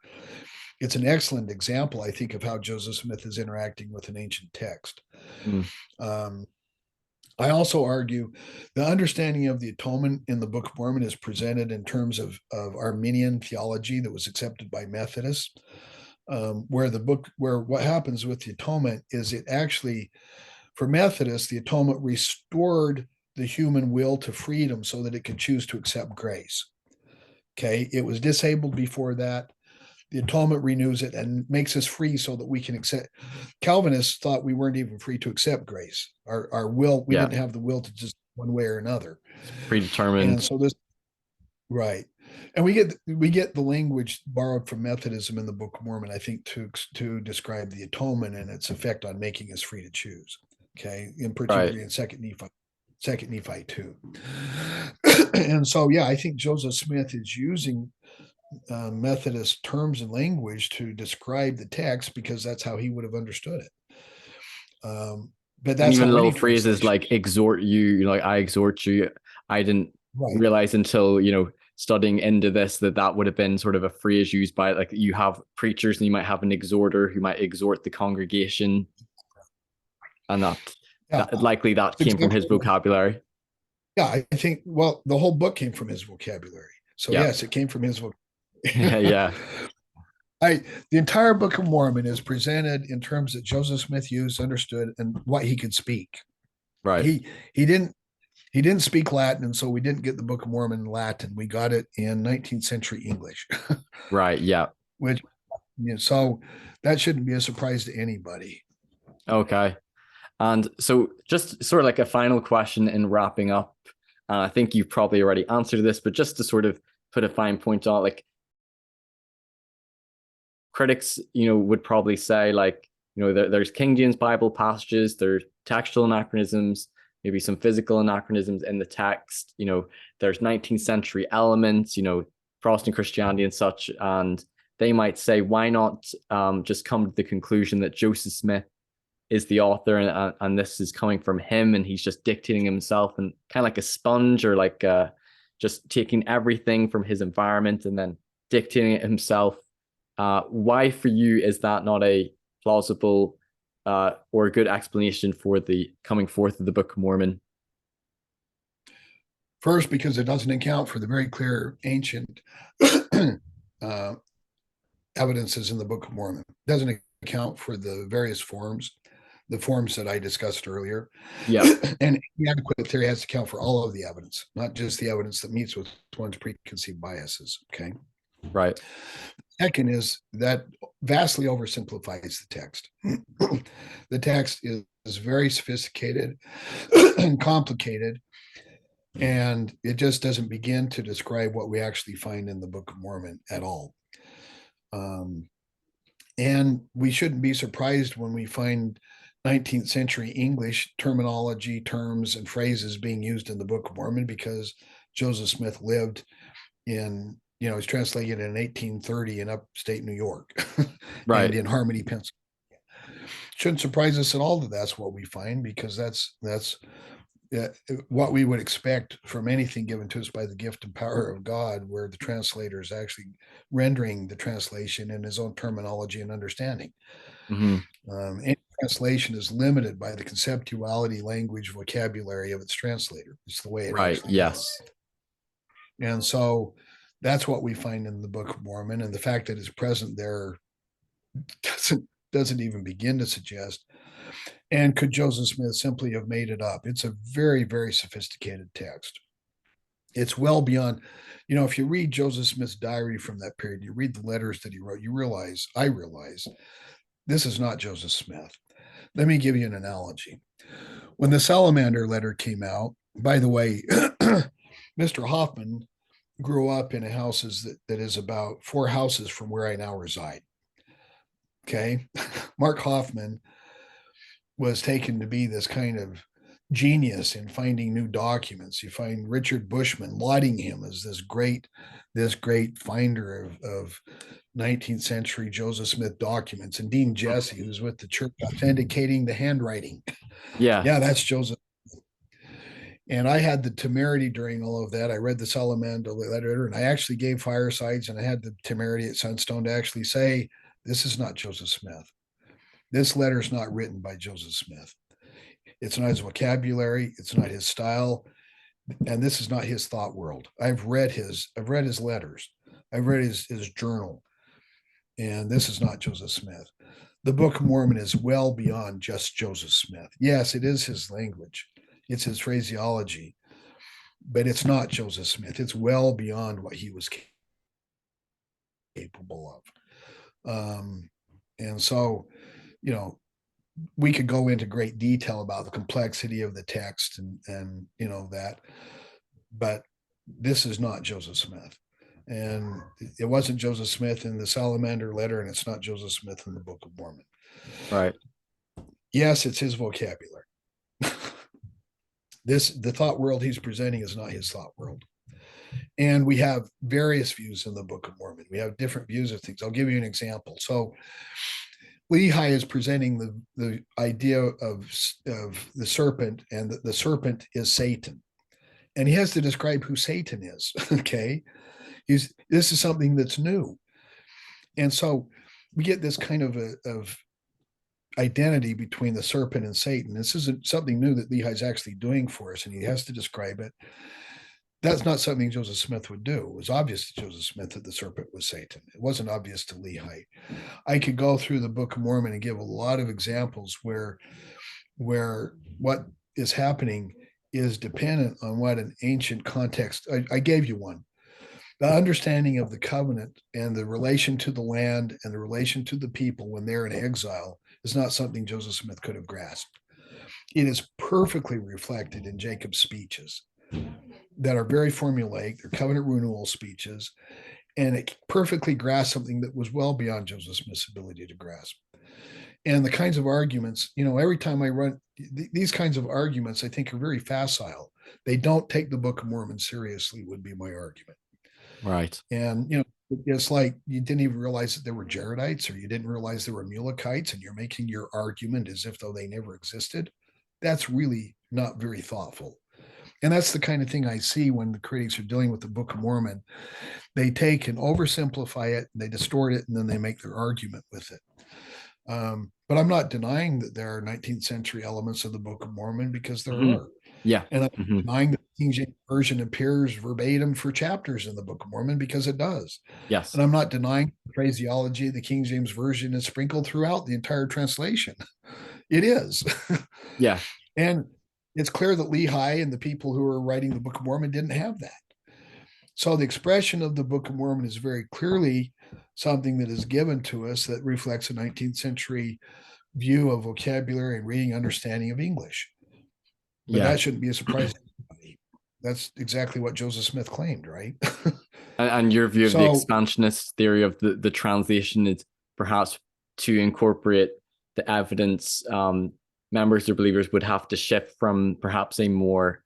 It's an excellent example, I think, of how Joseph Smith is interacting with an ancient text.
Mm.
Um, I also argue the understanding of the atonement in the Book of Mormon is presented in terms of Arminian theology that was accepted by Methodists, where what happens with the atonement is it actually, for Methodists, the atonement restored the human will to freedom so that it could choose to accept grace. Okay, it was disabled before that. The atonement renews it and makes us free so that we can accept. Calvinists thought we weren't even free to accept grace. Our will, we
Yeah.
didn't have the will to just one way or another.
It's
And
predetermined.
so this, right. And we get the language borrowed from Methodism in the Book of Mormon, I think, to describe the atonement and its effect on making us free to choose. Okay, in
Right.
particular in Second Nephi 2. And so, yeah, I think Joseph Smith is using Methodist terms and language to describe the text because that's how he would have understood it. But
And
that's
even
how
little
any
phrases
translation.
like exhort you, like I exhort you. I didn't
Right.
realize until, studying into this that would have been sort of a phrase used by, like, you have preachers and you might have an exhorter who might exhort the congregation, and
Yeah.
that likely that
That's
came from his
exactly right.
vocabulary.
Yeah. I think, well, the whole book came from his vocabulary. So,
Yeah.
yes, it came from his vocabulary.
Yeah.
The entire Book of Mormon is presented in terms that Joseph Smith used, understood, and what he could speak.
Right.
He didn't speak Latin, and so we didn't get the Book of Mormon in Latin. We got it in 19th century English,
Right. Yeah.
which so that shouldn't be a surprise to anybody.
Okay. And so just sort of like a final question in wrapping up. I think you've probably already answered this, but just to sort of put a fine point on it, like critics, would probably say like, there's King James Bible passages, there's textual anachronisms, maybe some physical anachronisms in the text, there's 19th century elements, Protestant Christianity and such. And they might say, why not just come to the conclusion that Joseph Smith is the author, and this is coming from him, and he's just dictating himself, and kind of like a sponge, or like just taking everything from his environment and then dictating it himself. Why for you is that not a plausible or a good explanation for the coming forth of the Book of Mormon?
First, because it doesn't account for the very clear ancient evidences in the Book of Mormon. It doesn't account for the various forms, the forms that I discussed earlier.
Yeah.
And the adequate theory has to account for all of the evidence, not just the evidence that meets with one's preconceived biases. Okay.
Right.
Second is that vastly oversimplifies the text. The text is very sophisticated and complicated, and it just doesn't begin to describe what we actually find in the Book of Mormon at all. And we shouldn't be surprised when we find 19th century English terminology, terms, and phrases being used in the Book of Mormon, because Joseph Smith lived in, he's translated in 1830 in upstate New York
Right.
and in Harmony, Pennsylvania. Shouldn't surprise us at all that that's what we find, because that's what we would expect from anything given to us by the gift and power of God, where the translator is actually rendering the translation in his own terminology and understanding. Any translation is limited by the conceptuality, language, vocabulary of its translator. It's the way it
right.
actually
Yes.
is. And so that's what we find in the Book of Mormon, and the fact that it's present there doesn't even begin to suggest. And could Joseph Smith simply have made it up? It's a very, very sophisticated text. It's well beyond, if you read Joseph Smith's diary from that period, you read the letters that he wrote, I realize this is not Joseph Smith. Let me give you an analogy. When the Salamander letter came out, by the way, Mr. Hoffman grew up in a house that is about 4 houses from where I now reside. Okay. Mark Hoffman was taken to be this kind of genius in finding new documents. You find Richard Bushman lauding him as this great finder of 19th century Joseph Smith documents, and Dean Jesse, who's with the church, authenticating the handwriting.
Yeah.
Yeah, that's Joseph. And I had the temerity during all of that. I read the Salamander letter, and I actually gave firesides, and I had the temerity at Sunstone to actually say, this is not Joseph Smith. This letter is not written by Joseph Smith. It's not his vocabulary. It's not his style. And this is not his thought world. I've read his letters. I've read his journal. And this is not Joseph Smith. The Book of Mormon is well beyond just Joseph Smith. Yes, it is his language. It's his phraseology, but it's not Joseph Smith. It's well beyond what he was capable of. And so, we could go into great detail about the complexity of the text and that, but this is not Joseph Smith. And it wasn't Joseph Smith in the Salamander letter, and it's not Joseph Smith in the Book of Mormon.
Right.
Yes, it's his vocabulary. The thought world he's presenting is not his thought world. And we have various views in the Book of Mormon. We have different views of things. I'll give you an example. So Lehi is presenting the idea of the serpent, and the serpent is Satan. And he has to describe who Satan is. Okay. This is something that's new. And so we get this kind of identity between the serpent and Satan. This isn't something new that Lehi is actually doing for us, and he has to describe it. That's not something Joseph Smith would do. It was obvious to Joseph Smith that the serpent was Satan. It wasn't obvious to Lehi. I could go through the Book of Mormon and give a lot of examples where what is happening is dependent on what an ancient context. I gave you one. The understanding of the covenant and the relation to the land and the relation to the people when they're in exile is not something Joseph Smith could have grasped. it is perfectly reflected in Jacob's speeches that are very formulaic. They're covenant renewal speeches, and it perfectly grasped something that was well beyond Joseph Smith's ability to grasp. And the kinds of arguments, every time I run these kinds of arguments, I think are very facile. They don't take the Book of Mormon seriously, would be my argument.
Right.
And, it's like you didn't even realize that there were jaredites, or you didn't realize there were Mulekites, and you're making your argument as if though they never existed. That's really not very thoughtful. And that's the kind of thing I see when the critics are dealing with the Book of Mormon. They take and oversimplify it, they distort it, and then they make their argument with it. But I'm not denying that there are 19th century elements of the Book of Mormon, because there are.
Yeah.
And I'm denying that the King James Version appears verbatim for chapters in the Book of Mormon, because it does.
Yes.
And I'm not denying the phraseology of the King James Version is sprinkled throughout the entire translation. It is.
Yeah.
And it's clear that Lehi and the people who are writing the Book of Mormon didn't have that. So the expression of the Book of Mormon is very clearly something that is given to us that reflects a 19th century view of vocabulary and reading, understanding of English. But that shouldn't be a surprise to anybody. That's exactly what Joseph Smith claimed, right?
And your view of the expansionist theory of the translation is perhaps to incorporate the evidence. Members or believers would have to shift from perhaps a more,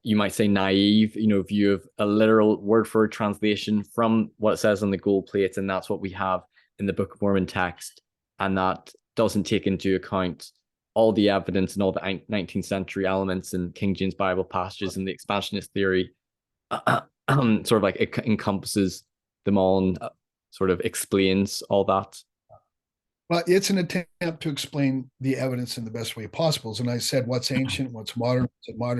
you might say, naive, view of a literal word for word translation from what it says on the gold plates, and that's what we have in the Book of Mormon text, and that doesn't take into account all the evidence and all the 19th century elements and King James Bible passages, and the expansionist theory sort of like it encompasses them all and sort of explains all that.
Well, it's an attempt to explain the evidence in the best way possible. And I said, what's ancient, what's modern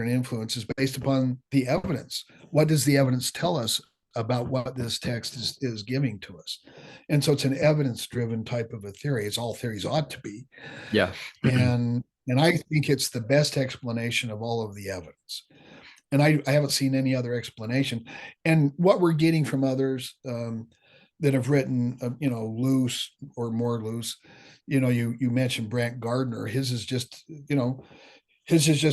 influence is based upon the evidence. What does the evidence tell us about what this text is giving to us? And so it's an evidence-driven type of a theory, as all theories ought to be.
Yeah.
And I think it's the best explanation of all of the evidence. And I haven't seen any other explanation. And what we're getting from others that have written, loose or more loose, you mentioned Brant Gardner. His is just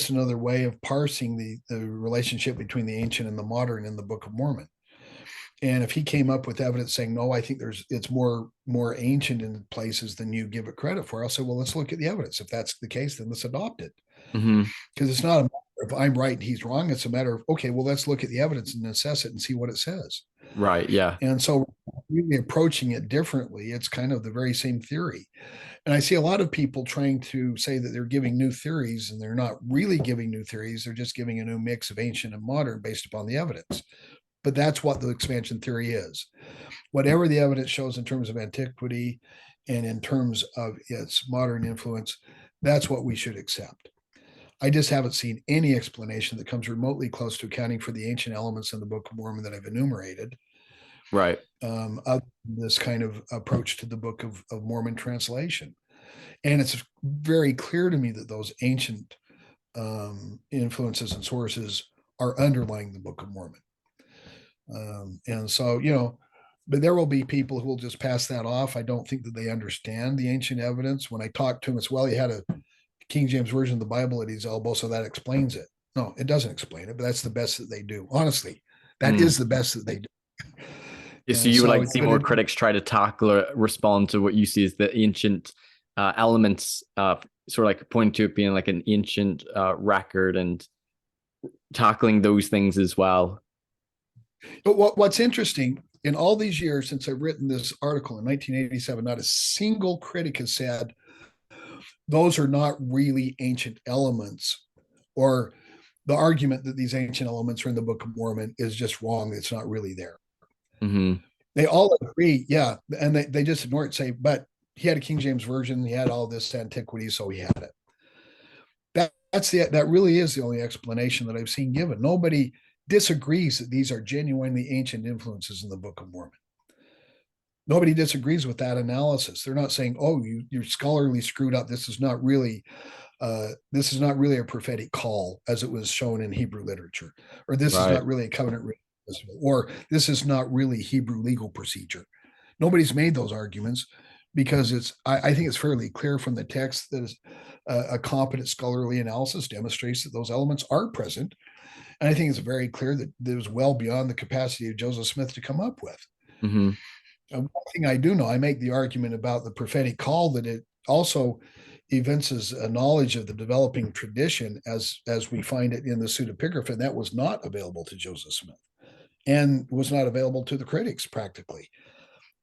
another way of parsing the relationship between the ancient and the modern in the Book of Mormon. And if he came up with evidence saying, no, I think it's more ancient in places than you give it credit for, I'll say, well, let's look at the evidence. If that's the case, then let's adopt it. Because it's not a matter of I'm right and he's wrong. It's a matter of, okay, well, let's look at the evidence and assess it and see what it says.
Right. Yeah.
And so really approaching it differently, it's kind of the very same theory. And I see a lot of people trying to say that they're giving new theories, and they're not really giving new theories. They're just giving a new mix of ancient and modern based upon the evidence. But that's what the expansion theory is. Whatever the evidence shows in terms of antiquity and in terms of its modern influence, that's what we should accept. I just haven't seen any explanation that comes remotely close to accounting for the ancient elements in the Book of Mormon that I've enumerated.
Right.
Other than this kind of approach to the Book of Mormon translation. And it's very clear to me that those ancient influences and sources are underlying the Book of Mormon. And so, but there will be people who will just pass that off. I don't think that they understand the ancient evidence. When I talk to them, it's, well, he had a King James Version of the Bible at his elbow, so that explains it. No, it doesn't explain it, but that's the best that they do. Honestly, that is the best that they do.
So you would like to see more critics try to tackle or respond to what you see as the ancient elements, sort of like point to it being like an ancient record, and tackling those things as well.
But what's interesting, in all these years since I've written this article in 1987, not a single critic has said those are not really ancient elements, or the argument that these ancient elements are in the Book of Mormon is just wrong. It's not really there. They all agree, yeah, and they just ignore it and say, but he had a King James Version, he had all this antiquity, so he had it. That really is the only explanation that I've seen given. Nobody disagrees that these are genuinely ancient influences in the Book of Mormon. Nobody disagrees with that analysis. They're not saying, oh, you're scholarly screwed up. This is not really a prophetic call as it was shown in Hebrew literature, or this is not really a covenant written, or this is not really Hebrew legal procedure. Nobody's made those arguments. because I think it's fairly clear from the text that a competent scholarly analysis demonstrates that those elements are present. And I think it's very clear that it was well beyond the capacity of Joseph Smith to come up with.
Mm-hmm.
One thing I do know, I make the argument about the prophetic call that it also evinces a knowledge of the developing tradition as we find it in the pseudepigrapha, and that was not available to Joseph Smith and was not available to the critics practically.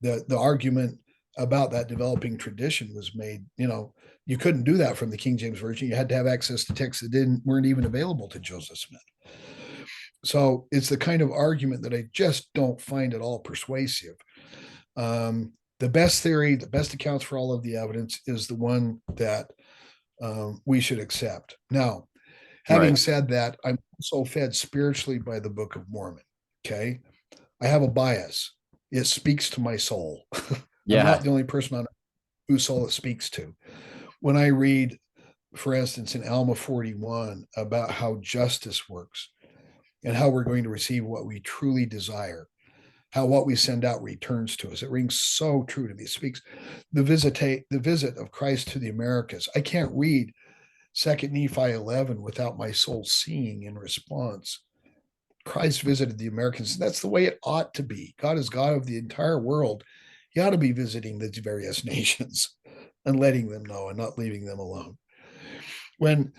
The argument about that developing tradition was made, you couldn't do that from the King James Version. You had to have access to texts that weren't even available to Joseph Smith. So it's the kind of argument that I just don't find at all persuasive. The best theory, the best accounts for all of the evidence is the one that we should accept. Now, having said that, I'm also fed spiritually by the Book of Mormon. Okay. I have a bias. It speaks to my soul.
Yeah.
I'm not the only person on whose soul it speaks to. When I read, for instance, in Alma 41 about how justice works and how we're going to receive what we truly desire, how what we send out returns to us, it rings so true to me. It speaks the visit of Christ to the Americas. I can't read 2 Nephi 11 without my soul seeing in response. Christ visited the Americans. That's the way it ought to be. God is God of the entire world. He ought to be visiting the various nations and letting them know and not leaving them alone. When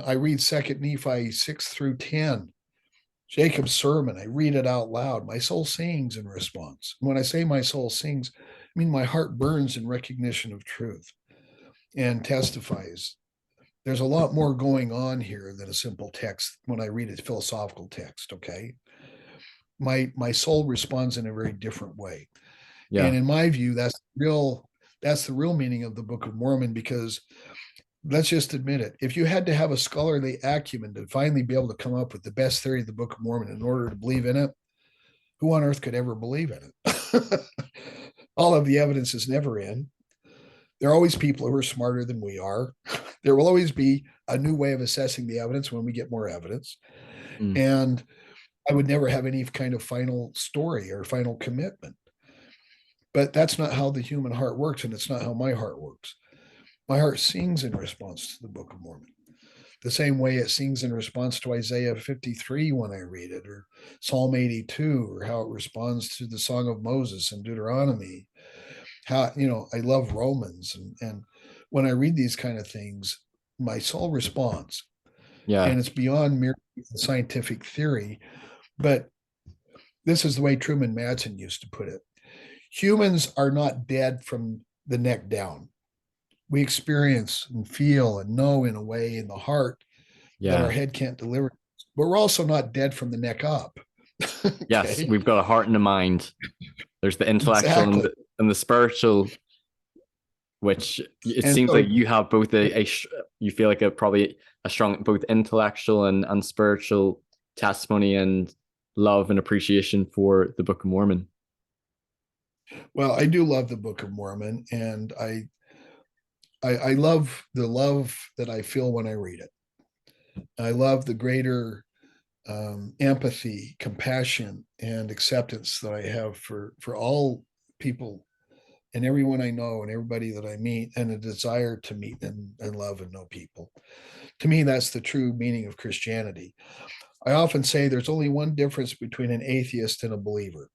I read 2 Nephi 6 through 10, Jacob's sermon, I read it out loud. My soul sings in response. When I say my soul sings, I mean my heart burns in recognition of truth and testifies. There's a lot more going on here than a simple text when I read a philosophical text, okay? My soul responds in a very different way.
Yeah.
And in my view, that's the real meaning of the Book of Mormon, because let's just admit it. If you had to have a scholarly acumen to finally be able to come up with the best theory of the Book of Mormon in order to believe in it, who on earth could ever believe in it? All of the evidence is never in. There are always people who are smarter than we are. There will always be a new way of assessing the evidence when we get more evidence.
Mm.
And I would never have any kind of final story or final commitment. But that's not how the human heart works, and it's not how my heart works. My heart sings in response to the Book of Mormon, the same way it sings in response to Isaiah 53 when I read it, or Psalm 82, or how it responds to the Song of Moses and Deuteronomy. How, I love Romans. And when I read these kind of things, my soul responds.
Yeah.
And it's beyond mere scientific theory. But this is the way Truman Madsen used to put it. Humans are not dead from the neck down. We experience and feel and know in a way in the heart that our head can't deliver. But we're also not dead from the neck up.
Okay? Yes, we've got a heart and a mind. There's the intellectual and the spiritual, which it seems like you have both you feel like probably a strong both intellectual and spiritual testimony and love and appreciation for the Book of Mormon.
Well, I do love the Book of Mormon, and I love the love that I feel when I read it. I love the greater empathy, compassion, and acceptance that I have for all people and everyone I know and everybody that I meet, and a desire to meet and love and know people. To me, that's the true meaning of Christianity. I often say there's only one difference between an atheist and a believer.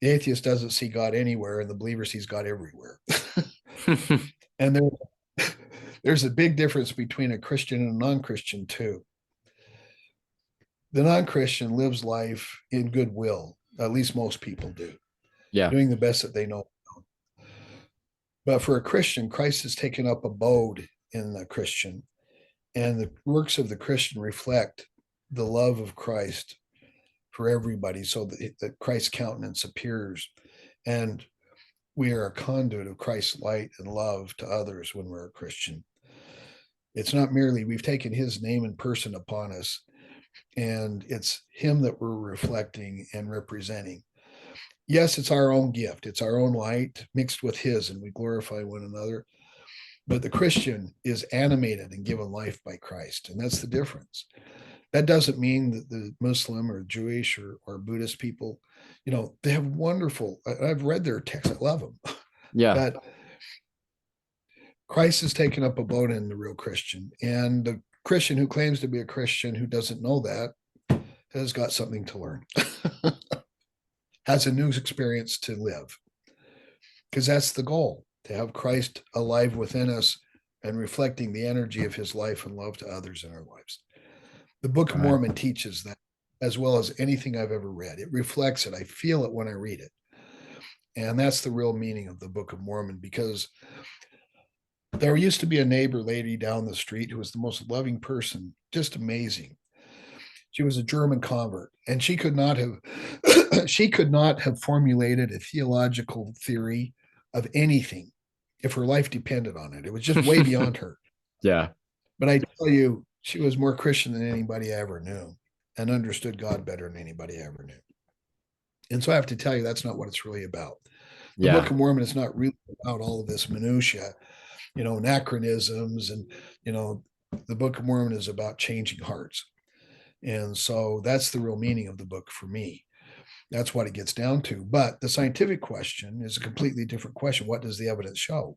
The atheist doesn't see God anywhere, and the believer sees God everywhere. And there's a big difference between a Christian and a non-Christian too. The non-Christian lives life in goodwill. At least most people do.
Yeah.
Doing the best that they know. But for a Christian, Christ has taken up abode in the Christian, and the works of the Christian reflect the love of Christ for everybody, so that Christ's countenance appears, and we are a conduit of Christ's light and love to others when we're a Christian. It's not merely we've taken his name and person upon us, and it's him that we're reflecting and representing. Yes, it's our own gift. It's our own light mixed with his, and we glorify one another. But the Christian is animated and given life by Christ, and that's the difference. That doesn't mean that the Muslim or Jewish or Buddhist people, they have wonderful, I've read their texts, I love them.
Yeah.
But Christ has taken up abode in the real Christian. And the Christian who claims to be a Christian who doesn't know that has got something to learn, has a new experience to live. Because that's the goal, to have Christ alive within us and reflecting the energy of his life and love to others in our lives. The Book of Mormon teaches that as well as anything I've ever read. It reflects it. I feel it when I read it. And that's the real meaning of the Book of Mormon, because there used to be a neighbor lady down the street who was the most loving person, just amazing. She was a German convert, and she could not have formulated a theological theory of anything if her life depended on it. It was just way beyond her.
Yeah.
But I tell you, she was more Christian than anybody I ever knew and understood God better than anybody I ever knew. And so I have to tell you, that's not what it's really about. The Book of Mormon is not really about all of this minutia, anachronisms, and, the Book of Mormon is about changing hearts. And so that's the real meaning of the book for me. That's what it gets down to. But the scientific question is a completely different question. What does the evidence show?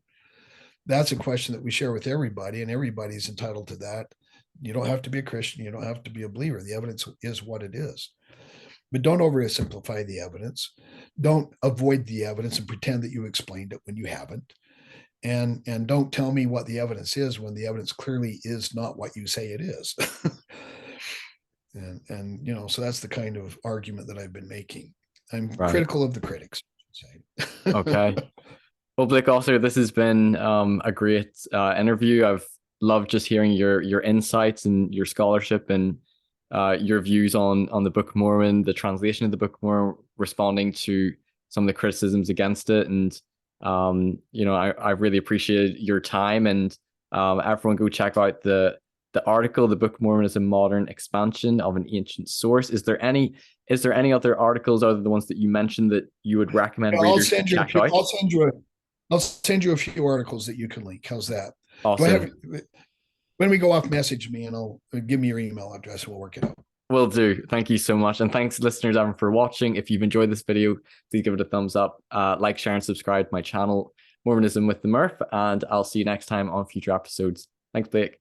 That's a question that we share with everybody, and everybody's entitled to that. You don't have to be a Christian. You don't have to be a believer. The evidence is what it is. But don't oversimplify the evidence. Don't avoid the evidence and pretend that you explained it when you haven't. And don't tell me what the evidence is when the evidence clearly is not what you say it is. And so that's the kind of argument that I've been making. I'm critical of the critics, I should say.
Okay. Well, Blake Ostler, this has been a great interview. I've loved just hearing your insights and your scholarship and your views on the Book of Mormon, the translation of the Book of Mormon, responding to some of the criticisms against it. And I really appreciate your time. And everyone go check out the article. The Book of Mormon is a modern expansion of an ancient source. Is there any other articles other than the ones that you mentioned that you would recommend readers check out?
I'll send you a few articles that you can link. How's that?
Awesome.
When we go off, message me and I'll give me your email address and we'll work it out.
Will do. Thank you so much. And thanks, listeners, everyone, for watching. If you've enjoyed this video, please give it a thumbs up, like, share, and subscribe to my channel, Mormonism with the Murph, and I'll see you next time on future episodes. Thanks, Blake.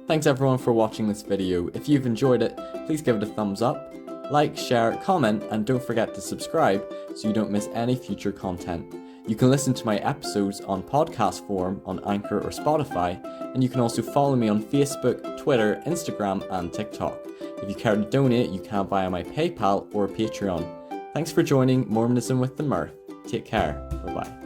Thanks, everyone, for watching this video. If you've enjoyed it, please give it a thumbs up, like, share, comment, and don't forget to subscribe so you don't miss any future content. You can listen to my episodes on podcast form on Anchor or Spotify, and you can also follow me on Facebook, Twitter, Instagram, and TikTok. If you care to donate, you can via my PayPal or Patreon. Thanks for joining Mormonism with the Murph. Take care. Bye-bye.